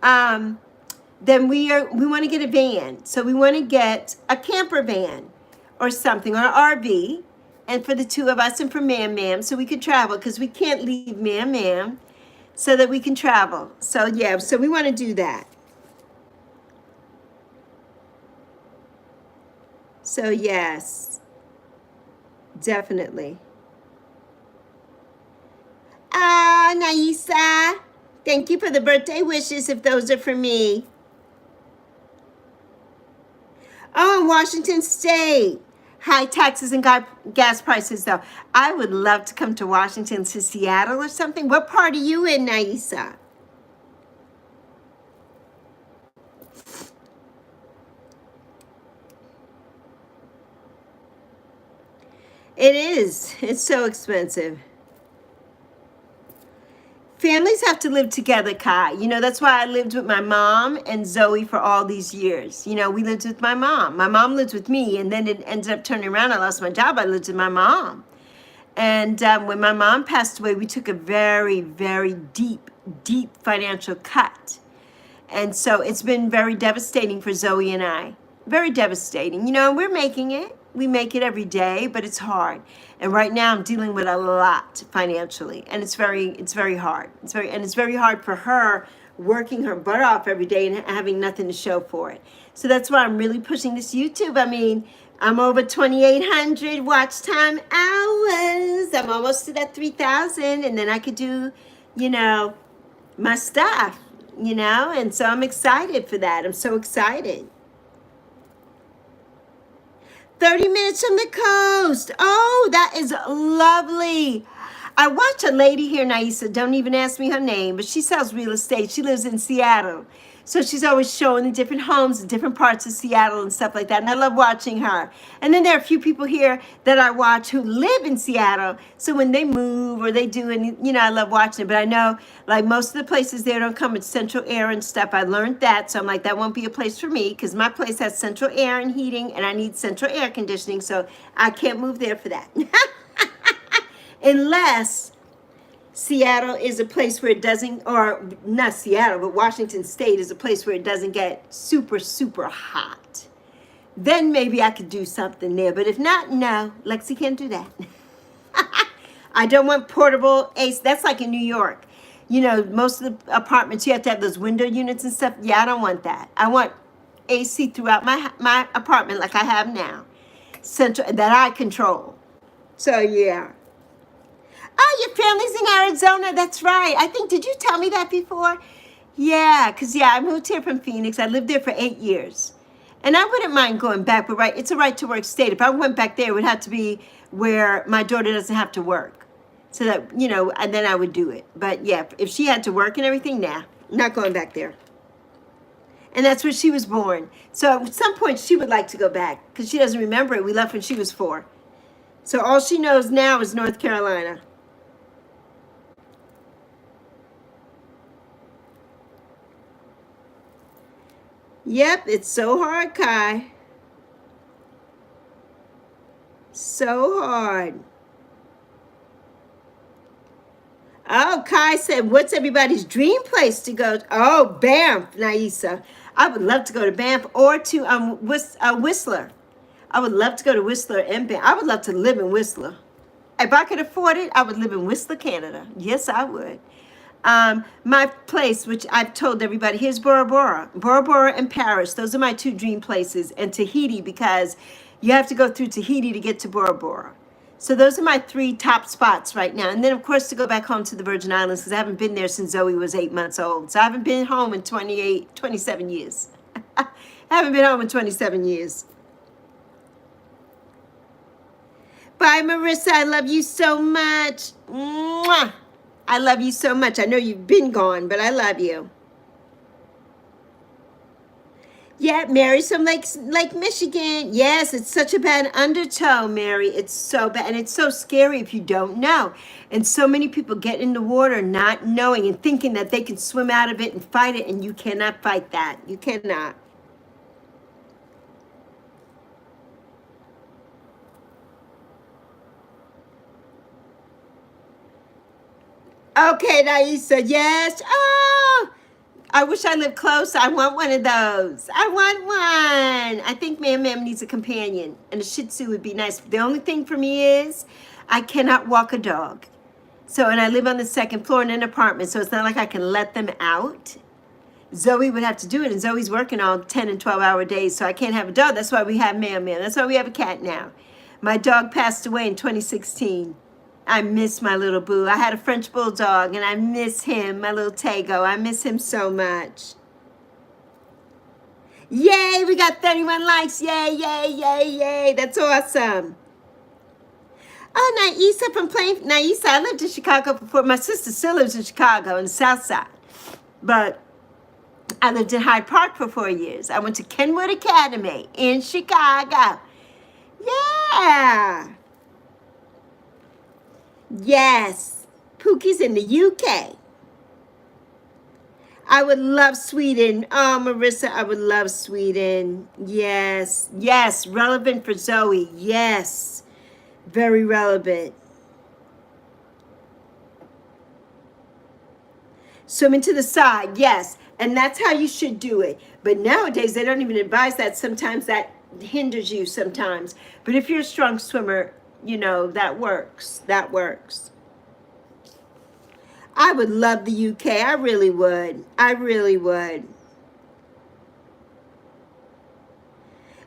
then we want to get a van. So we want to get a camper van or something, or an RV, and for the two of us and for Ma'am, so we can travel, because we can't leave Ma'am, so that we can travel. So yeah, so we want to do that. So yes, definitely. Ah, Naisa, thank you for the birthday wishes, if those are for me. Oh, in Washington State. High taxes and gas prices, though. I would love to come to Washington, to Seattle or something. What part are you in, Naisa? It is. It's so expensive. Families have to live together, Kai. You know, that's why I lived with my mom and Zoe for all these years. You know, we lived with my mom. My mom lived with me, and then it ended up turning around. I lost my job. I lived with my mom. And when my mom passed away, we took a very, very deep financial cut. And so it's been very devastating for Zoe and I. Very devastating. You know, we're making it. We make it every day, but it's hard. And right now I'm dealing with a lot financially, and it's very hard. It's very hard for her, working her butt off every day and having nothing to show for it. So that's why I'm really pushing this YouTube. I mean, I'm over 2,800 watch time hours. I'm almost to that 3,000, and then I could do, you know, my stuff, you know, and so I'm excited for that. I'm so excited. 30 minutes from the coast. Oh, that is lovely. I watch a lady here, Naisa, don't even ask me her name, but she sells real estate. She lives in Seattle. So she's always showing the different homes in different parts of Seattle and stuff like that. And I love watching her. And then there are a few people here that I watch who live in Seattle. So when they move or they do, and you know, I love watching it. But I know, like, most of the places there don't come with central air and stuff. I learned that. So I'm like, that won't be a place for me, because my place has central air and heating, and I need central air conditioning. So I can't move there for that. Unless Seattle is a place where it doesn't, or not Seattle, but Washington State is a place where it doesn't get super, super hot. Then maybe I could do something there. But if not, no, Lexi can't do that. I don't want portable AC. That's like in New York. You know, most of the apartments, you have to have those window units and stuff. Yeah, I don't want that. I want AC throughout my apartment like I have now. Central, that I control. So, yeah. Oh, your family's in Arizona. That's right. I think, did you tell me that before? Yeah, because, yeah, I moved here from Phoenix. I lived there for 8 years. And I wouldn't mind going back, but it's a right to work state. If I went back there, it would have to be where my daughter doesn't have to work. So that, you know, and then I would do it. But, yeah, if she had to work and everything, nah, not going back there. And that's where she was born. So at some point, she would like to go back because she doesn't remember it. We left when she was 4. So all she knows now is North Carolina. Yep, it's so hard, Kai. So hard. Oh, Kai said, what's everybody's dream place to go? Oh, Banff, Naisa. I would love to go to Banff or to Whistler. I would love to go to Whistler and Banff. I would love to live in Whistler. If I could afford it, I would live in Whistler, Canada. Yes, I would. My place, which I've told everybody, here's Bora Bora. Bora Bora and Paris. Those are my 2 dream places. And Tahiti, because you have to go through Tahiti to get to Bora Bora. So those are my 3 top spots right now. And then, of course, to go back home to the Virgin Islands, because I haven't been there since Zoe was 8 months old. So I haven't been home in 27 years. I haven't been home in 27 years. Bye, Marissa. I love you so much. Mwah. I love you so much. I know you've been gone, but I love you. Yeah, Mary's from Lake Michigan. Yes, it's such a bad undertow, Mary. It's so bad. And it's so scary if you don't know. And so many people get in the water not knowing and thinking that they can swim out of it and fight it. And you cannot fight that. You cannot. Okay, Naisa. Yes. Oh, I wish I lived close. I want one of those. I want one. I think Mam needs a companion, and a Shih Tzu would be nice. The only thing for me is I cannot walk a dog. So, and I live on the second floor in an apartment, so it's not like I can let them out. Zoe would have to do it, and Zoe's working all 10 and 12-hour days, so I can't have a dog. That's why we have Mam. That's why we have a cat now. My dog passed away in 2016. I miss my little boo. I had a French bulldog, and I miss him, my little Tago. I miss him so much. Yay, we got 31 likes. Yay, yay, yay, yay. That's awesome. Oh, Naisa from Plain. Naisa, I lived in Chicago before. My sister still lives in Chicago, in the South Side. But I lived in Hyde Park for 4 years. I went to Kenwood Academy in Chicago. Yeah. Yes. Pookie's in the UK. I would love Sweden. Oh, Marissa, I would love Sweden. Yes. Yes. Relevant for Zoe. Yes. Very relevant. Swimming to the side. Yes. And that's how you should do it. But nowadays, they don't even advise that. Sometimes that hinders you sometimes. But if you're a strong swimmer, you know, that works. That works. I would love the UK. I really would. I really would.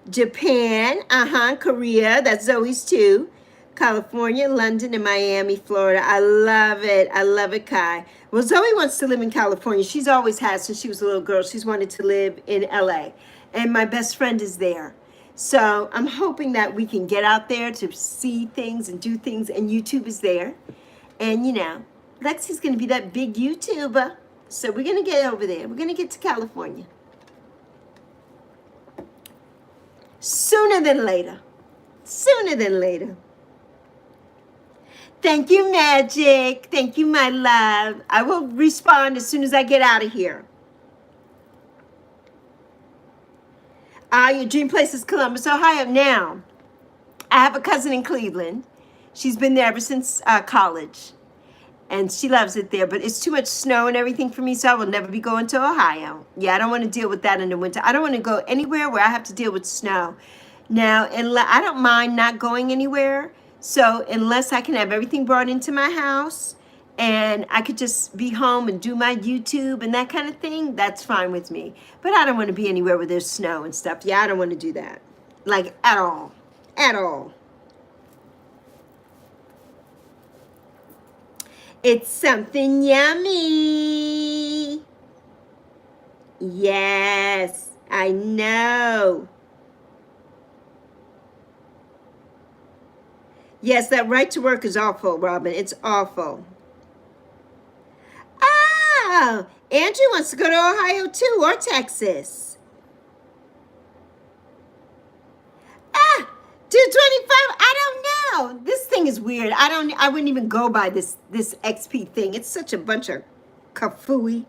Japan. Korea. That's Zoe's too. California, London, and Miami, Florida. I love it. I love it, Kai. Well, Zoe wants to live in California. She's always had since she was a little girl. She's wanted to live in LA. And my best friend is there. So I'm hoping that we can get out there to see things and do things. And YouTube is there. And, you know, Lexi's going to be that big YouTuber. So we're going to get over there. We're going to get to California. Sooner than later. Sooner than later. Thank you, Magic. Thank you, my love. I will respond as soon as I get out of here. Your dream place is Columbus, Ohio. Now, I have a cousin in Cleveland. She's been there ever since college. And she loves it there. But it's too much snow and everything for me, so I will never be going to Ohio. Yeah, I don't want to deal with that in the winter. I don't want to go anywhere where I have to deal with snow. Now, I don't mind not going anywhere. So unless I can have everything brought into my house and I could just be home and do my YouTube and that kind of thing, that's fine with me. But I don't want to be anywhere where there's snow and stuff. Yeah, I don't want to do that. Like, at all. At all. It's something yummy. Yes, I know. Yes, that right to work is awful, Robin. It's awful. Oh, Andrew wants to go to Ohio too, or Texas. 225. I don't know. This thing is weird. I wouldn't even go by this XP thing. It's such a bunch of kafooey.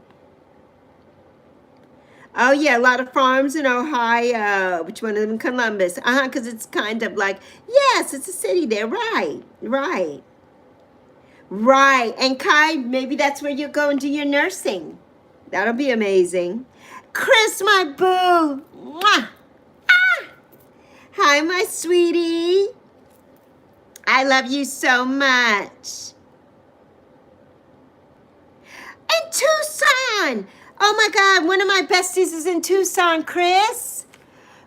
Oh, yeah, a lot of farms in Ohio. Which one of them in Columbus? Because it's kind of like, yes, it's a city there. Right, right. Right. And Kai, maybe that's where you go and do your nursing. That'll be amazing. Chris, my boo. Mwah. Ah. Hi, my sweetie. I love you so much. And Tucson. Oh my God, one of my besties is in Tucson, Chris.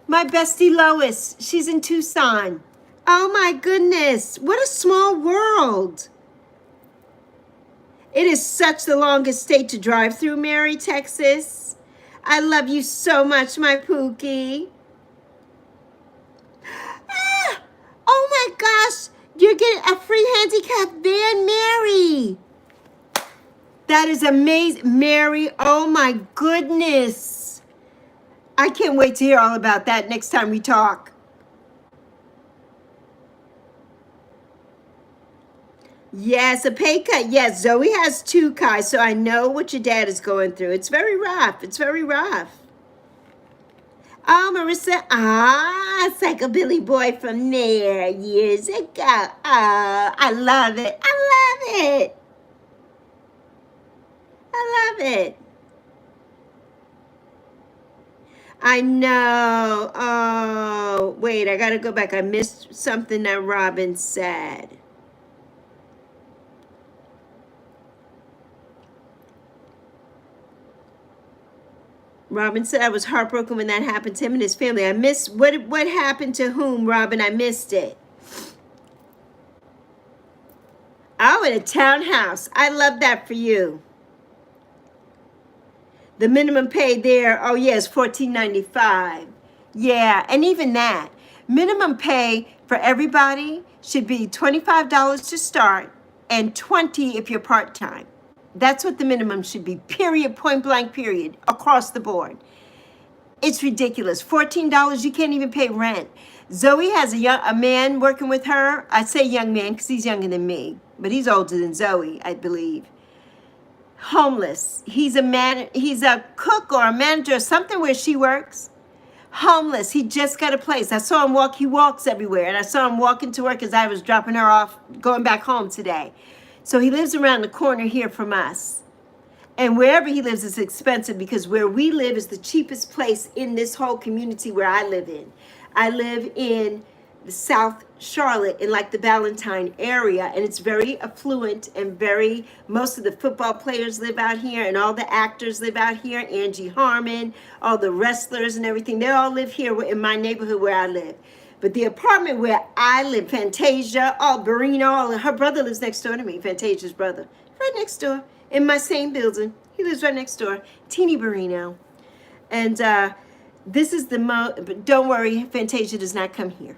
My bestie Lois, she's in Tucson. Oh my goodness, what a small world. It is such the longest state to drive through, Mary, Texas. I love you so much, my Pookie. Ah, oh my gosh, you're getting a free handicap van, Mary. That is amazing. Mary, oh my goodness. I can't wait to hear all about that next time we talk. Yes, a pay cut. Yes, Zoe has two, Kai, so I know what your dad is going through. It's very rough. It's very rough. Oh, Marissa, psychobilly boy from there years ago. Oh, I love it. I love it. I love it. I know. Oh, wait, I gotta go back. I missed something that Robin said. Robin said I was heartbroken when that happened to him and his family. I missed what happened to whom, Robin? I missed it. Oh, in a townhouse. I love that for you. The minimum pay there, oh yeah, is $14.95. Yeah, and even that, minimum pay for everybody should be $25 to start and $20 if you're part-time. That's what the minimum should be, period, point blank, period, across the board. It's ridiculous. $14, you can't even pay rent. Zoe has a man working with her. I say young man because he's younger than me, but he's older than Zoe, I believe. Homeless. He's a cook or a manager or something where she works. Homeless. He just got a place. I saw him walk. He walks everywhere. And I saw him walking to work as I was dropping her off, going back home today. So he lives around the corner here from us. And wherever he lives is expensive because where we live is the cheapest place in this whole community where I live in. I live in the South Charlotte in like the Ballantyne area, and it's very affluent and most of the football players live out here and all the actors live out here. Angie Harmon, all the wrestlers and everything, they all live here in my neighborhood where I live. But the apartment where I live, Fantasia, Barino, her brother lives next door to me, Fantasia's brother, right next door in my same building. He lives right next door, Teeny Barino. And this is but don't worry, Fantasia does not come here.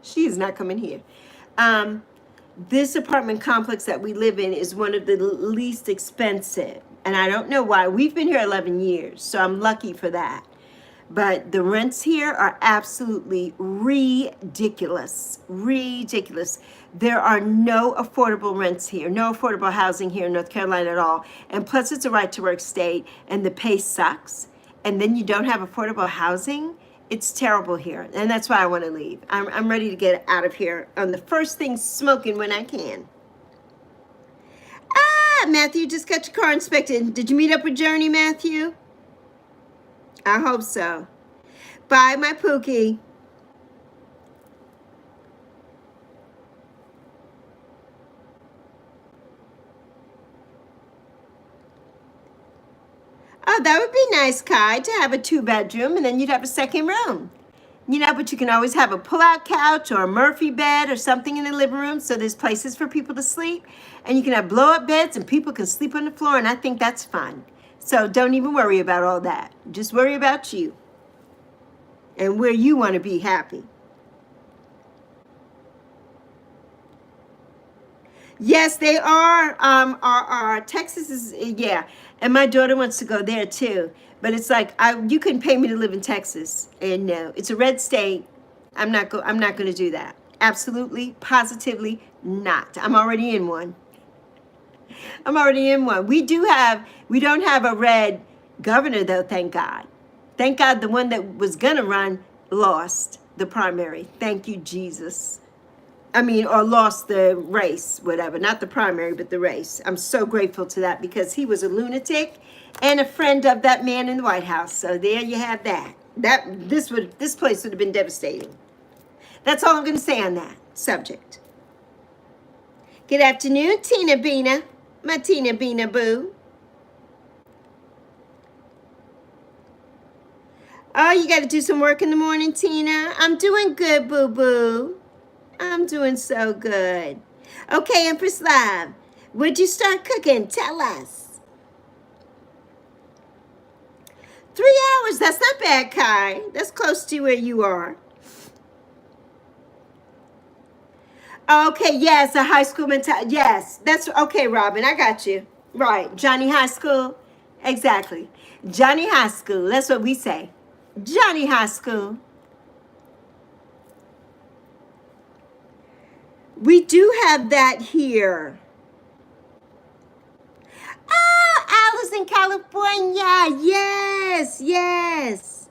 She is not coming here. This apartment complex that we live in is one of the least expensive. And I don't know why. We've been here 11 years, so I'm lucky for that. But the rents here are absolutely ridiculous. Ridiculous. There are no affordable rents here, no affordable housing here in North Carolina at all. And plus, it's a right-to-work state, and the pay sucks. And then you don't have affordable housing. It's terrible here, and that's why I want to leave. I'm ready to get out of here on the first thing smoking when I can. Matthew just got your car inspected. Did you meet up with Journey, Matthew? I hope so. Bye, my Pookie. Oh, that would be nice, Kai, to have a 2-bedroom, and then you'd have a second room. You know, but you can always have a pull-out couch or a Murphy bed or something in the living room, so there's places for people to sleep. And you can have blow-up beds, and people can sleep on the floor, and I think that's fun. So don't even worry about all that. Just worry about you and where you want to be happy. Yes, they are. Texas is, yeah. And my daughter wants to go there too. But it's like, you couldn't pay me to live in Texas. And no, it's a red state. I'm not going to do that. Absolutely, positively not. I'm already in one. I'm already in one. We don't have a red governor though, thank God. Thank God the one that was going to run lost the primary. Thank you, Jesus. Or lost the race, whatever. Not the primary, but the race. I'm so grateful to that because he was a lunatic and a friend of that man in the White House. So there you have that. This place would have been devastating. That's all I'm going to say on that subject. Good afternoon, Tina Bina. My Tina Bina boo. Oh, you got to do some work in the morning, Tina? I'm doing good, boo-boo. I'm doing so good. Okay, Empress Love, would you start cooking? Tell us. 3 hours, that's not bad, Kai. That's close to where you are. Okay, yes, a high school mentality. Yes, that's okay, Robin, I got you. Right, Johnny High School. Exactly. Johnny High School, that's what we say. Johnny High School. We do have that here. Oh, Alice in California. Yes, yes.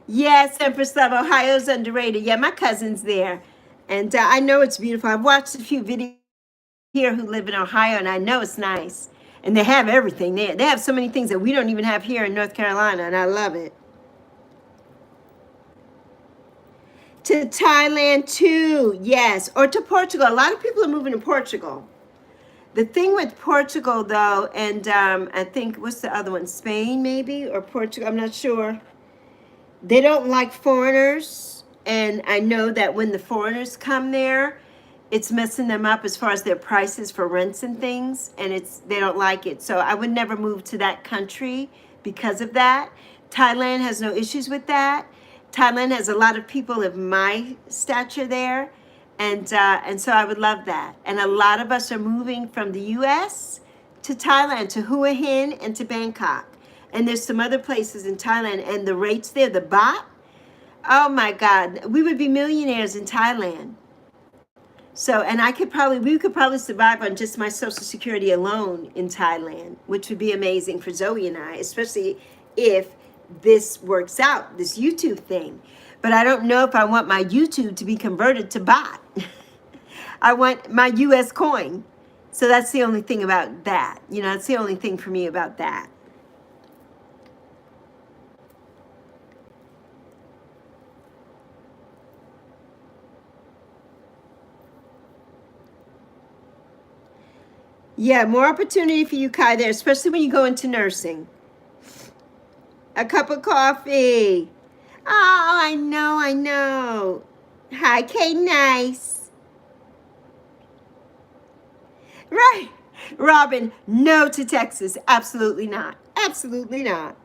Yes, Empress Love, Ohio's underrated. Yeah, my cousin's there. And I know it's beautiful. I've watched a few videos here who live in Ohio, and I know it's nice. And they have everything there. They have so many things that we don't even have here in North Carolina, and I love it. To Thailand too, yes, or to Portugal. A lot of people are moving to Portugal. The thing with Portugal, though, and I think, what's the other one? Spain, maybe, or Portugal? I'm not sure. They don't like foreigners, and I know that when the foreigners come there, it's messing them up as far as their prices for rents and things, and they don't like it. So I would never move to that country because of that. Thailand has no issues with that. Thailand has a lot of people of my stature there, and so I would love that. And a lot of us are moving from the U.S. to Thailand, to Hua Hin, and to Bangkok. And there's some other places in Thailand, and the rates there, the baht, oh my God, we would be millionaires in Thailand. So, and we could probably survive on just my Social Security alone in Thailand, which would be amazing for Zoe and I, especially if this works out, this YouTube thing. But I don't know if I want my YouTube to be converted to baht. I want my US coin. So that's the only thing about that. You know, that's the only thing for me about that. Yeah, more opportunity for you, Kai, there, especially when you go into nursing. A cup of coffee. Oh, I know, I know. Hi, Kay, nice. Right. Robin, no to Texas. Absolutely not. Absolutely not.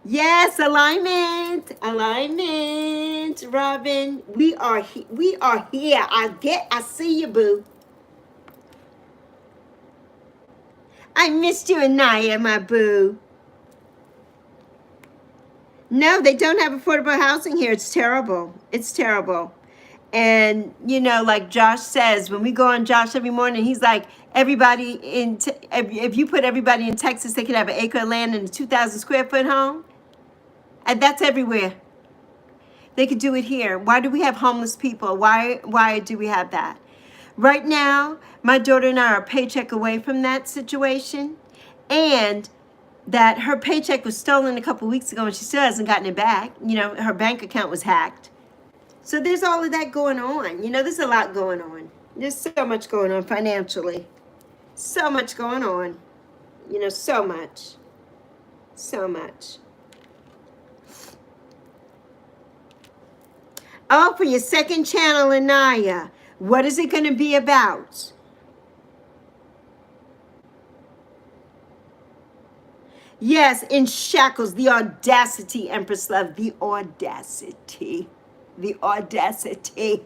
Yes, alignment. Alignment, Robin. We are here. I see you, boo. I missed you, Anaya, my boo. No, they don't have affordable housing here. It's terrible. It's terrible. And, you know, like Josh says, when we go on Josh every morning, he's like, everybody if you put everybody in Texas, they could have an acre of land and a 2,000 square foot home. And that's everywhere. They could do it here. Why do we have homeless people? Why do we have that? Right now, my daughter and I are a paycheck away from that situation. And that her paycheck was stolen a couple weeks ago and she still hasn't gotten it back. You know, her bank account was hacked. So there's all of that going on. You know, there's a lot going on. There's so much going on financially. So much going on. You know, so much. So much. Oh, for your second channel, Anaya. What is it going to be about? Yes, in shackles, the audacity, Empress Love, the audacity. The audacity.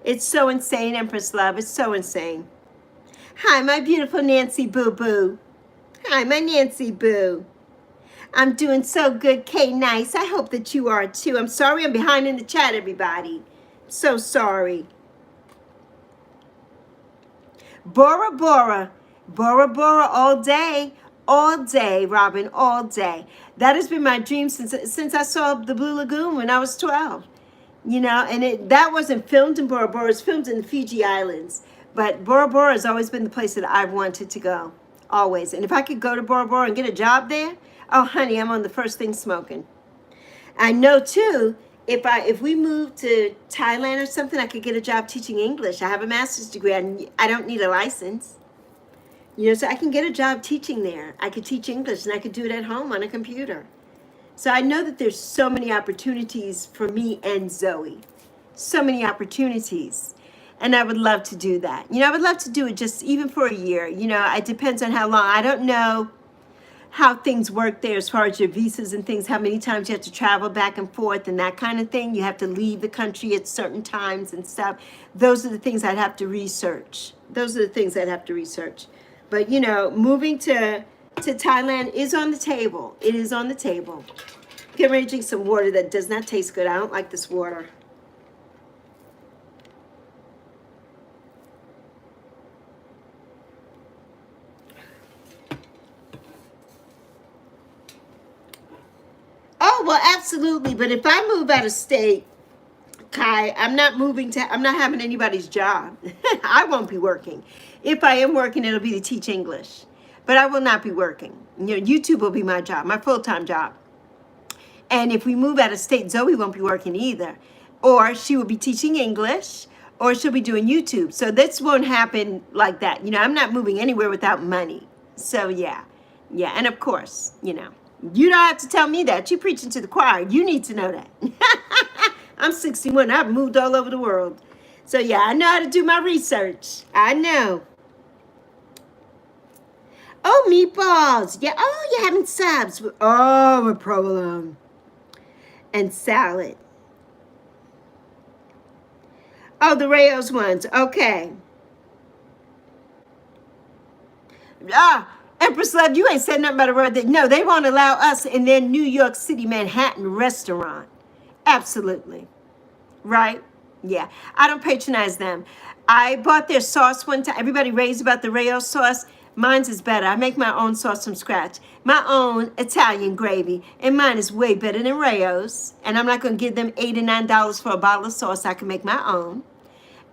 It's so insane, Empress Love. It's so insane. Hi, my beautiful Nancy Boo Boo. Hi, my Nancy Boo. I'm doing so good, Kay Nice. I hope that you are too. I'm sorry I'm behind in the chat, everybody. So sorry. Bora Bora. Bora Bora all day. All day, Robin, all day. That has been my dream since I saw the Blue Lagoon when I was 12. You know, and that wasn't filmed in Bora Bora. It was filmed in the Fiji Islands. But Bora Bora has always been the place that I've wanted to go. Always. And if I could go to Bora Bora and get a job there, oh, honey, I'm on the first thing smoking. I know, too, if we move to Thailand or something, I could get a job teaching English. I have a master's degree. I don't need a license. You know, so I can get a job teaching there. I could teach English, and I could do it at home on a computer. So I know that there's so many opportunities for me and Zoe. So many opportunities. And I would love to do that. You know, I would love to do it just even for a year. You know, it depends on how long. I don't know how things work there as far as your visas and things, how many times you have to travel back and forth and that kind of thing. You have to leave the country at certain times and stuff. Those are the things I'd have to research. Those are the things I'd have to research. But, you know, moving to Thailand is on the table. It is on the table. Get ready to drink some water that does not taste good. I don't like this water. Oh, well, absolutely. But if I move out of state, Kai, I'm not having anybody's job. I won't be working. If I am working, it'll be to teach English. But I will not be working. You know, YouTube will be my job, my full-time job. And if we move out of state, Zoe won't be working either. Or she will be teaching English, or she'll be doing YouTube. So this won't happen like that. You know, I'm not moving anywhere without money. So yeah. Yeah, and of course, you know, you don't have to tell me that. You're preaching to the choir. You need to know that. I'm 61. I've moved all over the world. So yeah, I know how to do my research. I know. Oh, meatballs. Yeah. Oh, you're having subs. Oh, with provolone. And salad. Oh, the Rayo's ones. Okay. Empress Love, you ain't said nothing about a word. No, they won't allow us in their New York City, Manhattan restaurant. Absolutely. Right? Yeah. I don't patronize them. I bought their sauce one time. Everybody raves about the Rayo sauce. Mine's is better. I make my own sauce from scratch. My own Italian gravy. And mine is way better than Rayo's. And I'm not going to give them $8 or $9 for a bottle of sauce. I can make my own.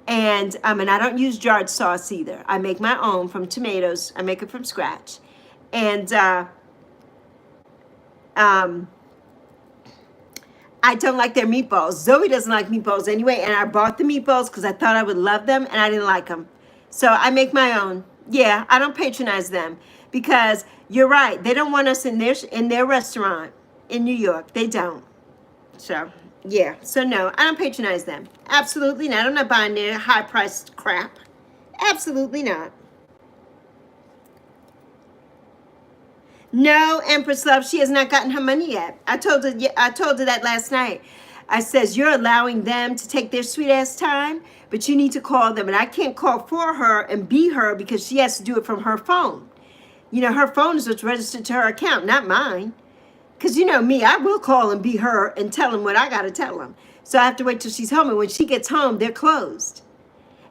And I don't use jarred sauce either. I make my own from tomatoes. I make it from scratch. And I don't like their meatballs. Zoe doesn't like meatballs anyway. And I bought the meatballs because I thought I would love them. And I didn't like them. So I make my own. Yeah, I don't patronize them. Because you're right. They don't want us in their restaurant in New York. They don't. So... yeah, so no, I don't patronize them. Absolutely not. I'm not buying their high-priced crap. Absolutely not. No, Empress Love, she has not gotten her money yet. I told her that last night. I says, you're allowing them to take their sweet-ass time, but you need to call them. And I can't call for her and be her because she has to do it from her phone. You know, her phone is what's registered to her account, not mine. Because you know me, I will call and be her and tell them what I got to tell them. So I have to wait till she's home. And when she gets home, they're closed.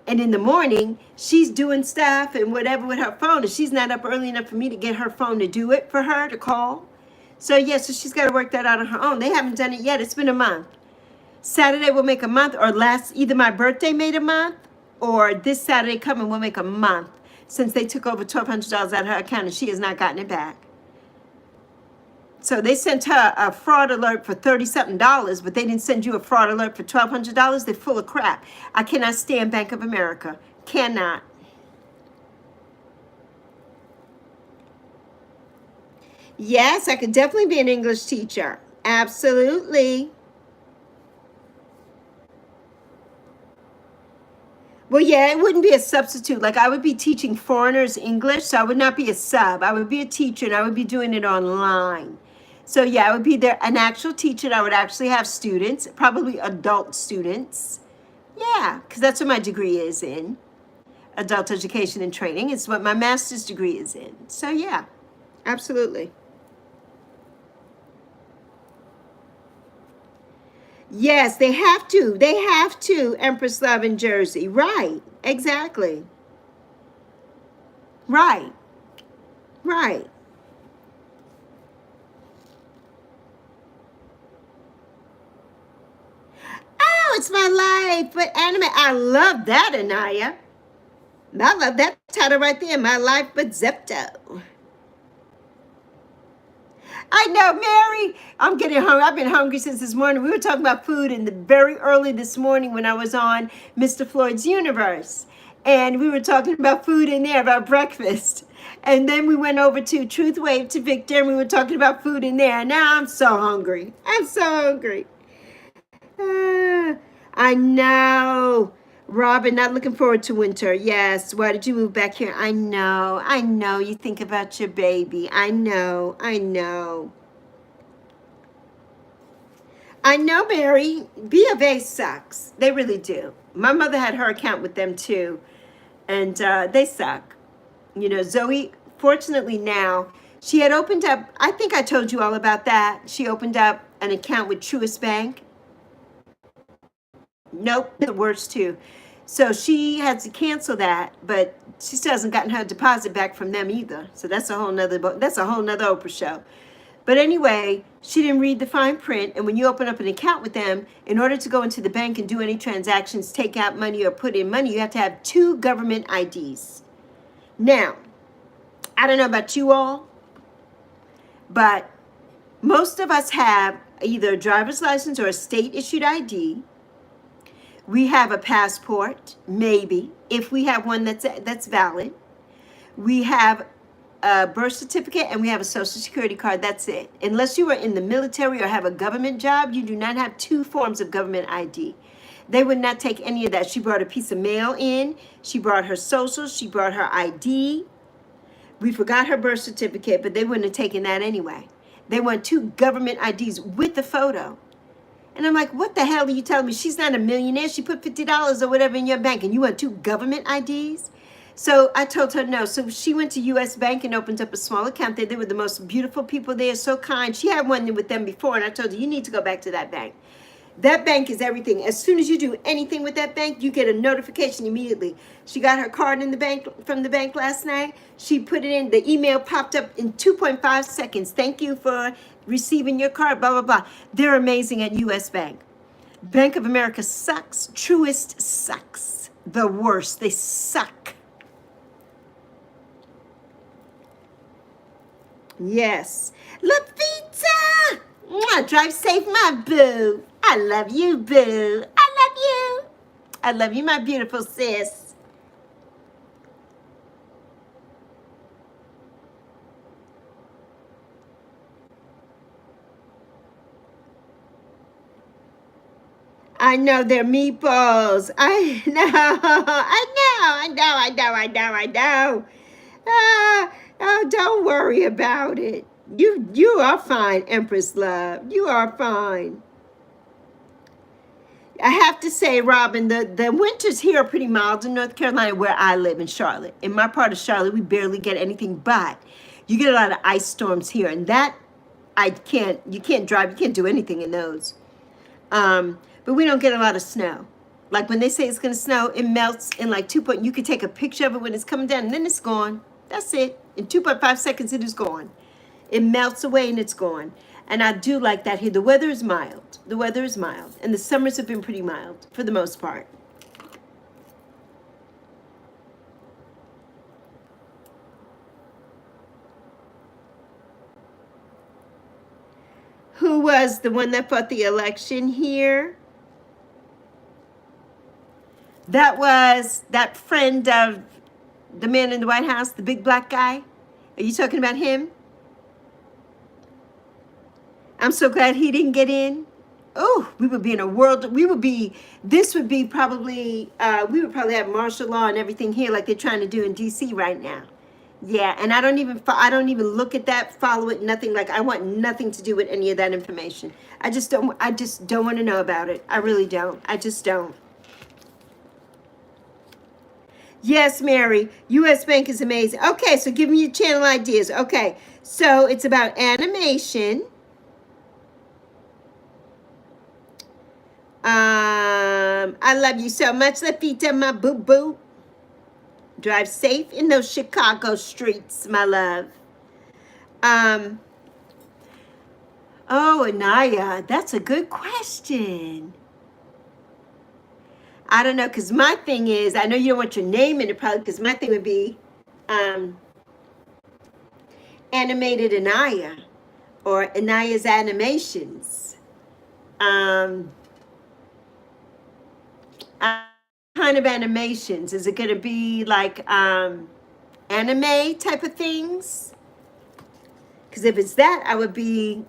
And in the morning, she's doing stuff and whatever with her phone. And she's not up early enough for me to get her phone to do it for her, to call. So yeah, so she's got to work that out on her own. They haven't done it yet. It's been a month. Saturday will make a month, or either my birthday made a month, or this Saturday coming will make a month since they took over $1,200 out of her account and she has not gotten it back. So they sent her a fraud alert for $30-something, but they didn't send you a fraud alert for $1,200. They're full of crap. I cannot stand Bank of America. Cannot. Yes, I could definitely be an English teacher. Absolutely. Well, yeah, it wouldn't be a substitute. Like, I would be teaching foreigners English, so I would not be a sub. I would be a teacher, and I would be doing it online. So yeah, I would be there, an actual teacher. And I would actually have students, probably adult students. Yeah, because that's what my degree is in. Adult education and training. It's what my master's degree is in. So yeah, absolutely. Yes, they have to. They have to, Empress Love in Jersey. Right, exactly. Right, right. Oh, it's my life. But anime, I love that, Anaya. I love that title right there. My life, but Zepto. I know, Mary. I'm getting hungry. I've been hungry since this morning. We were talking about food very early this morning when I was on Mr. Floyd's Universe. And we were talking about food in there, about breakfast. And then we went over to Truth Wave to Victor, and we were talking about food in there. And now I'm so hungry. I'm so hungry. I know. Robin, not looking forward to winter. Yes. Why did you move back here? I know. I know. You think about your baby. I know. I know. I know, Mary. B of A sucks. They really do. My mother had her account with them too, and they suck. You know, Zoe, fortunately now, she had opened up, I think I told you all about that. She opened up an account with Truist Bank. Nope, the worst too. So she had to cancel that, but she still hasn't gotten her deposit back from them either. So that's a whole nother, Oprah show. But anyway, she didn't read the fine print. And when you open up an account with them, in order to go into the bank and do any transactions, take out money or put in money, you have to have 2 government IDs. Now, I don't know about you all, but most of us have either a driver's license or a state issued ID. We have a passport, maybe, if we have one that's valid. We have a birth certificate and we have a social security card. That's it. Unless you are in the military or have a government job, you do not have 2 forms of government ID. They would not take any of that. She brought a piece of mail in. She brought her social. She brought her ID. We forgot her birth certificate, but they wouldn't have taken that anyway. They want 2 government IDs with the photo. And I'm like, what the hell are you telling me? She's not a millionaire. She put $50 or whatever in your bank and you want 2 government IDs? So I told her no. So she went to US Bank and opened up a small account there. They were the most beautiful people there, so kind. She had one with them before, and I told her, you need to go back to that bank. That bank is everything. As soon as you do anything with that bank, you get a notification immediately. She got her card in the bank from the bank last night. She put it in. The email popped up in 2.5 seconds. Thank you for receiving your card, blah, blah, blah. They're amazing at US Bank. Bank of America sucks. Truist sucks. The worst. They suck. Yes. Lafita! Mwah, drive safe, my boo. I love you, boo. I love you. I love you, my beautiful sis. I know they're meatballs. I know. I know. Oh, don't worry about it. You are fine, Empress Love. You are fine. I have to say, Robin, the winters here are pretty mild in North Carolina where I live in Charlotte. In my part of Charlotte, we barely get anything, but you get a lot of ice storms here, and that you can't drive, you can't do anything in those. But we don't get a lot of snow. Like when they say it's gonna snow, it melts in like 2 point. You could take a picture of it when it's coming down, and then it's gone. That's it. In 2.5 seconds, it is gone. It melts away and it's gone. And I do like that here. The weather is mild. The weather is mild. And the summers have been pretty mild for the most part. Who was the one that fought the election here? That was that friend of the man in the White House, the big black guy. Are you talking about him? I'm so glad he didn't get in. Oh, we would be in a world. This would be probably, we would probably have martial law and everything here like they're trying to do in DC right now. Yeah, and I don't even look at that, follow it, nothing. Like I want nothing to do with any of that information. I just don't want to know about it. I really don't. I just don't. Yes, Mary, US Bank is amazing. Okay, so give me your channel ideas. Okay, so it's about animation. I love you so much, Lafita, my boo-boo. Drive safe in those Chicago streets, my love. Oh, Anaya, that's a good question. I don't know, because my thing is, I know you don't want your name in it probably, because my thing would be animated Anaya or Anaya's animations. Kind of animations. Is it going to be like anime type of things? Because if it's that, I would be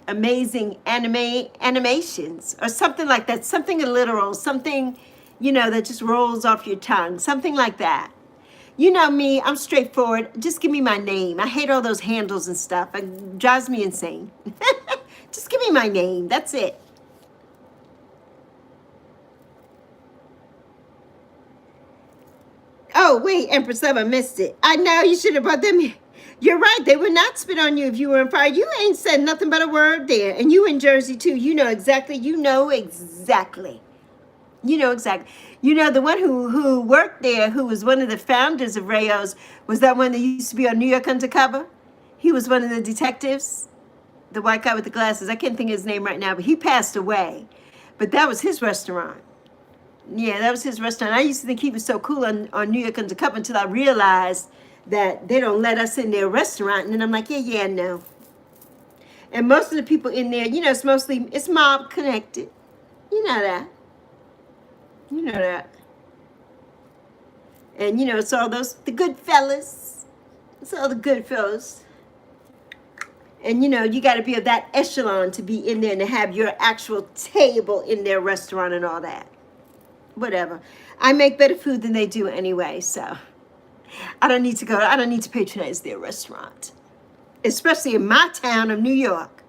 amazing animations or something like that. Something literal, something you know, that just rolls off your tongue, something like that. You know me, I'm straightforward. Just give me my name. I hate all those handles and stuff. It drives me insane. Just give me my name. That's it. Oh, wait, Empress Love, I missed it. I know you should have brought them. You're right. They would not spit on you if you were on fire. You ain't said nothing but a word there. And you in Jersey, too. You know exactly. You know exactly. You know exactly. You know, the one who worked there, who was one of the founders of Rayo's, was that one that used to be on New York Undercover? He was one of the detectives, the white guy with the glasses. I can't think of his name right now, but he passed away. But that was his restaurant. Yeah, that was his restaurant. I used to think he was so cool on New York Undercover until I realized that they don't let us in their restaurant. And then I'm like, yeah, no. And most of the people in there, you know, it's mob connected. You know that. You know that. And, you know, it's all the good fellas. It's all the good fellas. And, you know, you got to be of that echelon to be in there and to have your actual table in their restaurant and all that. Whatever. I make better food than they do anyway, so I don't need to patronize their restaurant. Especially in my town of New York.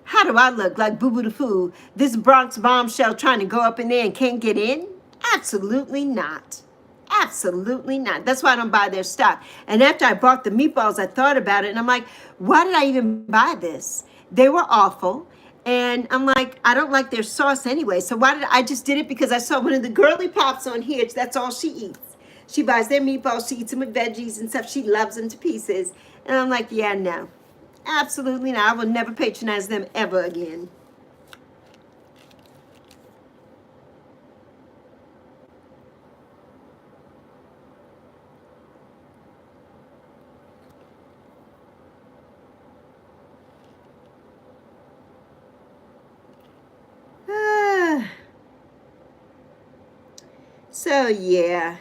How do I look like Boo Boo the Fool? This Bronx bombshell trying to go up in there and can't get in? Absolutely not. Absolutely not. That's why I don't buy their stock. And after I bought the meatballs, I thought about it and I'm like, why did I even buy this? They were awful. And I'm like, I don't like their sauce anyway. So I just did it because I saw one of the girly pops on here. That's all she eats. She buys their meatballs. She eats them with veggies and stuff. She loves them to pieces. And I'm like, yeah, no. Absolutely not. I will never patronize them ever again. So, yeah.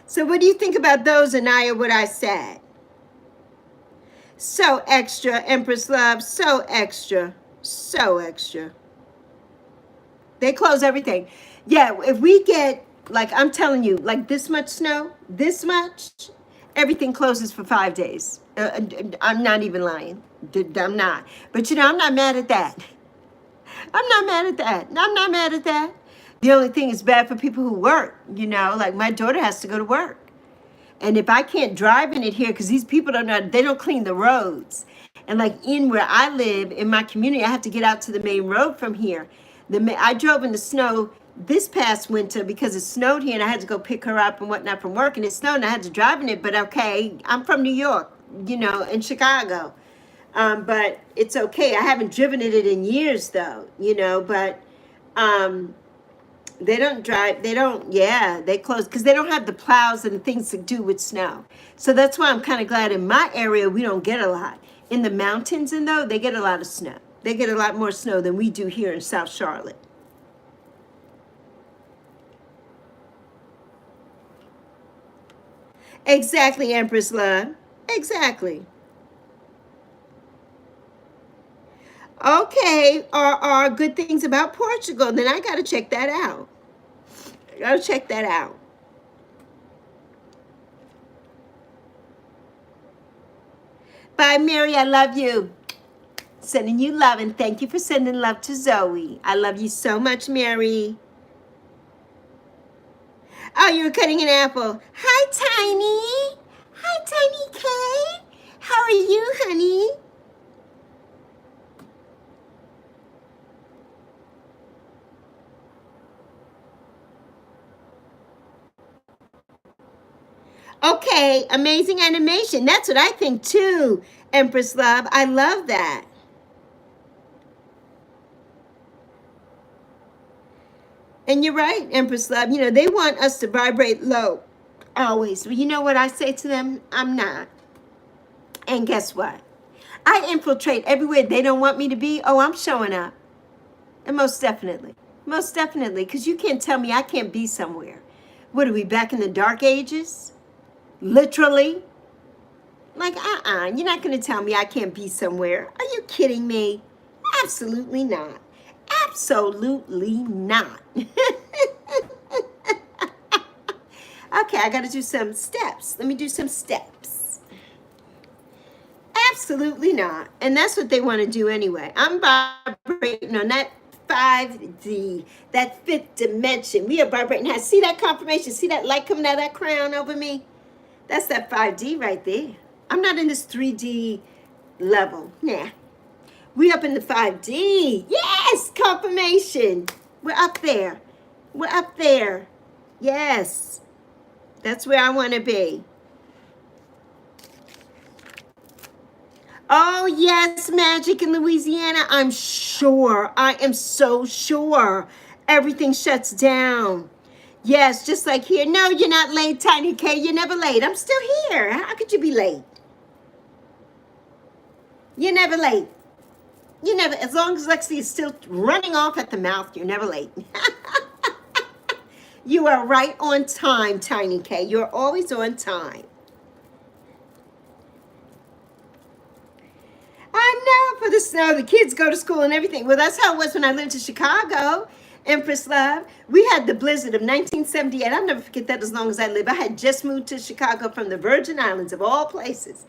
So what do you think about those, Anaya, what I said? So extra, Empress Love. So extra. So extra. They close everything. Yeah, if we get, like I'm telling you, like this much snow, this much, everything closes for 5 days. I'm not even lying. I'm not. But, you know, I'm not mad at that. I'm not mad at that. I'm not mad at that. The only thing is bad for people who work, you know, like my daughter has to go to work. And if I can't drive in it here, because these people they don't clean the roads. And like in where I live, in my community, I have to get out to the main road from here. I drove in the snow this past winter because it snowed here and I had to go pick her up and whatnot from work. And it snowed and I had to drive in it. But okay, I'm from New York, you know, in Chicago. But it's okay. I haven't driven it in years though, you know, but they don't drive, they close because they don't have the plows and things to do with snow. So that's why I'm kind of glad in my area we don't get a lot. In the mountains and though, they get a lot of snow. They get a lot more snow than we do here in South Charlotte. Exactly, Empress Love. Exactly. Okay, are good things about Portugal. Then I got to check that out. I got to check that out. Bye, Mary. I love you. Sending you love, and thank you for sending love to Zoe. I love you so much, Mary. Oh, you were cutting an apple. Hi, Tiny. Hi, Tiny K. How are you, honey? Okay, amazing animation. That's what I think too, Empress Love. I love that. And you're right, Empress Love. You know, they want us to vibrate low always. Well, you know what I say to them? I'm not. And guess what? I infiltrate everywhere they don't want me to be. Oh, I'm showing up. And most definitely. Most definitely. Because you can't tell me I can't be somewhere. What are we, back in the dark ages? Literally? Like, you're not going to tell me I can't be somewhere. Are you kidding me? Absolutely not. Absolutely not. Okay, I got to do some steps. Let me do some steps. Absolutely not. And that's what they want to do anyway. I'm vibrating on that 5D, that fifth dimension. We are vibrating. See that confirmation? See that light coming out of that crown over me? That's that 5D right there. I'm not in this 3D level. Nah. We up in the 5D. Yes, confirmation. We're up there. We're up there. Yes. That's where I want to be. Oh, yes, magic in Louisiana. I'm sure. I am so sure. Everything shuts down. Yes, just like here. No, you're not late, Tiny K. You're never late. I'm still here. How could you be late? You're never late. You never, as long as Lexi is still running off at the mouth, you're never late. You are right on time, Tiny K. You're always on time. I know, for the snow, the kids go to school and everything. Well, that's how it was when I lived in Chicago, Empress Love. We had the blizzard of 1978. I'll never forget that as long as I live. I had just moved to Chicago from the Virgin Islands, of all places,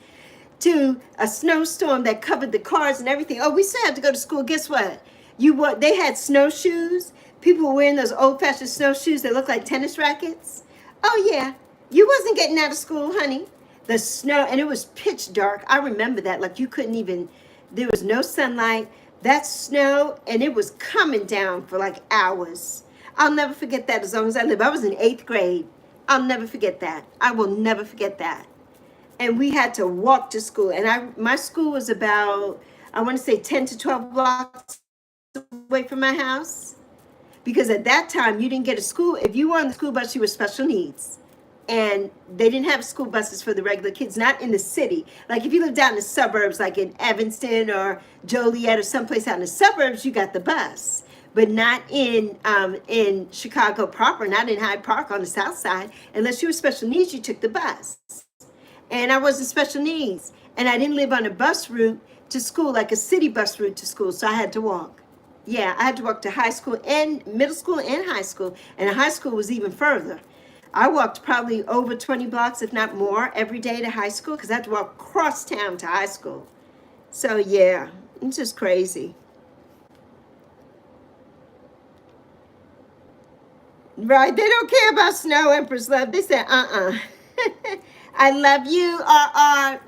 to a snowstorm that covered the cars and everything. Oh, we still had to go to school. Guess what? They had snowshoes. People were wearing those old-fashioned snowshoes that look like tennis rackets. Oh, yeah. You wasn't getting out of school, honey. The snow, and it was pitch dark. I remember that. Like, you couldn't even, there was no sunlight. That snow, and it was coming down for like hours. I'll never forget that as long as I live. I was in 8th grade. I'll never forget that. I will never forget that. And we had to walk to school. And my school was about, I want to say 10 to 12 blocks away from my house. Because at that time, you didn't get a school. If you were on the school bus, you were special needs. And they didn't have school buses for the regular kids, not in the city. Like if you lived out in the suburbs, like in Evanston or Joliet or someplace out in the suburbs, you got the bus. But not in Chicago proper, not in Hyde Park on the south side. Unless you were special needs, you took the bus. And I wasn't special needs. And I didn't live on a bus route to school, like a city bus route to school, so I had to walk. Yeah, I had to walk to high school and middle school and high school. And high school was even further. I walked probably over 20 blocks, if not more, every day to high school because I had to walk across town to high school. So, yeah, it's just crazy. Right, they don't care about snow, Empress Love. They said, I love you,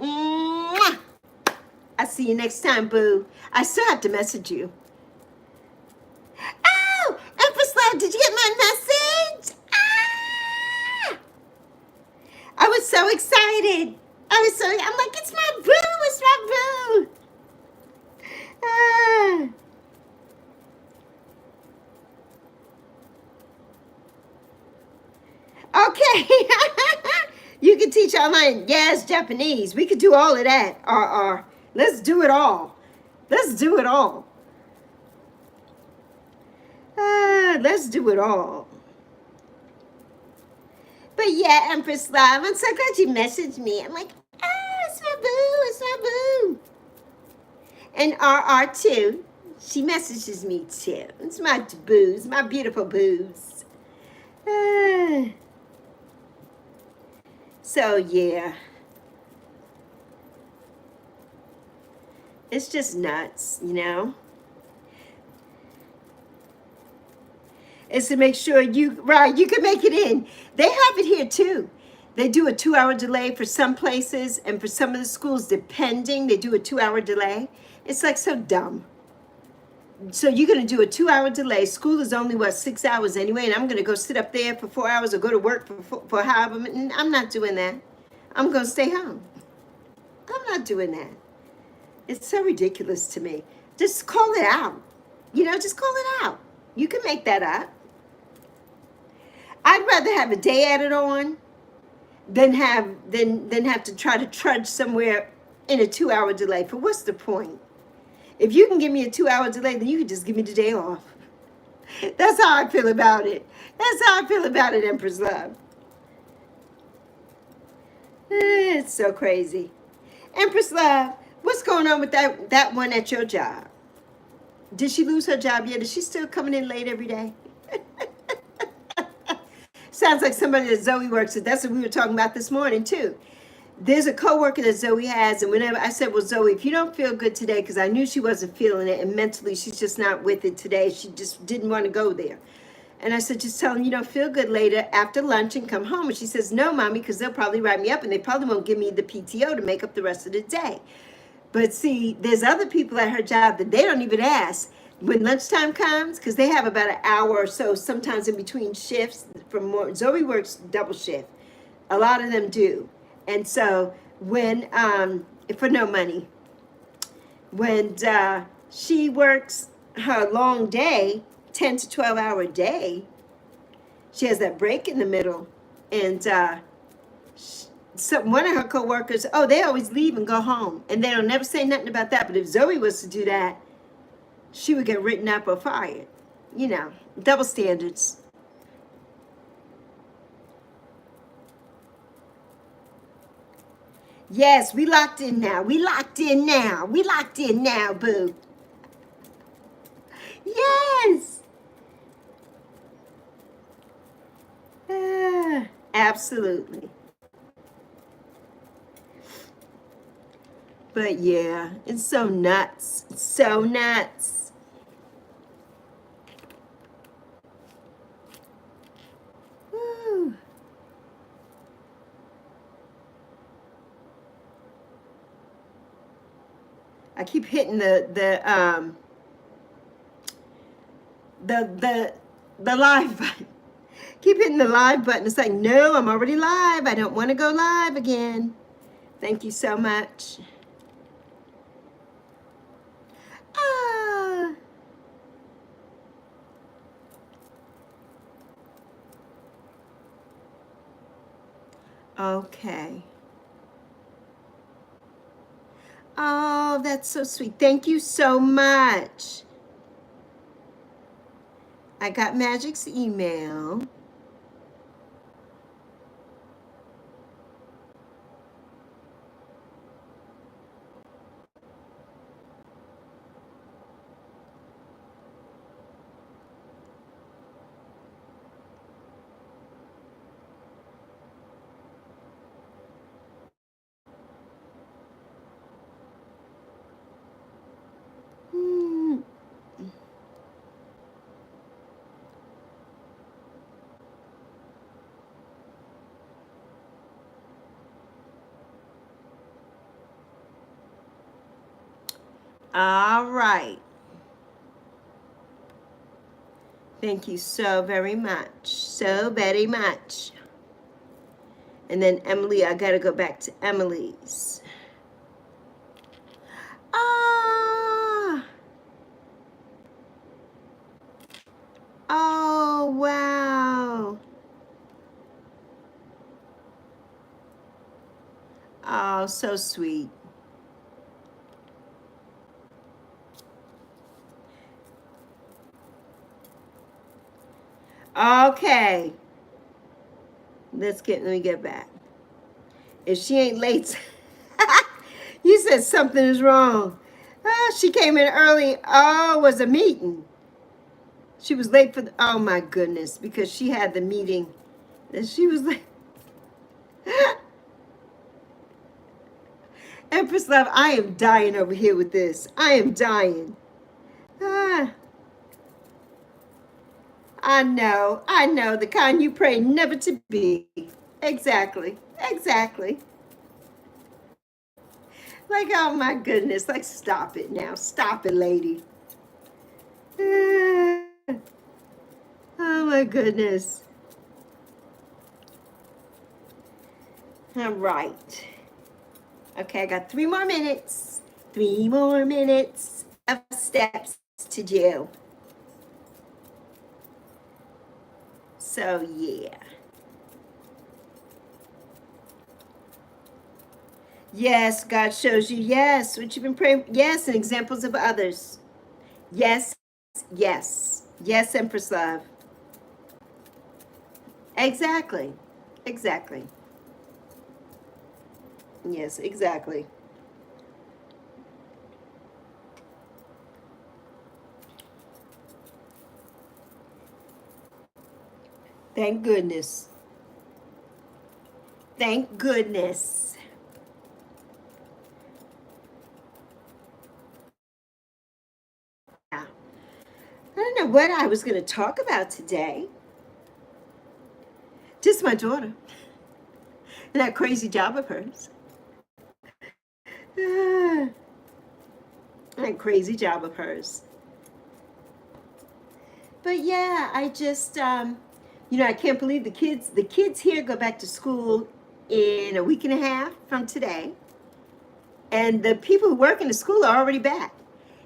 Mwah. I'll see you next time, boo. I still have to message you. Oh, Empress Love, did you get my message? I was so excited. I'm like, it's my boo, it's my boo. Okay. You can teach online. Yes, Japanese. We could do all of that. Let's do it all. Let's do it all. Let's do it all. But yeah, Empress Love, I'm so glad you messaged me. I'm like, it's my boo, it's my boo. And RR too. She messages me too. It's my boos, my beautiful boos. So yeah. It's just nuts, you know? Is to make sure you can make it in. They have it here too. They do a 2-hour delay for some places, and for some of the schools, depending, they do a 2-hour delay. It's like so dumb. So you're going to do a 2-hour delay. School is only, 6 hours anyway, and I'm going to go sit up there for 4 hours or go to work for however many. I'm not doing that. I'm going to stay home. I'm not doing that. It's so ridiculous to me. Just call it out. Just call it out. You can make that up. I'd rather have a day added on than have to try to trudge somewhere in a 2-hour delay. For what's the point? If you can give me a 2-hour delay, then you can just give me the day off. That's how I feel about it. That's how I feel about it, Empress Love. It's so crazy. Empress Love, what's going on with that one at your job? Did she lose her job yet? Is she still coming in late every day? Sounds like somebody that Zoe works with. That's what we were talking about this morning too. There's a coworker that Zoe has, and whenever I said, well, Zoe, if you don't feel good today, because I knew she wasn't feeling it, and mentally she's just not with it today, she just didn't want to go there. And I said, just tell them you don't feel good later after lunch and come home. And she says, no, mommy, because they'll probably write me up and they probably won't give me the PTO to make up the rest of the day. But see, there's other people at her job that they don't even ask when lunchtime comes, because they have about an hour or so sometimes in between shifts. From more, Zoe works double shift. A lot of them do. And so when, for no money, when she works her long day, 10 to 12 hour day, she has that break in the middle. And so one of her coworkers, oh, they always leave and go home. And they don't never say nothing about that. But if Zoe was to do that, she would get written up or fired. You know, double standards. Yes, we locked in now. We locked in now. We locked in now, boo. Yes. Absolutely. But yeah, it's so nuts. It's so nuts. Woo. I keep hitting the live button. Keep hitting the live button. It's like, no, I'm already live. I don't want to go live again. Thank you so much. Ah. Okay. Oh, that's so sweet. Thank you so much. I got Magic's email. All right. Thank you so very much. So very much. And then Emily, I got to go back to Emily's. Ah. Oh, wow. Oh, so sweet. Okay. Let me get back. If she ain't late, you said something is wrong. She came in early. Oh, it was a meeting. She was late for the, oh my goodness, because she had the meeting. And she was like, Empress Love, I am dying over here with this. I am dying. I know, the kind you pray never to be. Exactly, exactly. Like, oh my goodness, like, stop it now. Stop it, lady. Oh my goodness. All right. Okay, I got 3 more minutes. 3 more minutes of steps to do. So, yeah. Yes, God shows you. Yes, what you've been praying. Yes, and examples of others. Yes, yes. Yes, Empress Love. Exactly. Exactly. Yes, exactly. Thank goodness. Thank goodness. Yeah. I don't know what I was going to talk about today. Just my daughter and that crazy job of hers. That crazy job of hers. But yeah, I just, you know, I can't believe the kids here go back to school in a week and a half from today. And the people who work in the school are already back.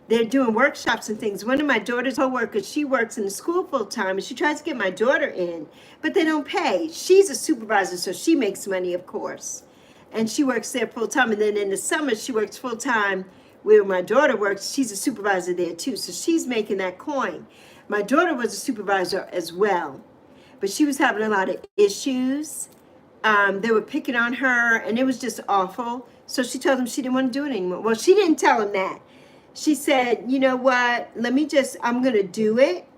They're doing workshops and things. One of my daughter's coworkers, she works in the school full time, and she tries to get my daughter in, but they don't pay. She's a supervisor, so she makes money, of course. And she works there full time. And then in the summer, she works full time where my daughter works. She's a supervisor there too, so she's making that coin. My daughter was a supervisor as well, but she was having a lot of issues. They were picking on her, and it was just awful. So she told them she didn't want to do it anymore. Well, she didn't tell them that. She said, you know what, I'm going to do it,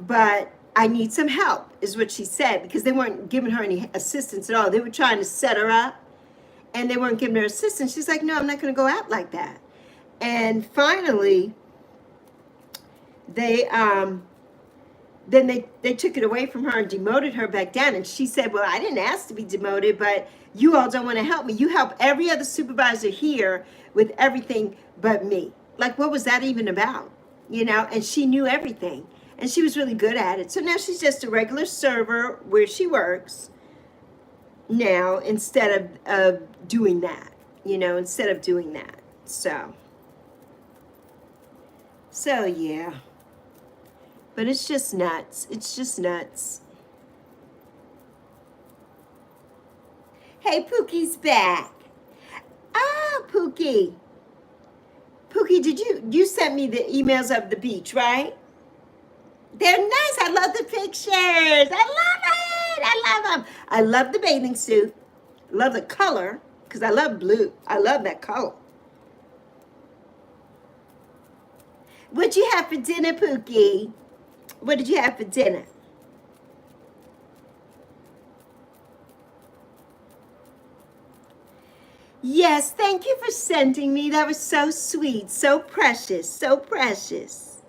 but I need some help, is what she said, because they weren't giving her any assistance at all. They were trying to set her up, and they weren't giving her assistance. She's like, no, I'm not going to go out like that. And finally, they took it away from her and demoted her back down. And she said, well, I didn't ask to be demoted, but you all don't want to help me. You help every other supervisor here with everything but me. Like, what was that even about? You know, and she knew everything. And she was really good at it. So now she's just a regular server where she works now instead of doing that, you know, instead of doing that. So yeah. But it's just nuts. It's just nuts. Hey, Pookie's back. Ah, Pookie. Pookie, you sent me the emails of the beach, right? They're nice. I love the pictures. I love it. I love them. I love the bathing suit. I love the color, because I love blue. I love that color. What'd you have for dinner, Pookie? What did you have for dinner? Yes, thank you for sending me. That was so sweet, so precious, so precious.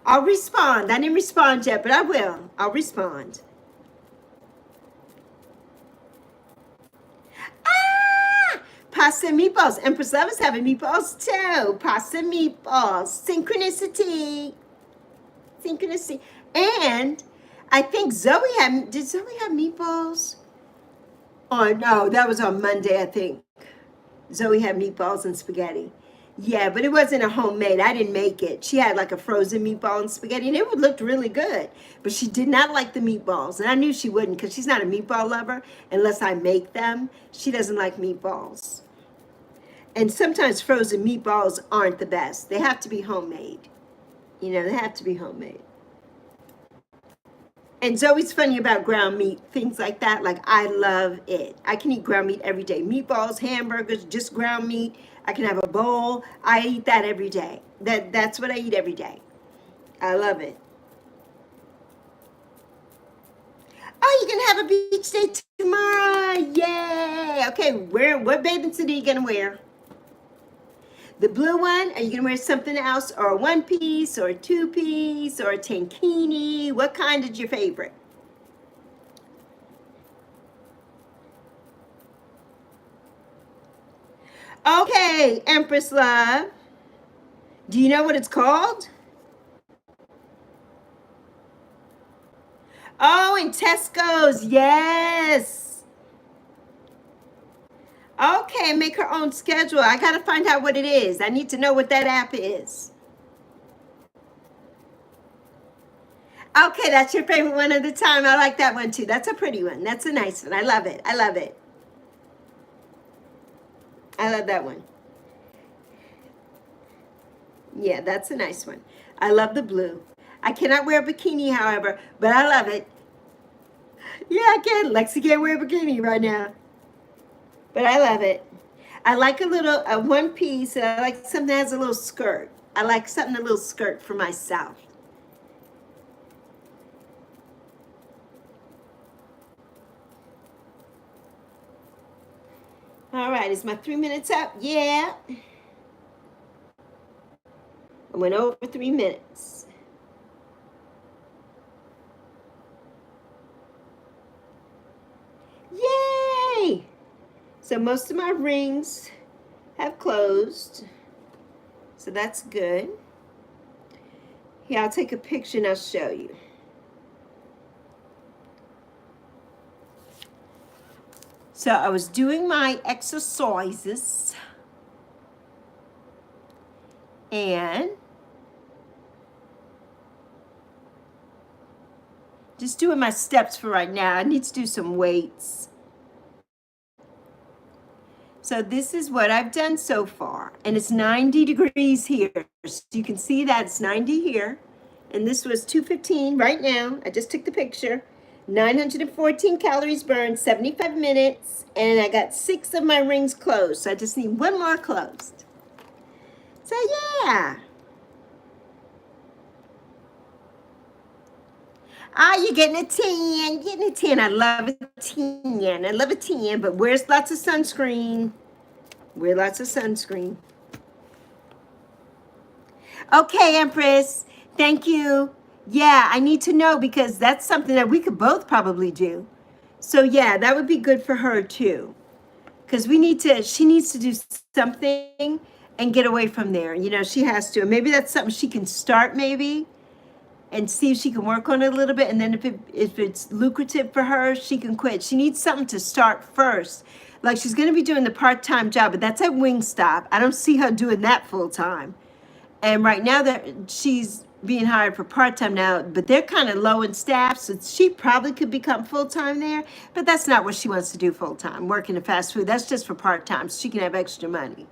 I'll respond. I didn't respond yet, but I will. I'll respond. Ah! Pasta and meatballs. Empress Love is having meatballs too. Pasta and meatballs. Synchronicity. Synchronicity. And I think did Zoe have meatballs? Oh, no, that was on Monday, I think. Zoe had meatballs and spaghetti. Yeah, but it wasn't a homemade. I didn't make it. She had like a frozen meatball and spaghetti, and it looked really good. But she did not like the meatballs. And I knew she wouldn't, because she's not a meatball lover unless I make them. She doesn't like meatballs. And sometimes frozen meatballs aren't the best. They have to be homemade. You know, they have to be homemade. And Zoe's funny about ground meat, things like that. Like, I love it. I can eat ground meat every day. Meatballs, hamburgers, just ground meat. I can have a bowl. I eat that every day. That's what I eat every day. I love it. Oh, you're going to have a beach day tomorrow. Yay. Okay, what bathing suit are you going to wear? The blue one? Are you going to wear something else, or a one piece, or a two piece, or a tankini? What kind is your favorite? Okay, Empress Love. Do you know what it's called? Oh, in Tesco's. Yes. Okay, make her own schedule. I got to find out what it is. I need to know what that app is. Okay, that's your favorite one of the time. I like that one too. That's a pretty one. That's a nice one. I love it. I love it. I love that one. Yeah, that's a nice one. I love the blue. I cannot wear a bikini, however, but I love it. Yeah, I can. Lexi can't wear a bikini right now. But I love it. I like a one piece. I like something that has a little skirt. I like something, a little skirt for myself. All right, is my 3 minutes up? Yeah. I went over 3 minutes. Yay! So most of my rings have closed. So that's good. Here, I'll take a picture and I'll show you. So I was doing my exercises and just doing my steps for right now. I need to do some weights. So this is what I've done so far. And it's 90 degrees here. So you can see that it's 90 here. And this was 215 right now. I just took the picture. 914 calories burned, 75 minutes. And I got 6 of my rings closed. So I just need 1 more closed. So yeah. Ah, you're getting a 10, getting a 10. I love a 10. I love a 10, but where's lots of sunscreen? Wear lots of sunscreen. Okay, Empress. Thank you. Yeah, I need to know because that's something that we could both probably do. So yeah, that would be good for her too. Because she needs to do something and get away from there. You know, she has to. Maybe that's something she can start maybe and see if she can work on it a little bit. And then if it's lucrative for her, she can quit. She needs something to start first. Like she's going to be doing the part-time job, but that's at Wingstop. I don't see her doing that full-time. And right now that she's being hired for part-time now, but they're kind of low in staff, so she probably could become full-time there, but that's not what she wants to do full-time, working in fast food. That's just for part-time, so she can have extra money.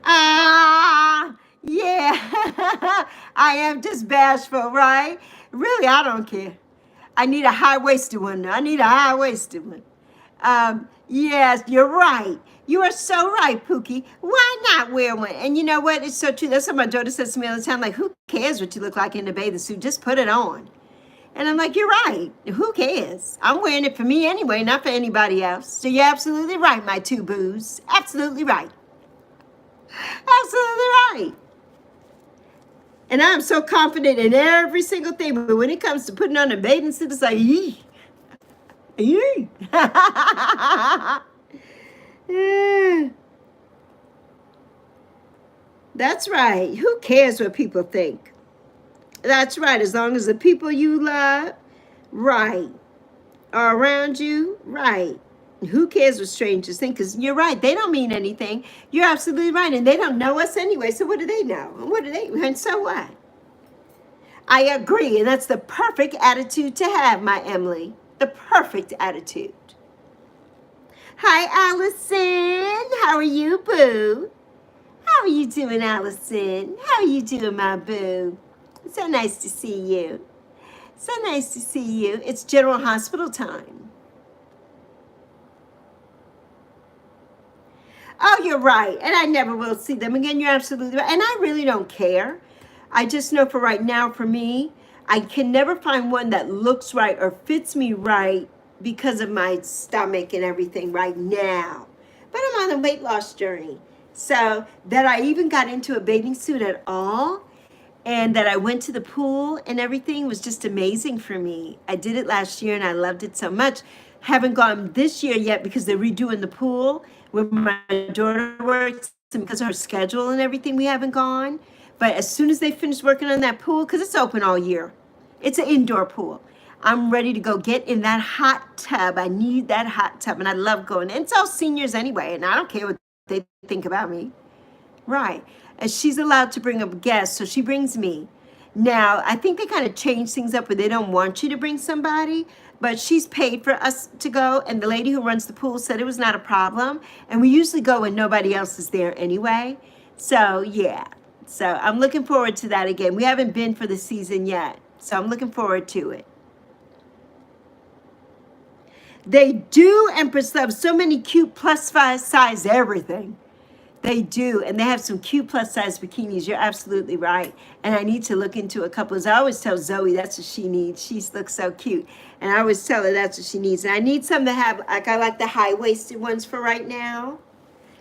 Ah, yeah. I am just bashful, right? Really, I don't care. I need a high-waisted one now. I need a high-waisted one. Yes, you're right. You are so right, Pookie. Why not wear one? And you know what? It's so true. That's what my daughter says to me all the time. Like, who cares what you look like in a bathing suit? Just put it on. And I'm like, you're right. Who cares? I'm wearing it for me anyway, not for anybody else. So you're absolutely right, my two boos. Absolutely right. Absolutely right. And I'm so confident in every single thing. But when it comes to putting on a bathing suit, it's like, yee. Yee. That's right. Who cares what people think? That's right. As long as the people you love, right, are around you, right. Who cares what strangers think? Because you're right. They don't mean anything. You're absolutely right. And they don't know us anyway. So what do they know? And so what? I agree. And that's the perfect attitude to have, my Emily. The perfect attitude. Hi, Allison. How are you, boo? How are you doing, Allison? How are you doing, my boo? So nice to see you. So nice to see you. It's General Hospital time. Oh, you're right. And I never will see them again. You're absolutely right. And I really don't care. I just know for right now, for me, I can never find one that looks right or fits me right because of my stomach and everything right now. But I'm on a weight loss journey. So that I even got into a bathing suit at all and that I went to the pool and everything was just amazing for me. I did it last year and I loved it so much. Haven't gone this year yet because they're redoing the pool where my daughter works, and because of her schedule and everything, we haven't gone. But as soon as they finish working on that pool, because it's open all year, it's an indoor pool, I'm ready to go get in that hot tub. I need that hot tub, and I love going. And it's all seniors anyway, and I don't care what they think about me. Right. And she's allowed to bring a guest, so she brings me. Now, I think they kind of change things up where they don't want you to bring somebody, but she's paid for us to go, and the lady who runs the pool said it was not a problem, and we usually go when nobody else is there anyway. So, yeah. So I'm looking forward to that again. We haven't been for the season yet, so I'm looking forward to it. They do, Empress Love. So many cute plus size everything. They do, and they have some cute plus size bikinis. You're absolutely right. And I need to look into a couple. As I always tell Zoe, that's what she needs. She looks so cute. And I always tell her that's what she needs. And I need some that have, like, I like the high-waisted ones for right now.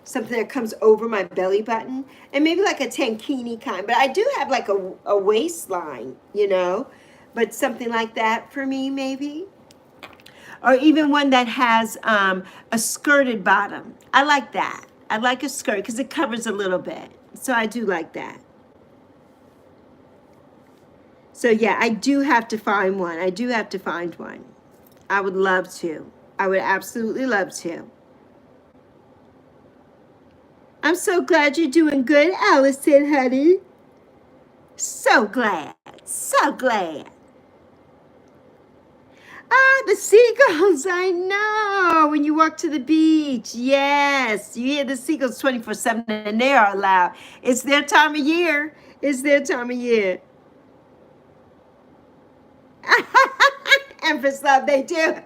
Something that comes over my belly button. And maybe like a tankini kind. But I do have like a waistline, you know. But something like that for me, maybe. Or even one that has a skirted bottom. I like that. I like a skirt because it covers a little bit. So I do like that. So yeah, I do have to find one. I do have to find one. I would love to. I would absolutely love to. I'm so glad you're doing good, Allison, honey. So glad. So glad. Ah, the seagulls, I know. When you walk to the beach, yes. You hear the seagulls 24/7 and they are loud. It's their time of year. It's their time of year. Empress love, they do.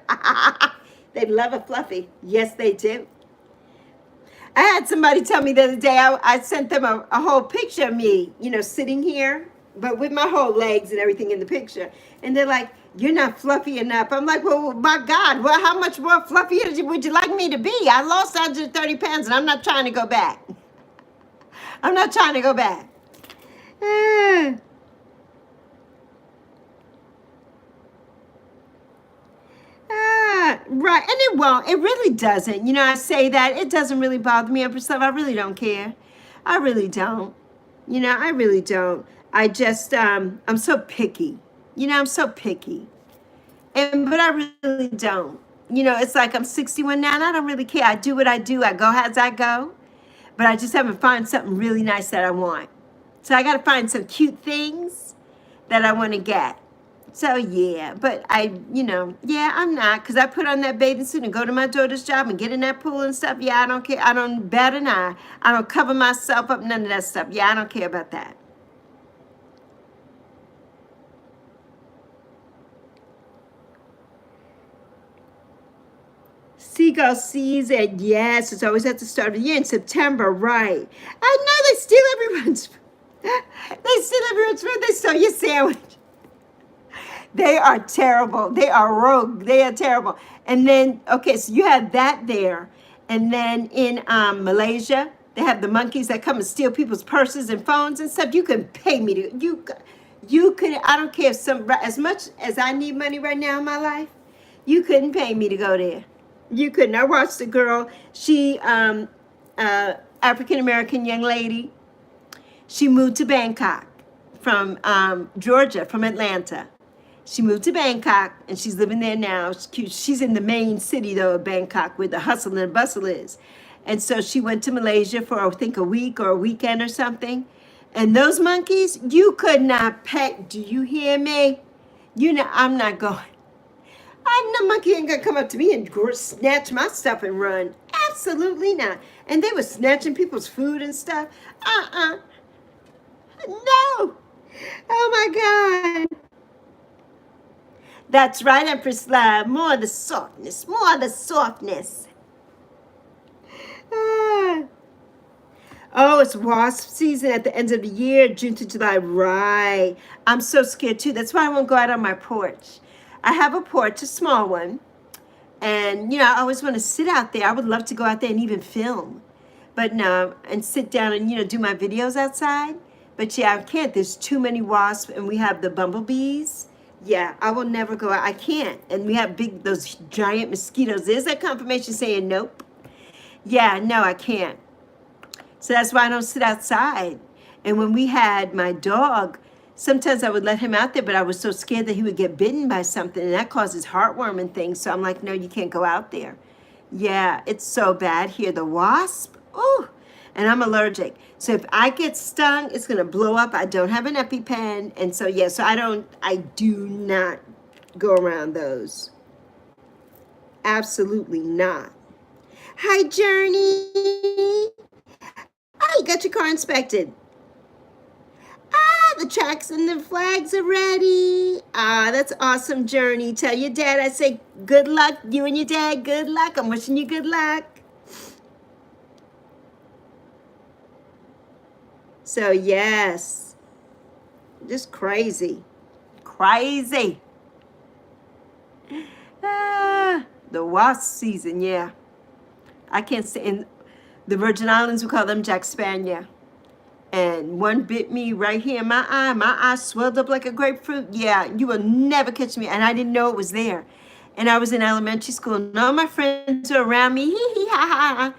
They love a fluffy. Yes, they do. I had somebody tell me the other day, I sent them a whole picture of me, you know, sitting here, but with my whole legs and everything in the picture. And they're like, you're not fluffy enough. I'm like, well, my God, well, how much more fluffy would you like me to be? I lost 130 pounds and I'm not trying to go back. I'm not trying to go back. Right, and it won't. It really doesn't. You know, I say that. It doesn't really bother me, Empress Love. I really don't care. I really don't. You know, I really don't. I just, I'm so picky. You know, I'm so picky. But I really don't. You know, it's like I'm 61 now and I don't really care. I do what I do. I go as I go. But I just haven't found something really nice that I want. So I got to find some cute things that I want to get. So yeah, but you know, yeah, I'm not, because I put on that bathing suit and go to my daughter's job and get in that pool and stuff. Yeah, I don't care. I don't bat an eye. I don't cover myself up, none of that stuff. Yeah, I don't care about that. Seagull season, yes, it's always at the start of the year in September, right. I know they steal everyone's food. They stole your sandwich. They are terrible. They are rogue. They are terrible. And then, okay, so you have that there. And then in Malaysia, they have the monkeys that come and steal people's purses and phones and stuff. You can pay me to, you could, I don't care if as much as I need money right now in my life, you couldn't pay me to go there. You couldn't. I watched a girl, she, African-American young lady, she moved to Bangkok from Georgia, from Atlanta. She moved to Bangkok, and she's living there now. She's in the main city, though, of Bangkok, where the hustle and bustle is. And so she went to Malaysia for, I think, a week or a weekend or something. And those monkeys, you could not pet. Do you hear me? You know, I'm not going. I know monkey ain't gonna come up to me and snatch my stuff and run. Absolutely not. And they were snatching people's food and stuff. No. Oh, my God. That's right, Empress Love. More of the softness. More of the softness. Oh, it's wasp season at the end of the year, June to July. Right. I'm so scared, too. That's why I won't go out on my porch. I have a porch, a small one. And, you know, I always want to sit out there. I would love to go out there and even film. But no, and sit down and, you know, do my videos outside. But, yeah, I can't. There's too many wasps, and we have the bumblebees. Yeah, I will never go out. I can't. And we have those giant mosquitoes. There's that confirmation saying nope. Yeah, no, I can't. So that's why I don't sit outside. And when we had my dog, sometimes I would let him out there, but I was so scared that he would get bitten by something, and that causes heartworm and things. So I'm like, no, you can't go out there. Yeah, it's so bad here. The wasp, oh, and I'm allergic. So if I get stung, it's going to blow up. I don't have an EpiPen. And so, yeah, so I do not go around those. Absolutely not. Hi, Journey. Oh, you got your car inspected. Ah, the tracks and the flags are ready. Ah, that's awesome, Journey. Tell your dad I say good luck. You and your dad, good luck. I'm wishing you good luck. So yes, just crazy. Crazy. The wasp season, yeah. I can't say, in the Virgin Islands, we call them Jack Spaniel. And one bit me right here in my eye. My eye swelled up like a grapefruit. Yeah, you will never catch me. And I didn't know it was there. And I was in elementary school, and all my friends were around me. Hee hee ha ha ha.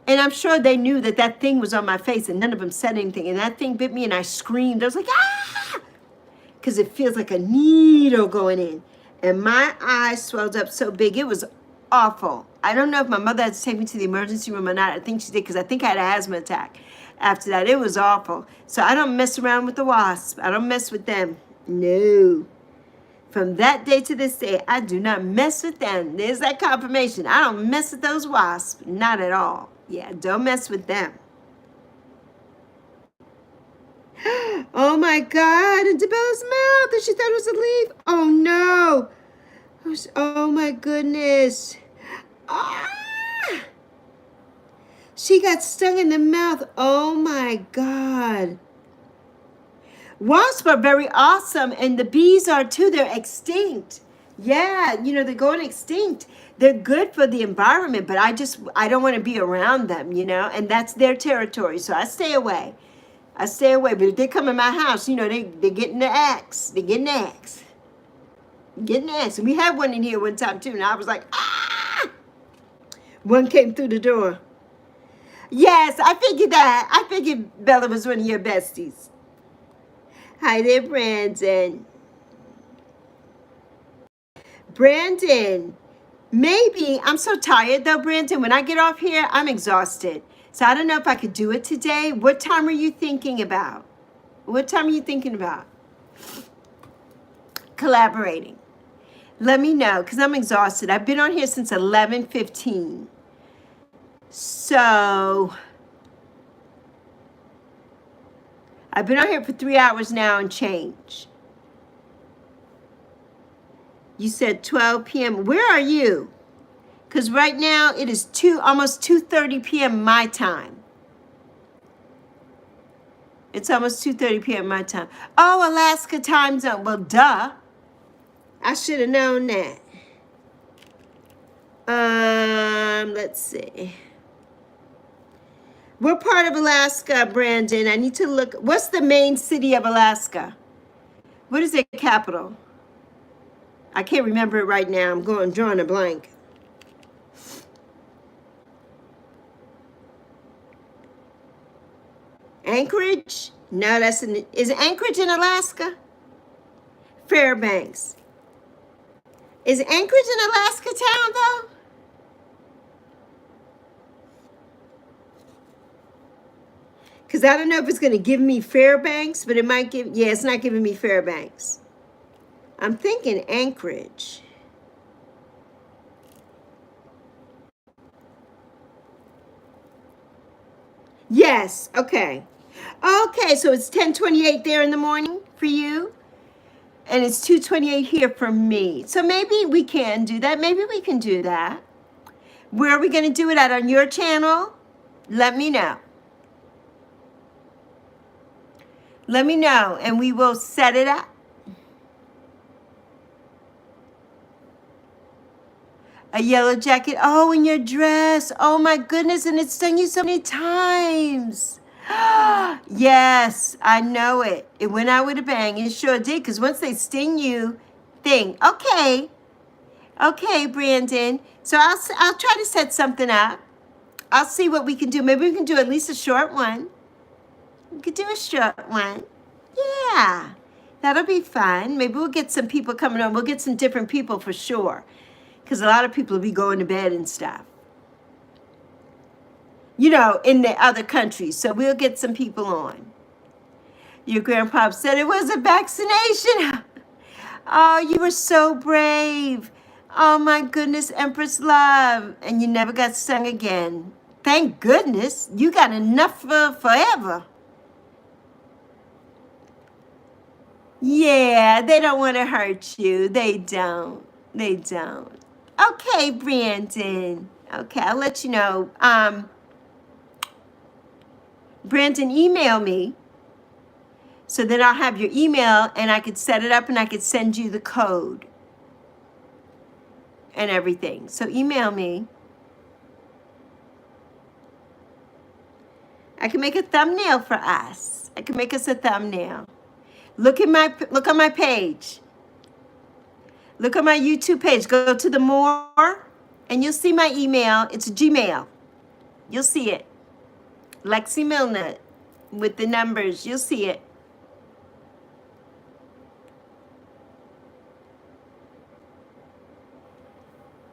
And I'm sure they knew that that thing was on my face, and none of them said anything. And that thing bit me, and I screamed. I was like, ah! Because it feels like a needle going in. And my eye swelled up so big, it was awful. I don't know if my mother had to take me to the emergency room or not. I think she did, because I think I had an asthma attack after that. It was awful. So I don't mess around with the wasp. I don't mess with them. No. From that day to this day, I do not mess with them. There's that confirmation. I don't mess with those wasps. Not at all. Yeah, don't mess with them. Oh my God, into Bella's mouth. And she thought it was a leaf. Oh no. Oh my goodness. Ah! She got stung in the mouth. Oh my God. Wasps are very awesome, and the bees are too. They're extinct. Yeah, you know, they're going extinct. They're good for the environment, but I don't want to be around them, you know, and that's their territory. So I stay away. I stay away. But if they come in my house, you know, they're getting the axe. They're getting the axe. Getting the axe. And we had one in here one time too, and I was like, ah! One came through the door. Yes, I figured that. I figured Bella was one of your besties. Hi there, Brandon. Brandon, maybe, I'm so tired though, Brandon. When I get off here, I'm exhausted. So I don't know if I could do it today. What time are you thinking about? What time are you thinking about collaborating? Let me know, because I'm exhausted. I've been on here since 11:15. So I've been on here for 3 hours now and change. You said 12 p.m. Where are you? Because right now it is almost 2:30 p.m. my time. It's almost 2:30 p.m. my time. Oh, Alaska time zone. Well, duh. I should have known that. Let's see. What part of Alaska, Brandon? I need to look. What's the main city of Alaska? What is the capital? I can't remember it right now. I'm drawing a blank. Anchorage? No, is Anchorage in Alaska? Fairbanks. Is Anchorage an Alaska town though? Because I don't know if it's going to give me Fairbanks, but it might give, yeah, it's not giving me Fairbanks. I'm thinking Anchorage. Yes, okay. Okay, so it's 10:28 there in the morning for you. And it's 2:28 here for me. So maybe we can do that. Maybe we can do that. Where are we going to do it at? On your channel? Let me know. Let me know, and we will set it up. A yellow jacket. Oh, in your dress. Oh, my goodness. And it stung you so many times. Yes, I know it. It went out with a bang. It sure did, because once they sting you, okay. Okay, Brandon. So I'll try to set something up. I'll see what we can do. Maybe we can do at least a short one. We could do a short one. Yeah, that'll be fun. Maybe we'll get some people coming on. We'll get some different people for sure, because a lot of people will be going to bed and stuff, you know, in the other countries. So we'll get some people on. Your grandpa said it was a vaccination. Oh, you were so brave. Oh, my goodness, Empress Love. And you never got stung again. Thank goodness. You got enough for forever. Yeah, they don't want to hurt you. They don't. They don't. Okay, Brandon. Okay, I'll let you know. Brandon, email me So then I'll have your email and I could set it up and I could send you the code and everything. So email me. I can make a thumbnail for us. I can make us a thumbnail. Look on my page. Look on my YouTube page. Go to the more and you'll see my email. It's a Gmail. You'll see it. Lexi Milner with the numbers. You'll see it.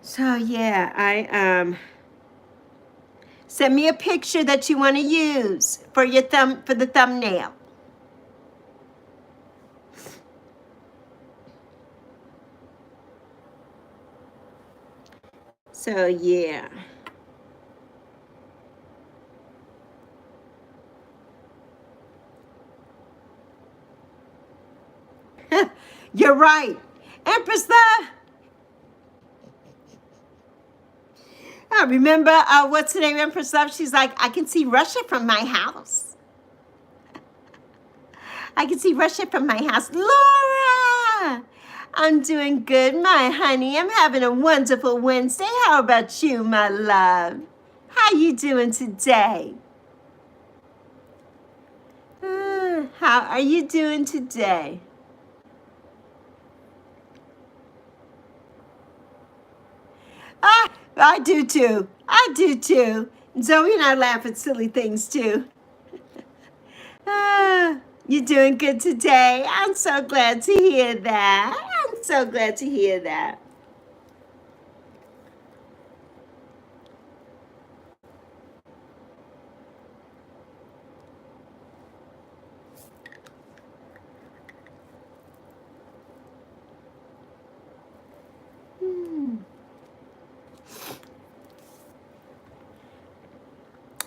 So yeah, send me a picture that you want to use for your for the thumbnail. So yeah. You're right. Empress I remember, what's the name, Empress Love? She's like, I can see Russia from my house. I can see Russia from my house. Laura! I'm doing good, my honey. I'm having a wonderful Wednesday. How about you, my love? How you doing today? How are you doing today? I do too. I do too. Zoe and I laugh at silly things too. You're doing good today. I'm so glad to hear that. I'm so glad to hear that.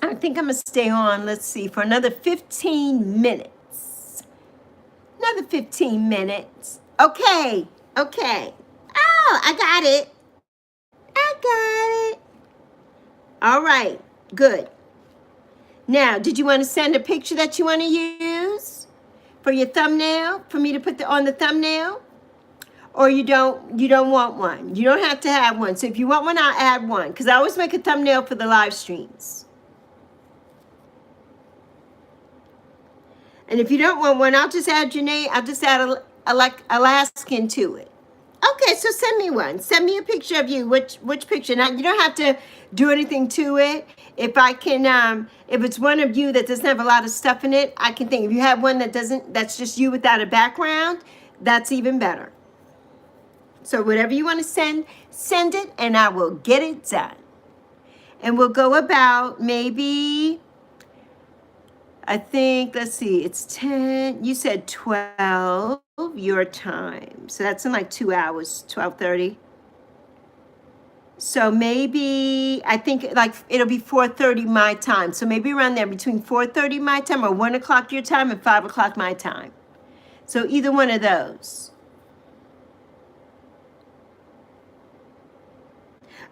I think I'm going to stay on, let's see, for another 15 minutes. Another 15 minutes. Okay. Okay. Oh, I got it. I got it. All right. Good. Now, did you want to send a picture that you want to use for your thumbnail, for me to put on the thumbnail? Or you don't want one? You don't have to have one. So if you want one, I'll add one. Because I always make a thumbnail for the live streams. And if you don't want one, I'll just add your name. I'll just add Alaskan to it. Okay, so send me one. Send me a picture of you. Which picture? Now, you don't have to do anything to it. If I can, if it's one of you that doesn't have a lot of stuff in it, I can think. If you have one that's just you without a background, that's even better. So whatever you want to send it, and I will get it done. And we'll go about maybe, I think, let's see, it's 10, you said 12 your time. So that's in like 2 hours, 12:30. So maybe, I think like it'll be 4:30 my time. So maybe around there between 4:30 my time or 1 o'clock your time and 5 o'clock my time. So either one of those.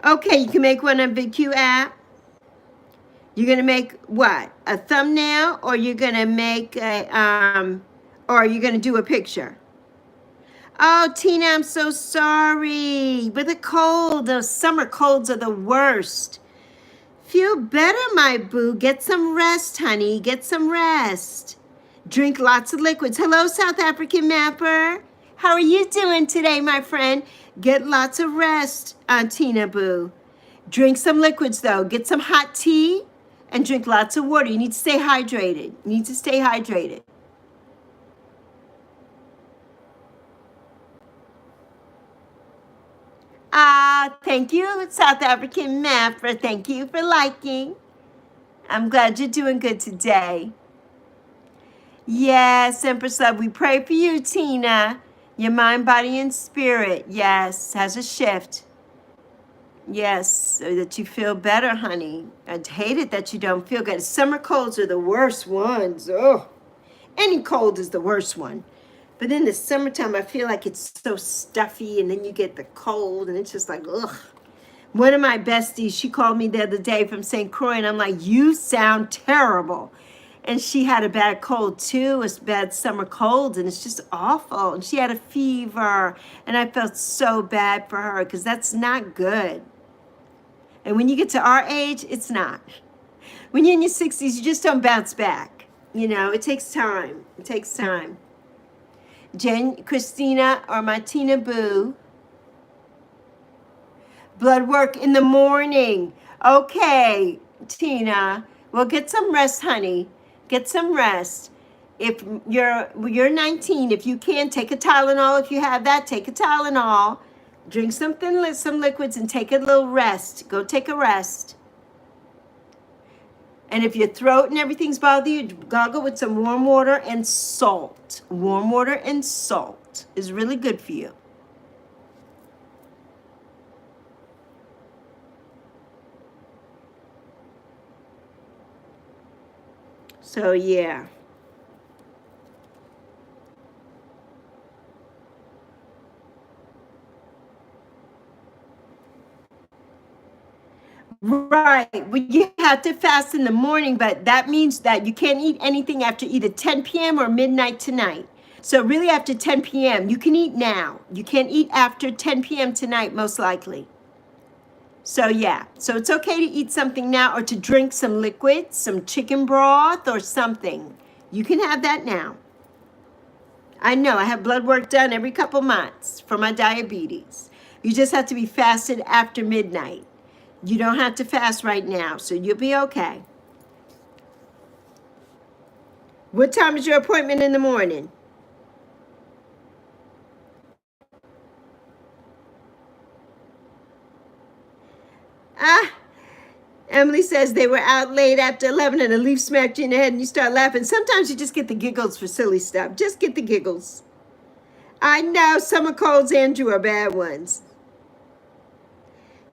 Okay, you can make one on VidQ app. You're gonna make what? A thumbnail, or you're gonna make a or are you gonna do a picture? Oh, Tina, I'm so sorry. With the cold, those summer colds are the worst. Feel better, my boo. Get some rest, honey. Get some rest. Drink lots of liquids. Hello, South African Mapper. How are you doing today, my friend? Get lots of rest, Tina boo. Drink some liquids, though. Get some hot tea and drink lots of water. You need to stay hydrated. You need to stay hydrated. Thank you, South African Mapper. Thank you for liking. I'm glad you're doing good today. Yes, Empress Love, we pray for you, Tina. Your mind, body, and spirit, yes, has a shift. Yes, so that you feel better, honey. I hate it that you don't feel good. Summer colds are the worst ones. Oh, any cold is the worst one. But in the summertime, I feel like it's so stuffy, and then you get the cold, and it's just like, ugh. One of my besties, she called me the other day from St. Croix, and I'm like, you sound terrible. And she had a bad cold too, a bad summer cold, and it's just awful. And she had a fever, and I felt so bad for her because that's not good. And when you get to our age, it's not. When you're in your 60s, you just don't bounce back. You know, it takes time. It takes time. Christina or Martina Boo. Blood work in the morning. Okay, Tina. Well, get some rest, honey. Get some rest. If you're 19, if you can, take a Tylenol. If you have that, take a Tylenol. Drink some liquids and take a little rest. Go take a rest. And if your throat and everything's bothering you, gargle with some warm water and salt. Warm water and salt is really good for you. So, yeah. Right. Well, you have to fast in the morning, but that means that you can't eat anything after either 10 p.m. or midnight tonight. So really after 10 p.m., you can eat now. You can't eat after 10 p.m. tonight, most likely. So yeah, so it's okay to eat something now or to drink some liquid, some chicken broth or something. You can have that now. I know, I have blood work done every couple months for my diabetes. You just have to be fasted after midnight. You don't have to fast right now, so you'll be okay. What time is your appointment in the morning? Emily says they were out late after 11 and a leaf smacked you in the head and you start laughing. Sometimes you just get the giggles for silly stuff. Just get the giggles. I know summer colds, Andrew, are bad ones.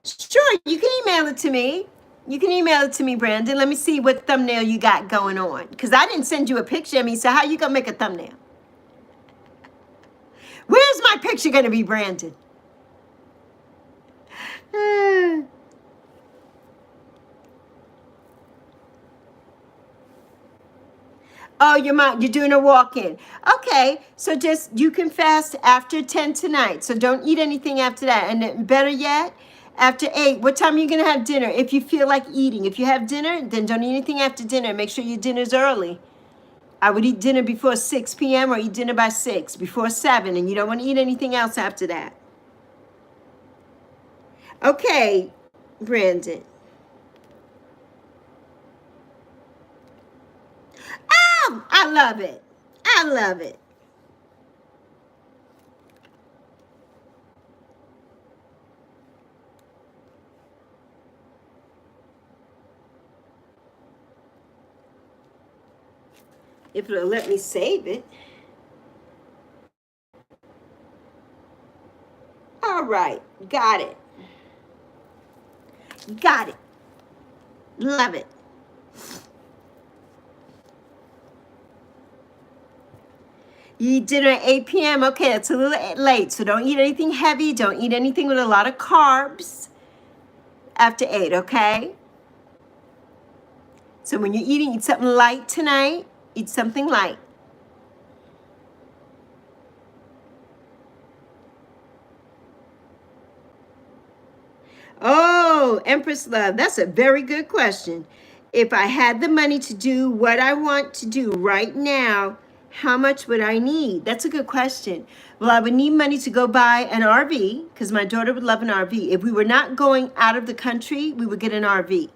Sure, you can email it to me. You can email it to me, Brandon. Let me see what thumbnail you got going on. Because I didn't send you a picture of me, so how you going to make a thumbnail? Where's my picture going to be, Brandon? Oh, you're doing a walk-in. Okay, so just, you can fast after 10 tonight. So don't eat anything after that. And better yet, after 8, what time are you going to have dinner? If you feel like eating. If you have dinner, then don't eat anything after dinner. Make sure your dinner's early. I would eat dinner before 6 p.m. or eat dinner by 6, before 7. And you don't want to eat anything else after that. Okay, Brandon. Oh, I love it. I love it. If it'll let me save it. All right, got it. Got it. Love it. You eat dinner at 8 p.m. Okay, that's a little late. So don't eat anything heavy. Don't eat anything with a lot of carbs after 8, okay? So when you're eating, eat something light tonight. Eat something light. Oh, Empress Love, that's a very good question. If I had the money to do what I want to do right now, how much would I need? That's a good question. Well, I would need money to go buy an RV because my daughter would love an RV. If we were not going out of the country, we would get an RV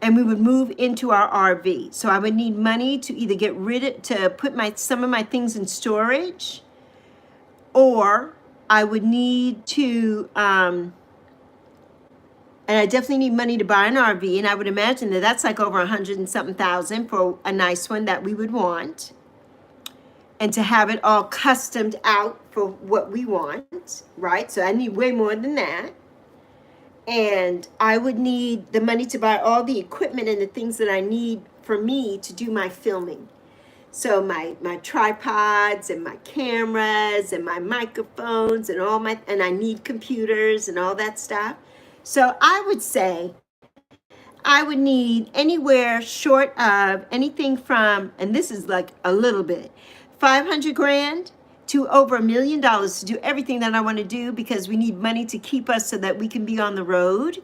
and we would move into our RV. So I would need money to either to put some of my things in storage, or I would need to, and I definitely need money to buy an RV, and I would imagine that that's like over 100 and something thousand for a nice one that we would want, and to have it all customed out for what we want, right? So I need way more than that. And I would need the money to buy all the equipment and the things that I need for me to do my filming. So my tripods and my cameras and my microphones and and I need computers and all that stuff. So I would say I would need anywhere short of anything from, and this is like a little bit, 500 grand to over $1 million to do everything that I want to do, because we need money to keep us so that we can be on the road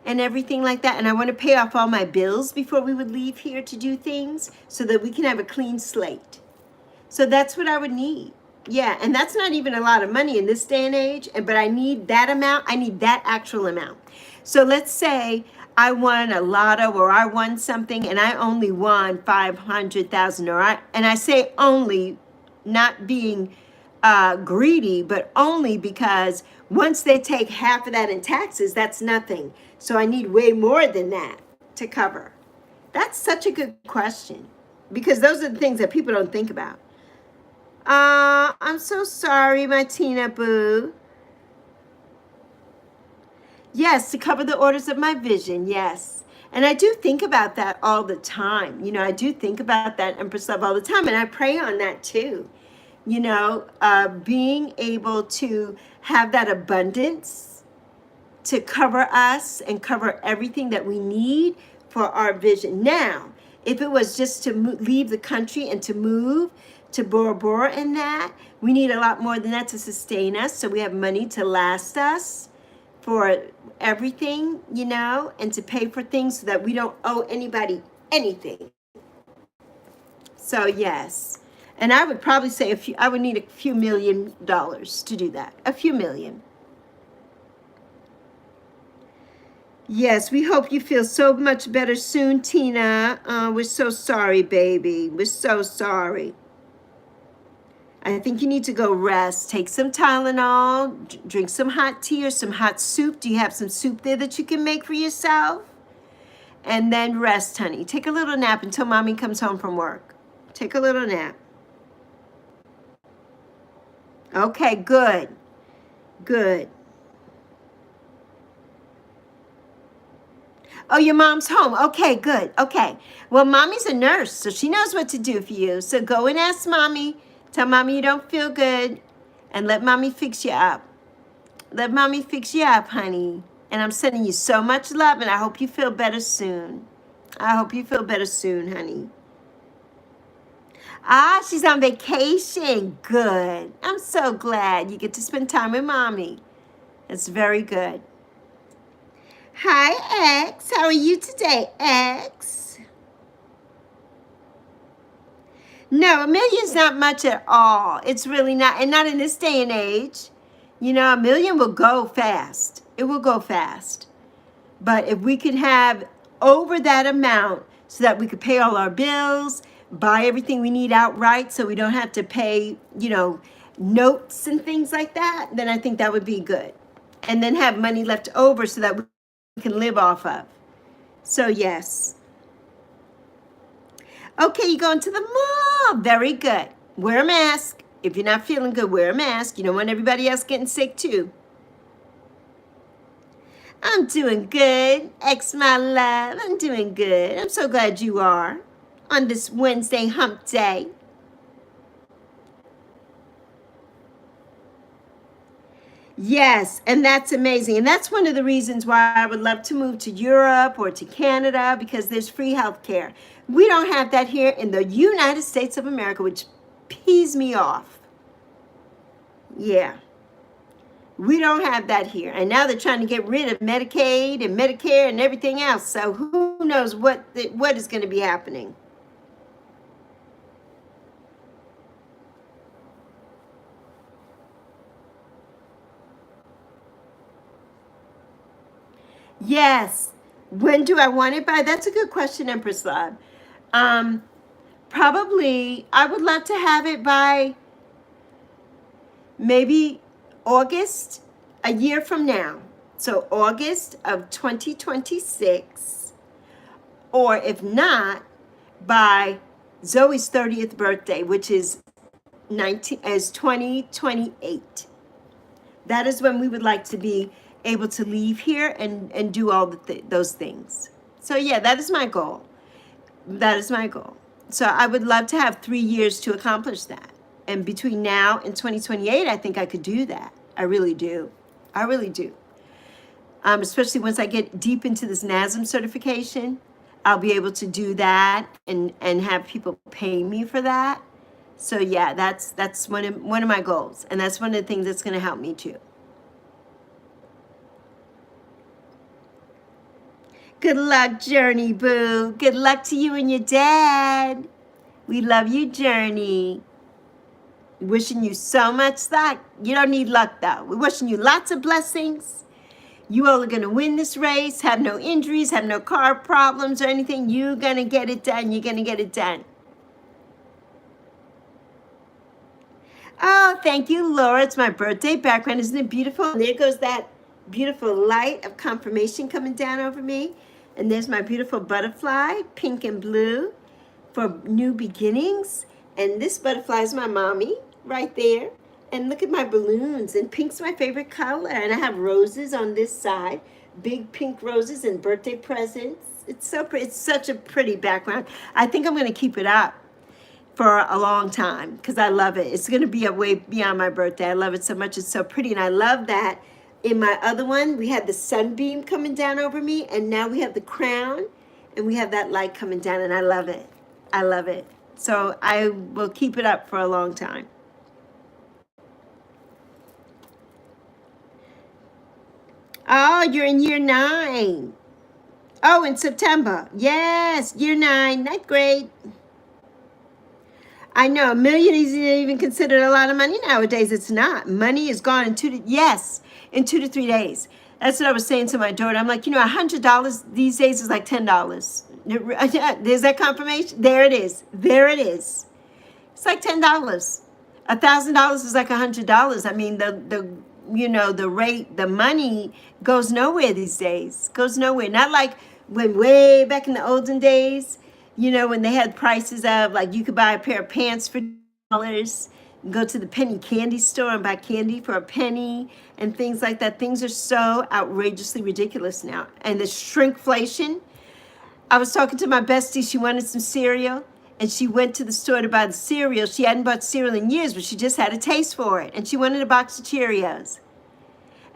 and everything like that. And I want to pay off all my bills before we would leave here to do things so that we can have a clean slate. So that's what I would need. Yeah, and that's not even a lot of money in this day and age, but I need that amount. I need that actual amount. So let's say I won a lotto, or I won something and I only won 500,000, and I say only, not being greedy, but only because once they take half of that in taxes, that's nothing. So I need way more than that to cover. That's such a good question, because those are the things that people don't think about. I'm so sorry, my Tina Boo. Yes, to cover the orders of my vision, yes. And I do think about that all the time. You know, I do think about that, Empress Love, all the time. And I pray on that too. You know, being able to have that abundance to cover us and cover everything that we need for our vision. Now, if it was just to leave the country and to move to Bora Bora and that, we need a lot more than that to sustain us. So we have money to last us for everything, you know, and to pay for things so that we don't owe anybody anything. So yes. And I would probably say I would need a few $1 million to do that. A few million. Yes, we hope you feel so much better soon, Tina. We're so sorry, baby. We're so sorry. I think you need to go rest. Take some Tylenol, drink some hot tea or some hot soup. Do you have some soup there that you can make for yourself? And then rest, honey. Take a little nap until mommy comes home from work. Take a little nap. Okay, good. Good. Oh, your mom's home. Okay, good. Okay. Well, mommy's a nurse, so she knows what to do for you. So go and ask mommy. Tell mommy you don't feel good, and let mommy fix you up. Let mommy fix you up, honey. And I'm sending you so much love, and I hope you feel better soon. I hope you feel better soon, honey. Ah, she's on vacation. Good. I'm so glad you get to spend time with mommy. It's very good. Hi, X. How are you today, X? No, $1 million's not much at all. It's really not, and not in this day and age. You know, $1 million will go fast. It will go fast. But if we could have over that amount so that we could pay all our bills, buy everything we need outright so we don't have to pay, you know, notes and things like that, then I think that would be good. And then have money left over so that we can live off of. So yes. Okay, you're going to the mall. Very good. Wear a mask. If you're not feeling good, wear a mask. You don't want everybody else getting sick too. I'm doing good. X, my love. I'm doing good. I'm so glad you are on this Wednesday hump day. Yes, and that's amazing. And that's one of the reasons why I would love to move to Europe or to Canada, because there's free health care. We don't have that here in the United States of America, which pees me off. Yeah. We don't have that here. And now they're trying to get rid of Medicaid and Medicare and everything else. So who knows what is going to be happening. Yes. When do I want it by? That's a good question, Empress Love. Probably, I would love to have it by maybe August, a year from now. So August of 2026. Or if not, by Zoe's 30th birthday, which is 2028. That is when we would like to be able to leave here and do all those things. So yeah, that is my goal. That is my goal. So I would love to have 3 years to accomplish that. And between now and 2028, I think I could do that. I really do. I really do. especially once I get deep into this NASM certification. I'll be able to do that and have people pay me for that. So yeah, that's one of my goals, and that's one of the things that's going to help me too. Good luck, Journey Boo. Good luck to you and your dad. We love you, Journey. Wishing you so much luck. You don't need luck, though. We're wishing you lots of blessings. You all are going to win this race, have no injuries, have no car problems or anything. You're going to get it done. You're going to get it done. Oh, thank you, Laura. It's my birthday background. Isn't it beautiful? And there goes that beautiful light of confirmation coming down over me. And there's my beautiful butterfly, pink and blue, for new beginnings. And this butterfly is my mommy right there. And look at my balloons. And pink's my favorite color. And I have roses on this side, big pink roses and birthday presents. It's so pretty. It's such a pretty background. I think I'm going to keep it up for a long time because I love it. It's going to be way beyond my birthday. I love it so much. It's so pretty. And I love that in my other one, we had the sunbeam coming down over me, and now we have the crown, and we have that light coming down, and I love it. I love it. So I will keep it up for a long time. Oh, you're in year 9. Oh, in September. Yes, year 9, 9th grade. I know, $1 million isn't even considered a lot of money nowadays. It's not. Money is gone in 2 to 3 days. That's what I was saying to my daughter. I'm like, $100 these days is like $10. There's that confirmation. There it is. There it is. It's like $10. $1,000 is like $100. I mean, the rate, the money goes nowhere these days. Goes nowhere. Not like when way back in the olden days, when they had prices of, like, you could buy a pair of pants for $2, go to the penny candy store and buy candy for a penny and things like that. Things are so outrageously ridiculous now. And the shrinkflation. I was talking to my bestie. She wanted some cereal, and she went to the store to buy the cereal. She hadn't bought cereal in years, but she just had a taste for it. And she wanted a box of Cheerios.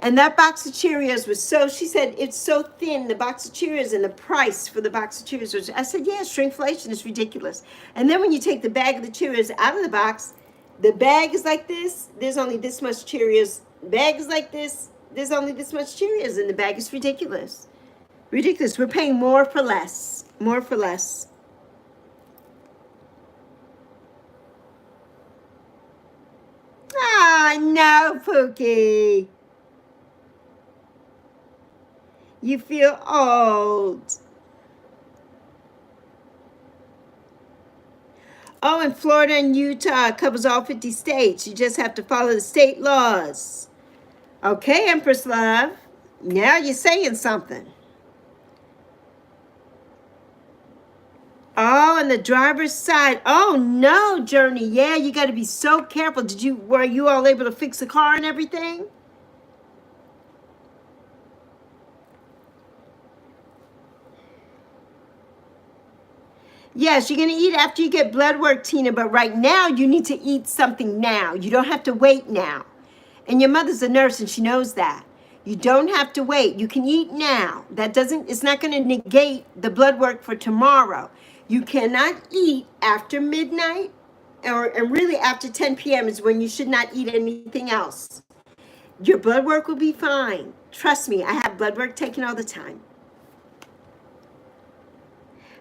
And that box of Cheerios was she said, it's so thin, the box of Cheerios, and the price for the box of Cheerios. I said, yeah, shrinkflation is ridiculous. And then when you take the bag of the Cheerios out of the box, the bag is like this. There's only this much Cheerios. The bag is like this. There's only this much Cheerios, and the bag is ridiculous. Ridiculous. We're paying more for less. More for less. Ah, no, Pookie. You feel old. Oh, and Florida and Utah covers all 50 states. You just have to follow the state laws. Okay, Empress Love. Now you're saying something. Oh, on the driver's side. Oh, no, Journey. Yeah, you got to be so careful. Were you all able to fix the car and everything? Yes, you're going to eat after you get blood work, Tina, but right now you need to eat something now. You don't have to wait now. And your mother's a nurse and she knows that. You don't have to wait. You can eat now. It's not going to negate the blood work for tomorrow. You cannot eat after midnight and really after 10 p.m. is when you should not eat anything else. Your blood work will be fine. Trust me, I have blood work taken all the time.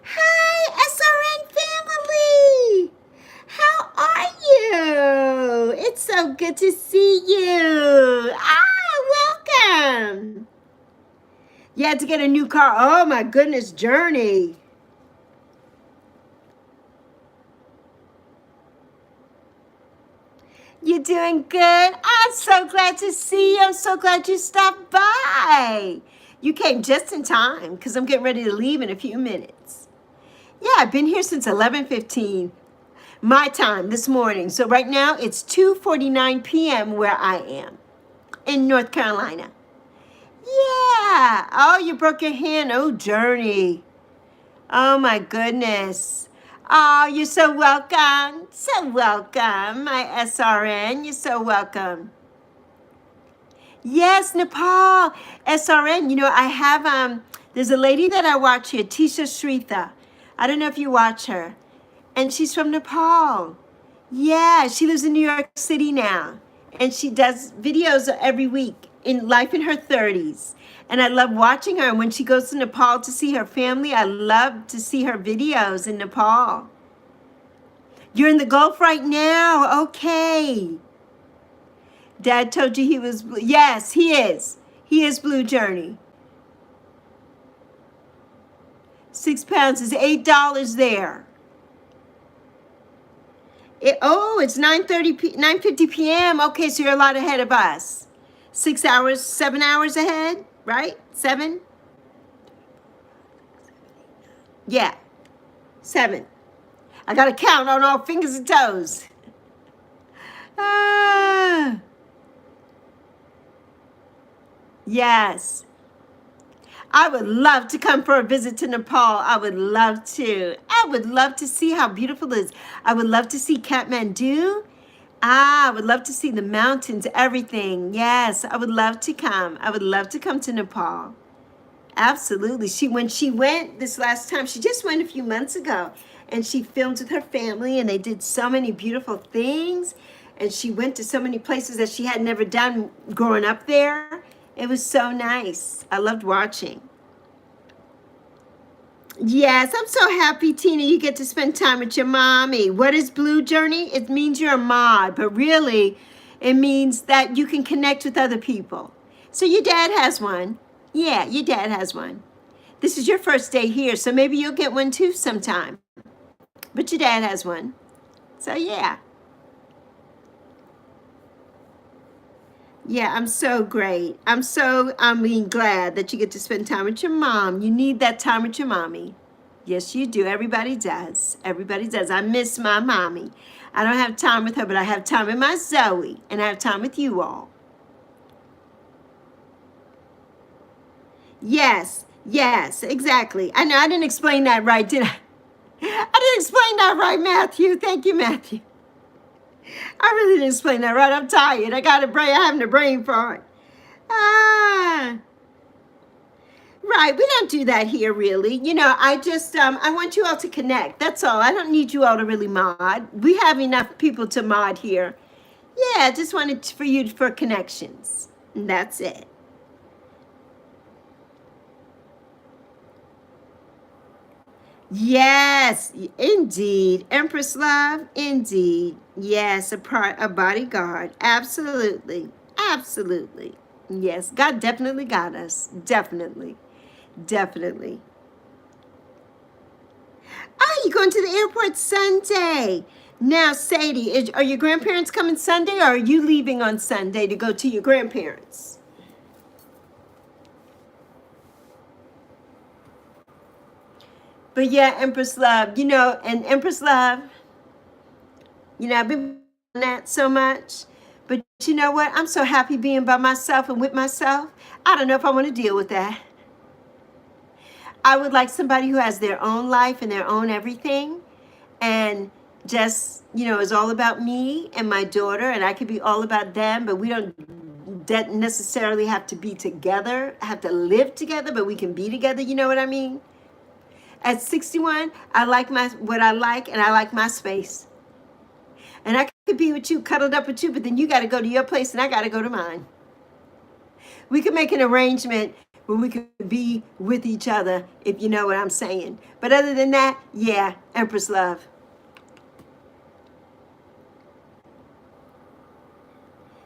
Hi, SRN family. How are you? It's so good to see you. Welcome. You had to get a new car. Oh, my goodness, Journey. You're doing good. I'm so glad to see you. I'm so glad you stopped by. You came just in time because I'm getting ready to leave in a few minutes. Yeah, I've been here since 11:15 my time this morning. So right now it's 2:49 p.m. where I am in North Carolina. Yeah. Oh, you broke your hand. Oh, Journey. Oh, my goodness. Oh, you're so welcome. So welcome, my SRN. You're so welcome. Yes, Nepal. SRN. You know, I have, there's a lady that I watch here, Tisha Shrita. I don't know if you watch her. And she's from Nepal. Yeah, she lives in New York City now. And she does videos every week in life in her 30s. And I love watching her. And when she goes to Nepal to see her family, I love to see her videos in Nepal. You're in the Gulf right now. Okay. Dad told you he was blue. Yes, he is. He is Blue Journey. 6 pounds is $8 there. It's 9:50 p.m. Okay, so you're a lot ahead of us. 6 hours, 7 hours ahead, right? 7? Yeah, 7. I got to count on all fingers and toes. Ah, yes. I would love to come for a visit to Nepal. I would love to. I would love to see how beautiful it is. I would love to see Kathmandu. I would love to see the mountains, everything. Yes, I would love to come. I would love to come to Nepal. Absolutely. When she went this last time, she just went a few months ago, and she filmed with her family, and they did so many beautiful things, and she went to so many places that she had never done growing up there. It was so nice. I loved watching. Yes, I'm so happy, Tina, you get to spend time with your mommy. What is Blue Journey? It means you're a mod, but really, it means that you can connect with other people. So your dad has one. Yeah, your dad has one. This is your first day here, so maybe you'll get one too sometime. But your dad has one. So yeah. Yeah, I'm so great. Glad that you get to spend time with your mom. You need that time with your mommy. Yes, you do. Everybody does. Everybody does. I miss my mommy. I don't have time with her, but I have time with my Zoe, and I have time with you all. Yes, yes, exactly. I know I didn't explain that right, did I? I didn't explain that right, Matthew. Thank you, Matthew. I really didn't explain that right. I'm tired. I got a brain. I'm having a brain fart. Ah. Right, we don't do that here, really. You know, I just, I want you all to connect. That's all. I don't need you all to really mod. We have enough people to mod here. Yeah, I just wanted for you for connections. And that's it. Yes, indeed. Empress Love, indeed. Yes, a bodyguard. Absolutely. Absolutely. Yes, God definitely got us. Definitely. Definitely. Oh, you're going to the airport Sunday. Now, Sadie, are your grandparents coming Sunday, or are you leaving on Sunday to go to your grandparents? But yeah, Empress Love, you know, and Empress Love, you know, I've been on that so much. But you know what? I'm so happy being by myself and with myself. I don't know if I want to deal with that. I would like somebody who has their own life and their own everything, and just, you know, is all about me and my daughter, and I could be all about them, but we don't necessarily have to be together, have to live together, but we can be together. You know what I mean? At 61, I like what I like, and I like my space. And I could be with you, cuddled up with you, but then you got to go to your place and I got to go to mine. We could make an arrangement where we could be with each other, if you know what I'm saying. But other than that, yeah, Empress Love.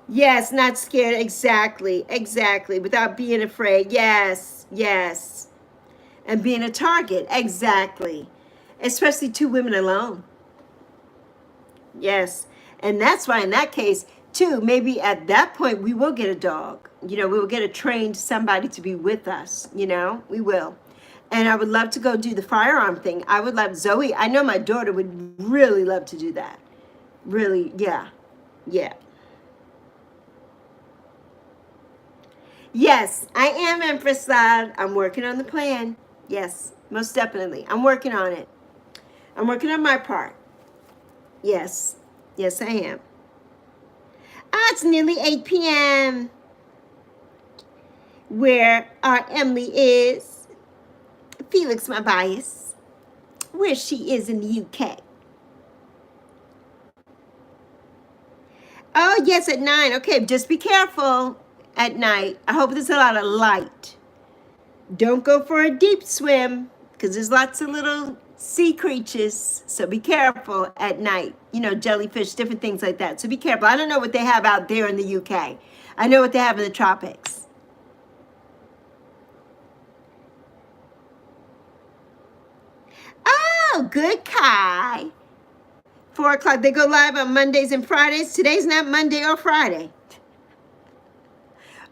Yes, not scared. Exactly, exactly. Without being afraid. Yes, yes. And being a target. Exactly. Especially 2 women alone. Yes. And that's why in that case, too, maybe at that point we will get a dog. You know, we will get a trained somebody to be with us. You know, we will. And I would love to go do the firearm thing. I would love Zoe. I know my daughter would really love to do that. Really, yeah. Yeah. Yes, I am, Empress Love. I'm working on the plan. Yes, most definitely. I'm working on it. I'm working on my part. Yes. Yes, I am. Ah, it's nearly 8 p.m. where our Emily is. Felix, my bias, where she is in the UK. Oh, yes, at 9. Okay, just be careful at night. I hope there's a lot of light. Don't go for a deep swim because there's lots of little sea creatures. So be careful at night. You know, jellyfish, different things like that. So be careful. I don't know what they have out there in the UK. I know what they have in the tropics. Oh, good, Kai. 4 o'clock. They go live on Mondays and Fridays. Today's not Monday or Friday.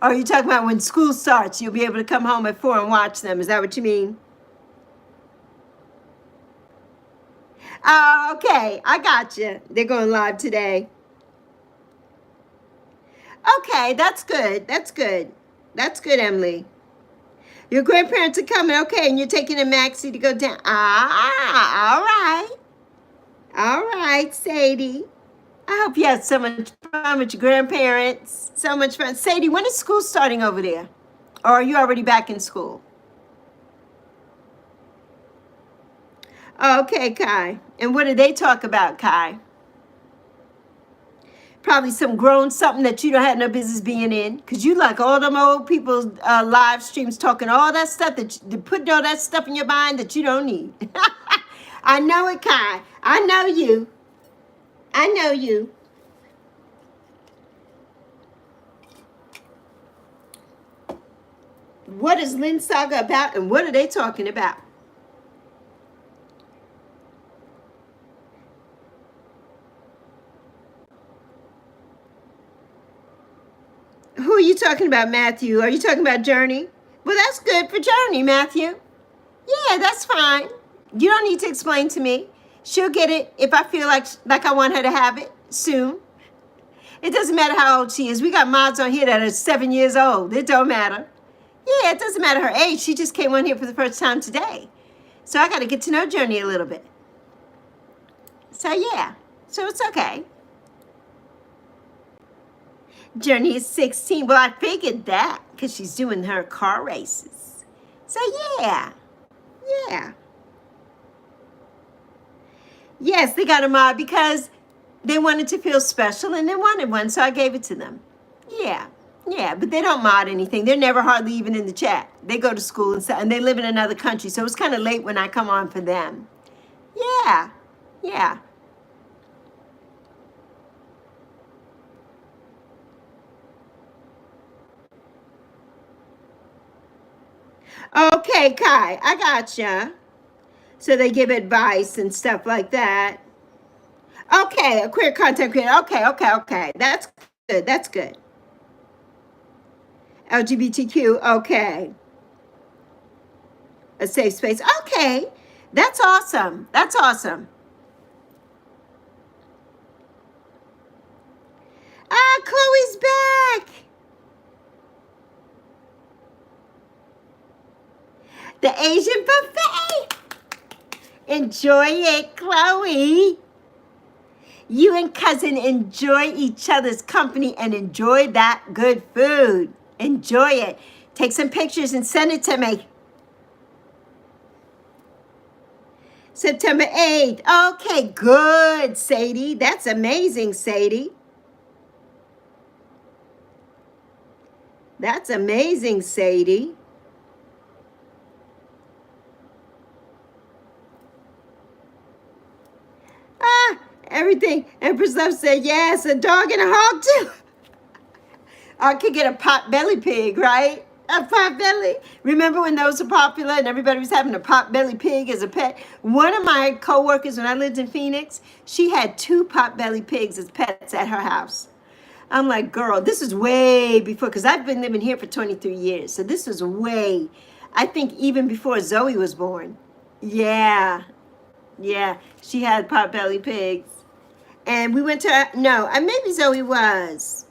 Or are you talking about when school starts, you'll be able to come home at 4 and watch them? Is that what you mean? Oh, okay. I got you. They're going live today. Okay, that's good. That's good. That's good, Emily. Your grandparents are coming. Okay, and you're taking a maxi to go down. Ah, all right. All right, Sadie. I hope you had so much fun with your grandparents. So much fun. Sadie, when is school starting over there? Or are you already back in school? Okay, Kai. And what do they talk about, Kai? Probably some grown something that you don't have no business being in. Because you like all them old people's live streams talking all that stuff, putting all that stuff in your mind that you don't need. I know it, Kai. I know you. I know you. What is Lynn Saga about and what are they talking about? Who are you talking about, Matthew? Are you talking about Journey? Well, that's good for Journey, Matthew. Yeah, that's fine. You don't need to explain to me. She'll get it if I feel like I want her to have it soon. It doesn't matter how old she is. We got mods on here that are 7 years old. It don't matter. Yeah, it doesn't matter her age. She just came on here for the first time today. So I got to get to know Journey a little bit. So yeah, so it's okay. Journey is 16. Well, I figured that because she's doing her car races. So yeah, yeah. Yes, they got a mod because they wanted to feel special and they wanted one, so I gave it to them. Yeah, yeah, but they don't mod anything. They're never hardly even in the chat. They go to school and they live in another country, so it's kind of late when I come on for them. Yeah, yeah. Okay, Kai, I gotcha. So they give advice and stuff like that. Okay, a queer content creator. Okay. That's good. That's good. LGBTQ. Okay. A safe space. Okay. That's awesome. That's awesome. Ah, Chloe's back. The Asian buffet. Enjoy it, Chloe. You and cousin enjoy each other's company and enjoy that good food. Enjoy it. Take some pictures and send it to me. September 8th. Okay, good, Sadie. That's amazing, Sadie. That's amazing, Sadie. Everything. Empress Love said, yes, a dog and a hog too. I could get a pot belly pig, right? A pot belly. Remember when those were popular and everybody was having a pot belly pig as a pet? One of my co-workers when I lived in Phoenix, she had 2 pot belly pigs as pets at her house. I'm like, girl, this is way before, because I've been living here for 23 years. So this was way, I think even before Zoe was born. Yeah. Yeah, she had pot belly pigs. And we went to, no, maybe Zoe was.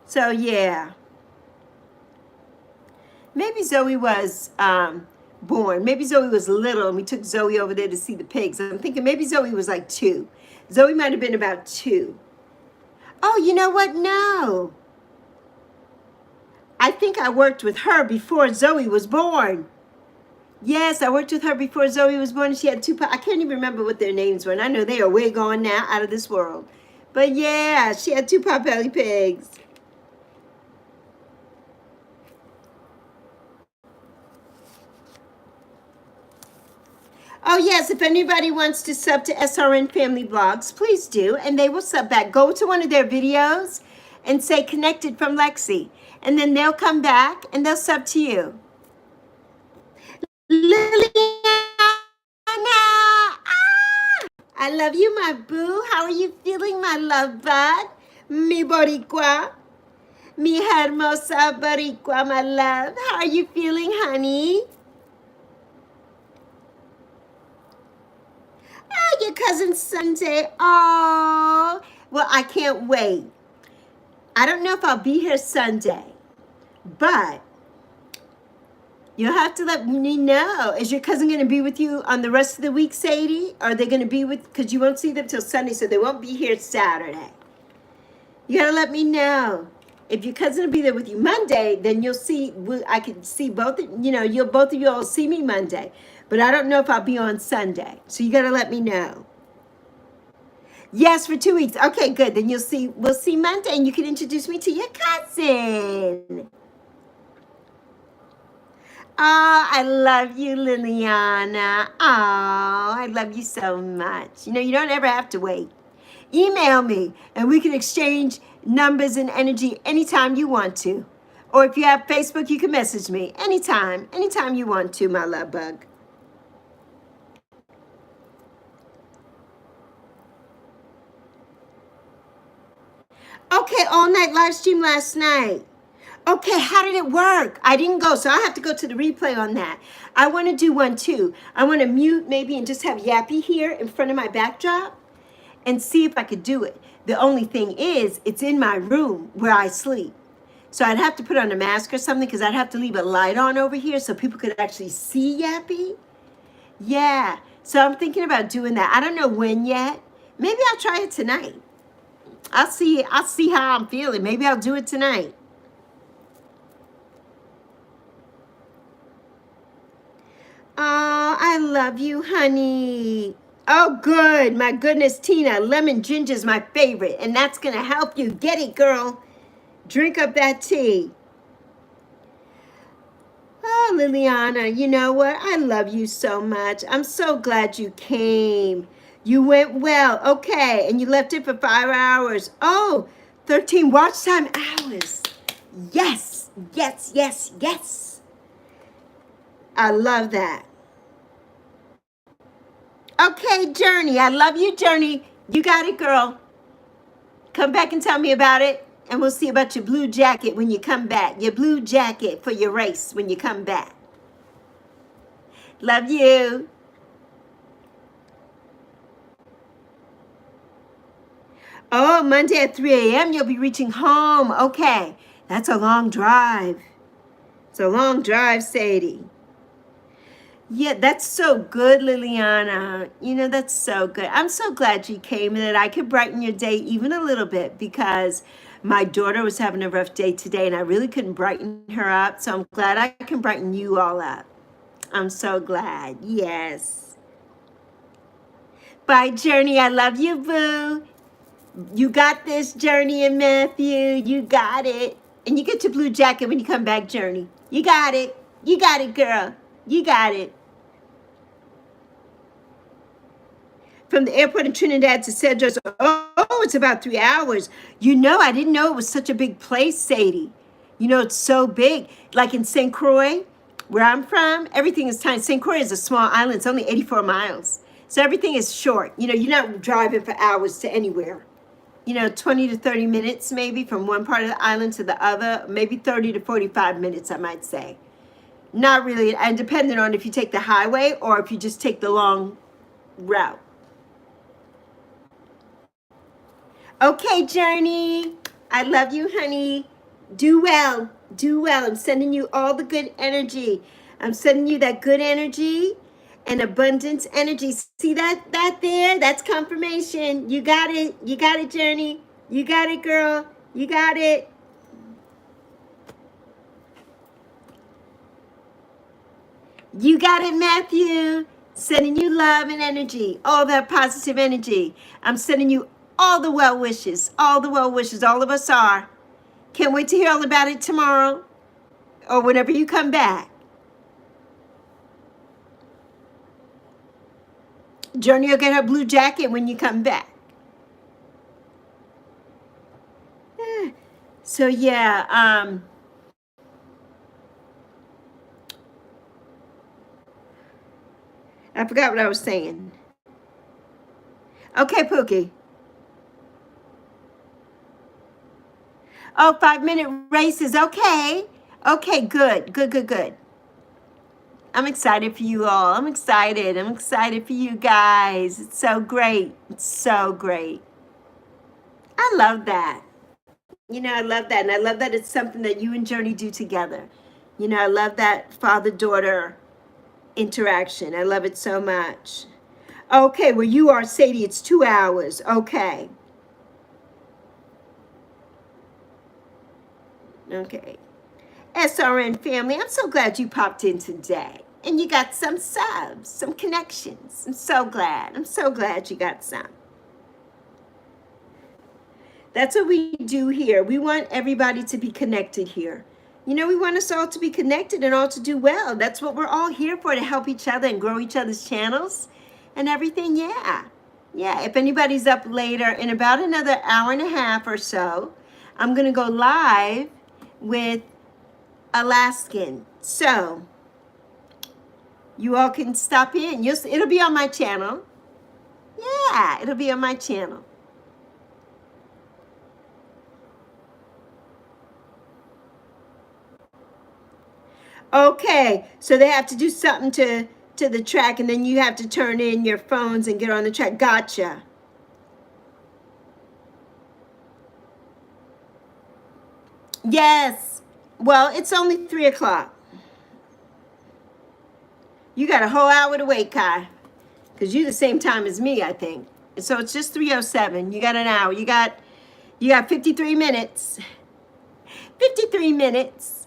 So, yeah. Maybe Zoe was born. Maybe Zoe was little and we took Zoe over there to see the pigs. I'm thinking maybe Zoe was like 2. Zoe might have been about 2. Oh, you know what? No. I think I worked with her before Zoe was born. Yes, I worked with her before Zoe was born. She had two, I can't even remember what their names were. And I know they are way gone now, out of this world. But yeah, she had two potbelly pigs. Oh yes, if anybody wants to sub to SRN Family Blogs, please do. And they will sub back. Go to one of their videos and say connected from Lexi. And then they'll come back and they'll sub to you. Liliana! I love you, my boo. How are you feeling, my love bud? Mi boricua. Mi hermosa boricua, my love. How are you feeling, honey? Oh, your cousin Sunday. Oh, well, I can't wait. I don't know if I'll be here Sunday, but you'll have to let me know. Is your cousin going to be with you on the rest of the week, Sadie? Are they going to be with, because you won't see them till Sunday, so they won't be here Saturday. You got to let me know. If your cousin will be there with you Monday, then you'll see, I can see both, both of you all see me Monday. But I don't know if I'll be on Sunday. So you got to let me know. Yes, for 2 weeks. Okay, good. Then we'll see Monday and you can introduce me to your cousin. Oh, I love you, Liliana. Oh, I love you so much. You don't ever have to wait. Email me and we can exchange numbers and energy anytime you want to. Or if you have Facebook, you can message me anytime you want to, my love bug. Okay, all night live stream last night. Okay, how did it work? I didn't go, so I have to go to the replay on that. I want to do one too. I want to mute maybe and just have Yappy here in front of my backdrop and see if I could do it. The only thing is, it's in my room where I sleep. So I'd have to put on a mask or something because I'd have to leave a light on over here so people could actually see Yappy. Yeah, so I'm thinking about doing that. I don't know when yet. Maybe I'll try it tonight. I'll see how I'm feeling. Maybe I'll do it tonight. Oh, I love you, honey. Oh, good. My goodness, Tina. Lemon ginger is my favorite, and that's going to help you. Get it, girl. Drink up that tea. Oh, Liliana, you know what? I love you so much. I'm so glad you came. You went well. Okay, and you left it for 5 hours. Oh, 13 watch time hours. Yes, yes, yes, yes. I love that. Okay, Journey. I love you, Journey. You got it, girl. Come back and tell me about it. And we'll see about your blue jacket when you come back. Your blue jacket for your race when you come back. Love you. Oh, Monday at 3 a.m. you'll be reaching home. Okay, that's a long drive. It's a long drive, Sadie. Yeah, that's so good, Liliana. That's so good. I'm so glad you came and that I could brighten your day even a little bit because my daughter was having a rough day today and I really couldn't brighten her up. So I'm glad I can brighten you all up. I'm so glad. Yes. Bye, Journey. I love you, boo. You got this, Journey and Matthew. You got it. And you get your blue jacket when you come back, Journey. You got it. You got it, girl. You got it. From the airport in Trinidad to Cedros, it's about 3 hours. I didn't know it was such a big place, Sadie. It's so big. Like in St. Croix, where I'm from, everything is tiny. St. Croix is a small island. It's only 84 miles. So everything is short. You're not driving for hours to anywhere. 20 to 30 minutes maybe from one part of the island to the other. Maybe 30 to 45 minutes, I might say. Not really, and depending on if you take the highway or if you just take the long route. Okay, Journey. I love you, honey. Do well. Do well. I'm sending you all the good energy. I'm sending you that good energy and abundance energy. See that there? That's confirmation. You got it. You got it, Journey. You got it, girl. You got it. You got it, Matthew. Sending you love and energy, all that positive energy. I'm sending you all the well wishes, all the well wishes. All of us are. Can't wait to hear all about it tomorrow or whenever you come back. Journey will get her blue jacket when you come back. So yeah, I forgot what I was saying. Okay, Pookie. Oh, 5-minute races. Okay. Okay, good. Good. I'm excited for you all. I'm excited. I'm excited for you guys. It's so great. It's so great. I love that. You know, I love that. And I love that it's something that you and Journey do together. You know, I love that father-daughter interaction. I love it so much. Okay, well, you are, Sadie, it's 2 hours. Okay. Okay. SRN family, I'm so glad you popped in today. And you got some subs, some connections. I'm so glad. I'm so glad you got some. That's what we do here. We want everybody to be connected here. You know, we want us all to be connected and all to do well. That's what we're all here for, to help each other and grow each other's channels and everything. Yeah. Yeah. If anybody's up later, in about another hour and a half or so, I'm going to go live with Alaskan. So you all can stop in. It'll be on my channel. Yeah, it'll be on my channel. Okay, so they have to do something to the track, and then you have to turn in your phones and get on the track. Gotcha. Yes. Well, it's only 3 o'clock. You got a whole hour to wait, Kai, because you're the same time as me, I think. So it's just 3:07. You got an hour. You got 53 minutes. 53 minutes.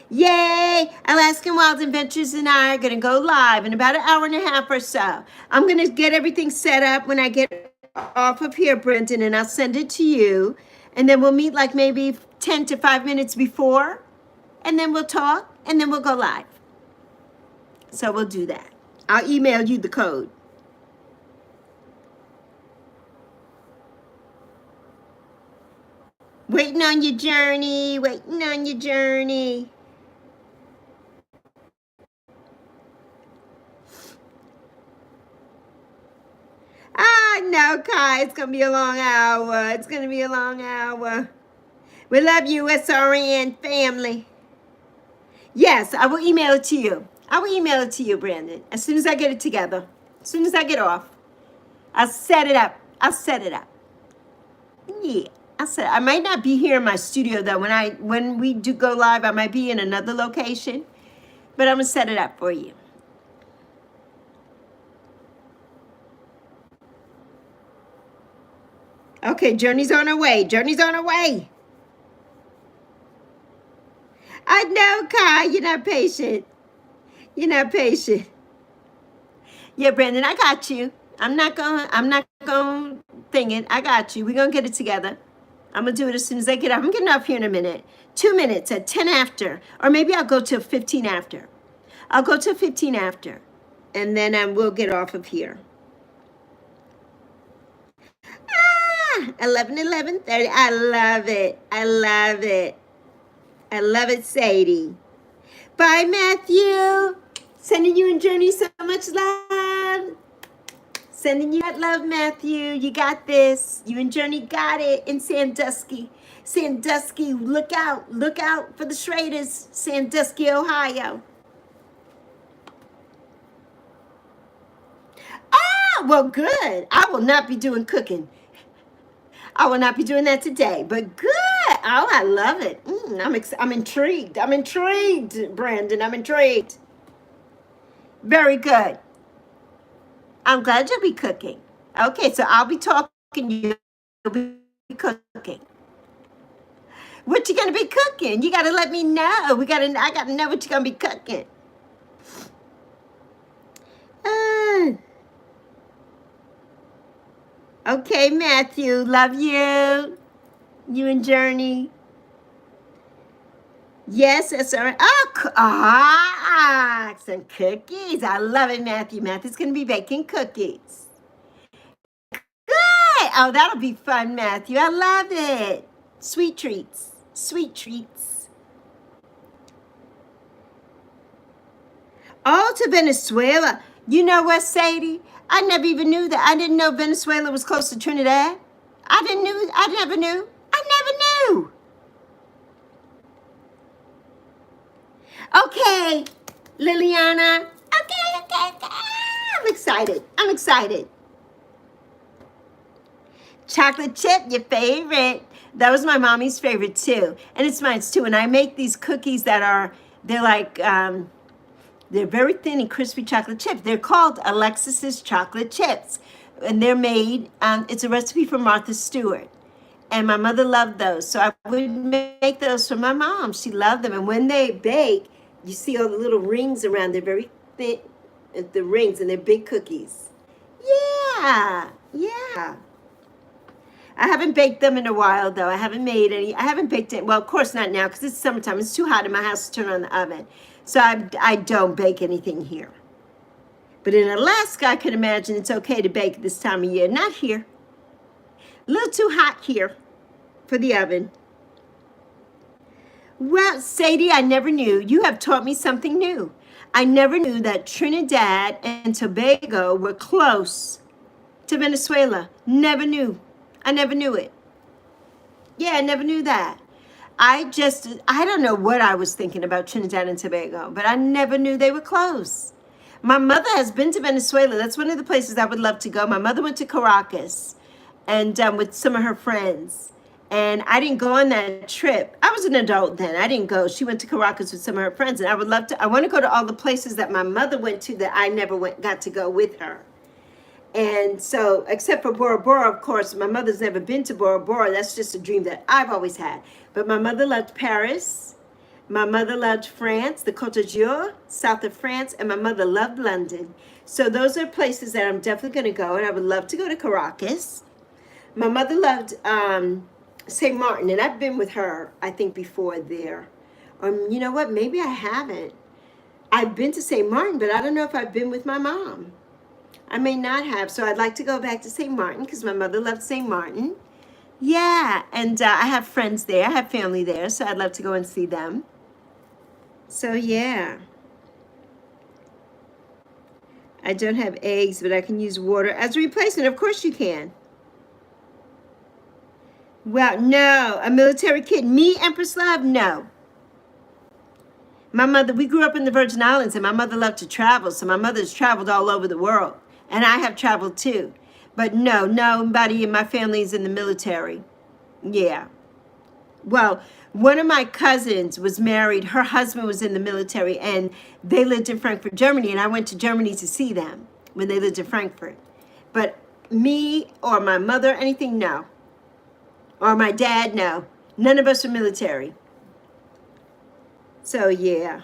Yay! Alaskan Wild Adventures and I are going to go live in about an hour and a half or so. I'm going to get everything set up when I get off of here, Brendan, and I'll send it to you. And then we'll meet like maybe 10 to 5 minutes before, and then we'll talk, and then we'll go live. So we'll do that. I'll email you the code. Waiting on your journey, waiting on your journey. No, Kai, it's going to be a long hour. It's going to be a long hour. We love you, SRN family. Yes, I will email it to you. I will email it to you, Brandon, as soon as I get it together. As soon as I get off. I'll set it up. I'll set it up. Yeah, I might not be here in my studio, though. When we do go live, I might be in another location. But I'm going to set it up for you. Okay, Journey's on her way. Journey's on her way. I know, Kai, you're not patient. You're not patient. Yeah, Brandon, I got you. I'm not gonna thing it. I got you. We're gonna get it together. I'm gonna do it as soon as I get up. I'm getting up here in a minute. 2 minutes at 10 after. Or maybe I'll go till 15 after. I'll go till 15 after. And then we'll get off of here. 11:30. I love it. I love it. I love it, Sadie. Bye, Matthew. Sending you and Journey so much love. Sending you that love, Matthew. You got this. You and Journey got it in Sandusky. Sandusky, look out. Look out for the Schraders. Sandusky, Ohio. Ah, well, good. I will not be doing cooking. I will not be doing that today, but good. Oh, I love it. I'm intrigued. I'm intrigued, Brandon. I'm intrigued. Very good. I'm glad you'll be cooking. Okay, so I'll be talking you'll be cooking. What you gonna be cooking? You gotta let me know. I gotta know what you're gonna be cooking. Okay, Matthew, love you. You and Journey. Yes, that's all right. Oh, some cookies. I love it, Matthew. Matthew's gonna be baking cookies. Good. Oh, that'll be fun, Matthew. I love it. Sweet treats. Sweet treats. Oh, to Venezuela. You know what, Sadie? I never even knew that. I didn't know Venezuela was close to Trinidad. I never knew. Okay, Liliana. Okay. I'm excited. Chocolate chip, your favorite. That was my mommy's favorite too. And it's mine too. And I make these cookies they're like, they're very thin and crispy chocolate chips. They're called Alexis's chocolate chips. And they're made, it's a recipe from Martha Stewart. And my mother loved those. So I would make those for my mom. She loved them. And when they bake, you see all the little rings around. They're very thin, the rings, and they're big cookies. Yeah. I haven't baked them in a while, though. I haven't made any. I haven't baked it. Well, of course not now, because it's summertime. It's too hot in my house to turn on the oven. So I don't bake anything here. But in Alaska, I can imagine it's okay to bake this time of year. Not here. A little too hot here for the oven. Well, Sadie, I never knew. You have taught me something new. I never knew that Trinidad and Tobago were close to Venezuela. Never knew. I never knew it. Yeah, I never knew that. I don't know what I was thinking about Trinidad and Tobago, but I never knew they were close. My mother has been to Venezuela. That's one of the places I would love to go. My mother went to Caracas and with some of her friends. And I didn't go on that trip. I was an adult then. I didn't go. She went to Caracas with some of her friends. And I want to go to all the places that my mother went to that I never got to go with her. And so, except for Bora Bora, of course, my mother's never been to Bora Bora. That's just a dream that I've always had. But my mother loved Paris. My mother loved France, the Côte d'Azur, south of France. And my mother loved London. So those are places that I'm definitely going to go. And I would love to go to Caracas. My mother loved St. Martin. And I've been with her, I think, before there. You know what? Maybe I haven't. I've been to St. Martin, but I don't know if I've been with my mom. I may not have, so I'd like to go back to St. Martin because my mother loved St. Martin. Yeah, and I have friends there. I have family there, so I'd love to go and see them. So, yeah. I don't have eggs, but I can use water as a replacement. Of course you can. Well, no, a military kid. Me, Empress Love? No. My mother, we grew up in the Virgin Islands, and my mother loved to travel, so my mother's traveled all over the world. And I have traveled too. But no, nobody in my family is in the military. Yeah. Well, one of my cousins was married. Her husband was in the military, and they lived in Frankfurt, Germany. And I went to Germany to see them when they lived in Frankfurt. But me or my mother, anything, no. Or my dad, no. None of us are military. So, yeah.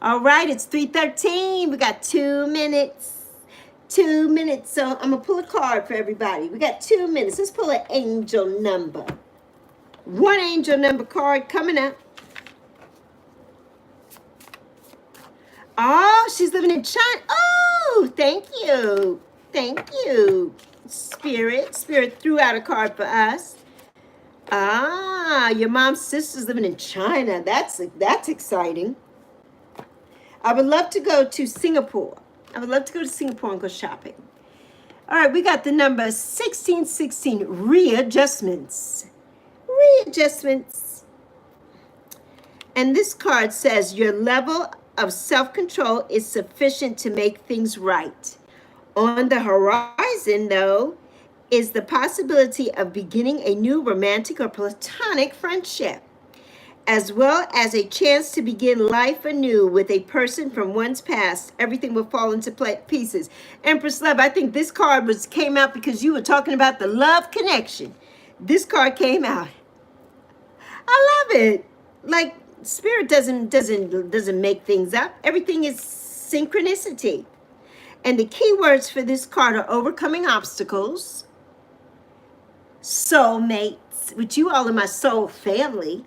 All right, it's 3:13. We got 2 minutes. 2 minutes. So I'm going to pull a card for everybody. We got 2 minutes. Let's pull an angel number. One angel number card coming up. Oh, she's living in China. Oh, thank you. Thank you. Spirit threw out a card for us. Ah, your mom's sister's living in China. That's exciting. I would love to go to Singapore. I would love to go to Singapore and go shopping. All right, we got the number 1616, readjustments. Readjustments. And this card says your level of self-control is sufficient to make things right. On the horizon, though, is the possibility of beginning a new romantic or platonic friendship. as well as a chance to begin life anew with a person from one's past. Everything will fall into pieces. Empress Love, I think this card came out because you were talking about the love connection. This card came out. I love it. Like, Spirit doesn't make things up. Everything is synchronicity. And the key words for this card are overcoming obstacles, soulmates, which you all are my soul family,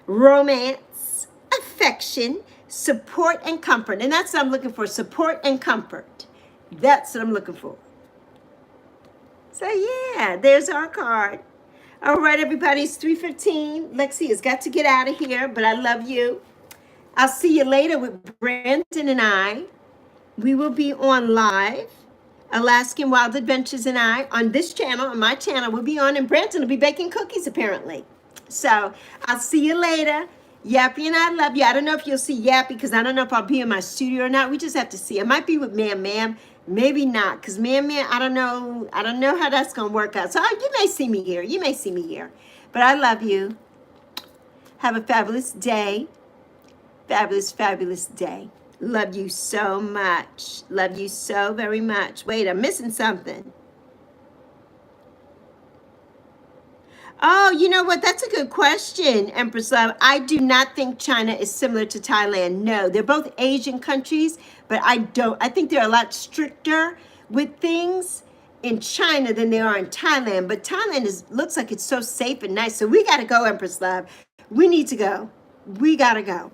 romance, affection, support, and comfort. And that's what I'm looking for, support and comfort. That's what I'm looking for. So yeah, there's our card. All right, everybody, it's 3:15. Lexi has got to get out of here, but I love you. I'll see you later with Brandon and I. We will be on live. Alaskan Wild Adventures and I on this channel, on my channel, will be on, and Brandon will be baking cookies apparently. So I'll see you later. Yappy and I love you. I don't know if you'll see Yappy because I don't know if I'll be in my studio or not. We just have to see. I might be with Ma'am, maybe not, because Ma'am, I don't know how that's gonna work out. So you may see me here. You may see me here. But I love you. Have a fabulous day. Fabulous, fabulous day. Love you so much. Love you so very much. Wait, I'm missing something. Oh, you know what? That's a good question, Empress Love. I do not think China is similar to Thailand. No, they're both Asian countries, but I think they're a lot stricter with things in China than they are in Thailand. But Thailand looks like it's so safe and nice. So we got to go, Empress Love. We need to go. We got to go.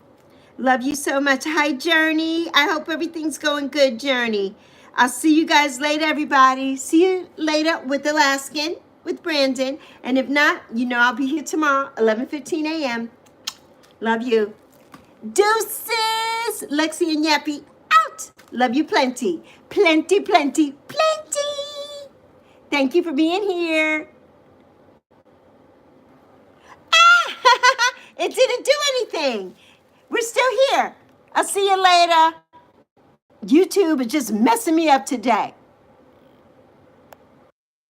Love you so much. Hi, Journey. I hope everything's going good, Journey. I'll see you guys later, everybody. See you later with Alaskan, with Brandon. And if not, I'll be here tomorrow, 11:15 a.m. Love you. Deuces. Lexi and Yappy out. Love you plenty. Plenty, plenty, plenty. Thank you for being here. Ah, it didn't do anything. We're still here. I'll see you later. YouTube is just messing me up today.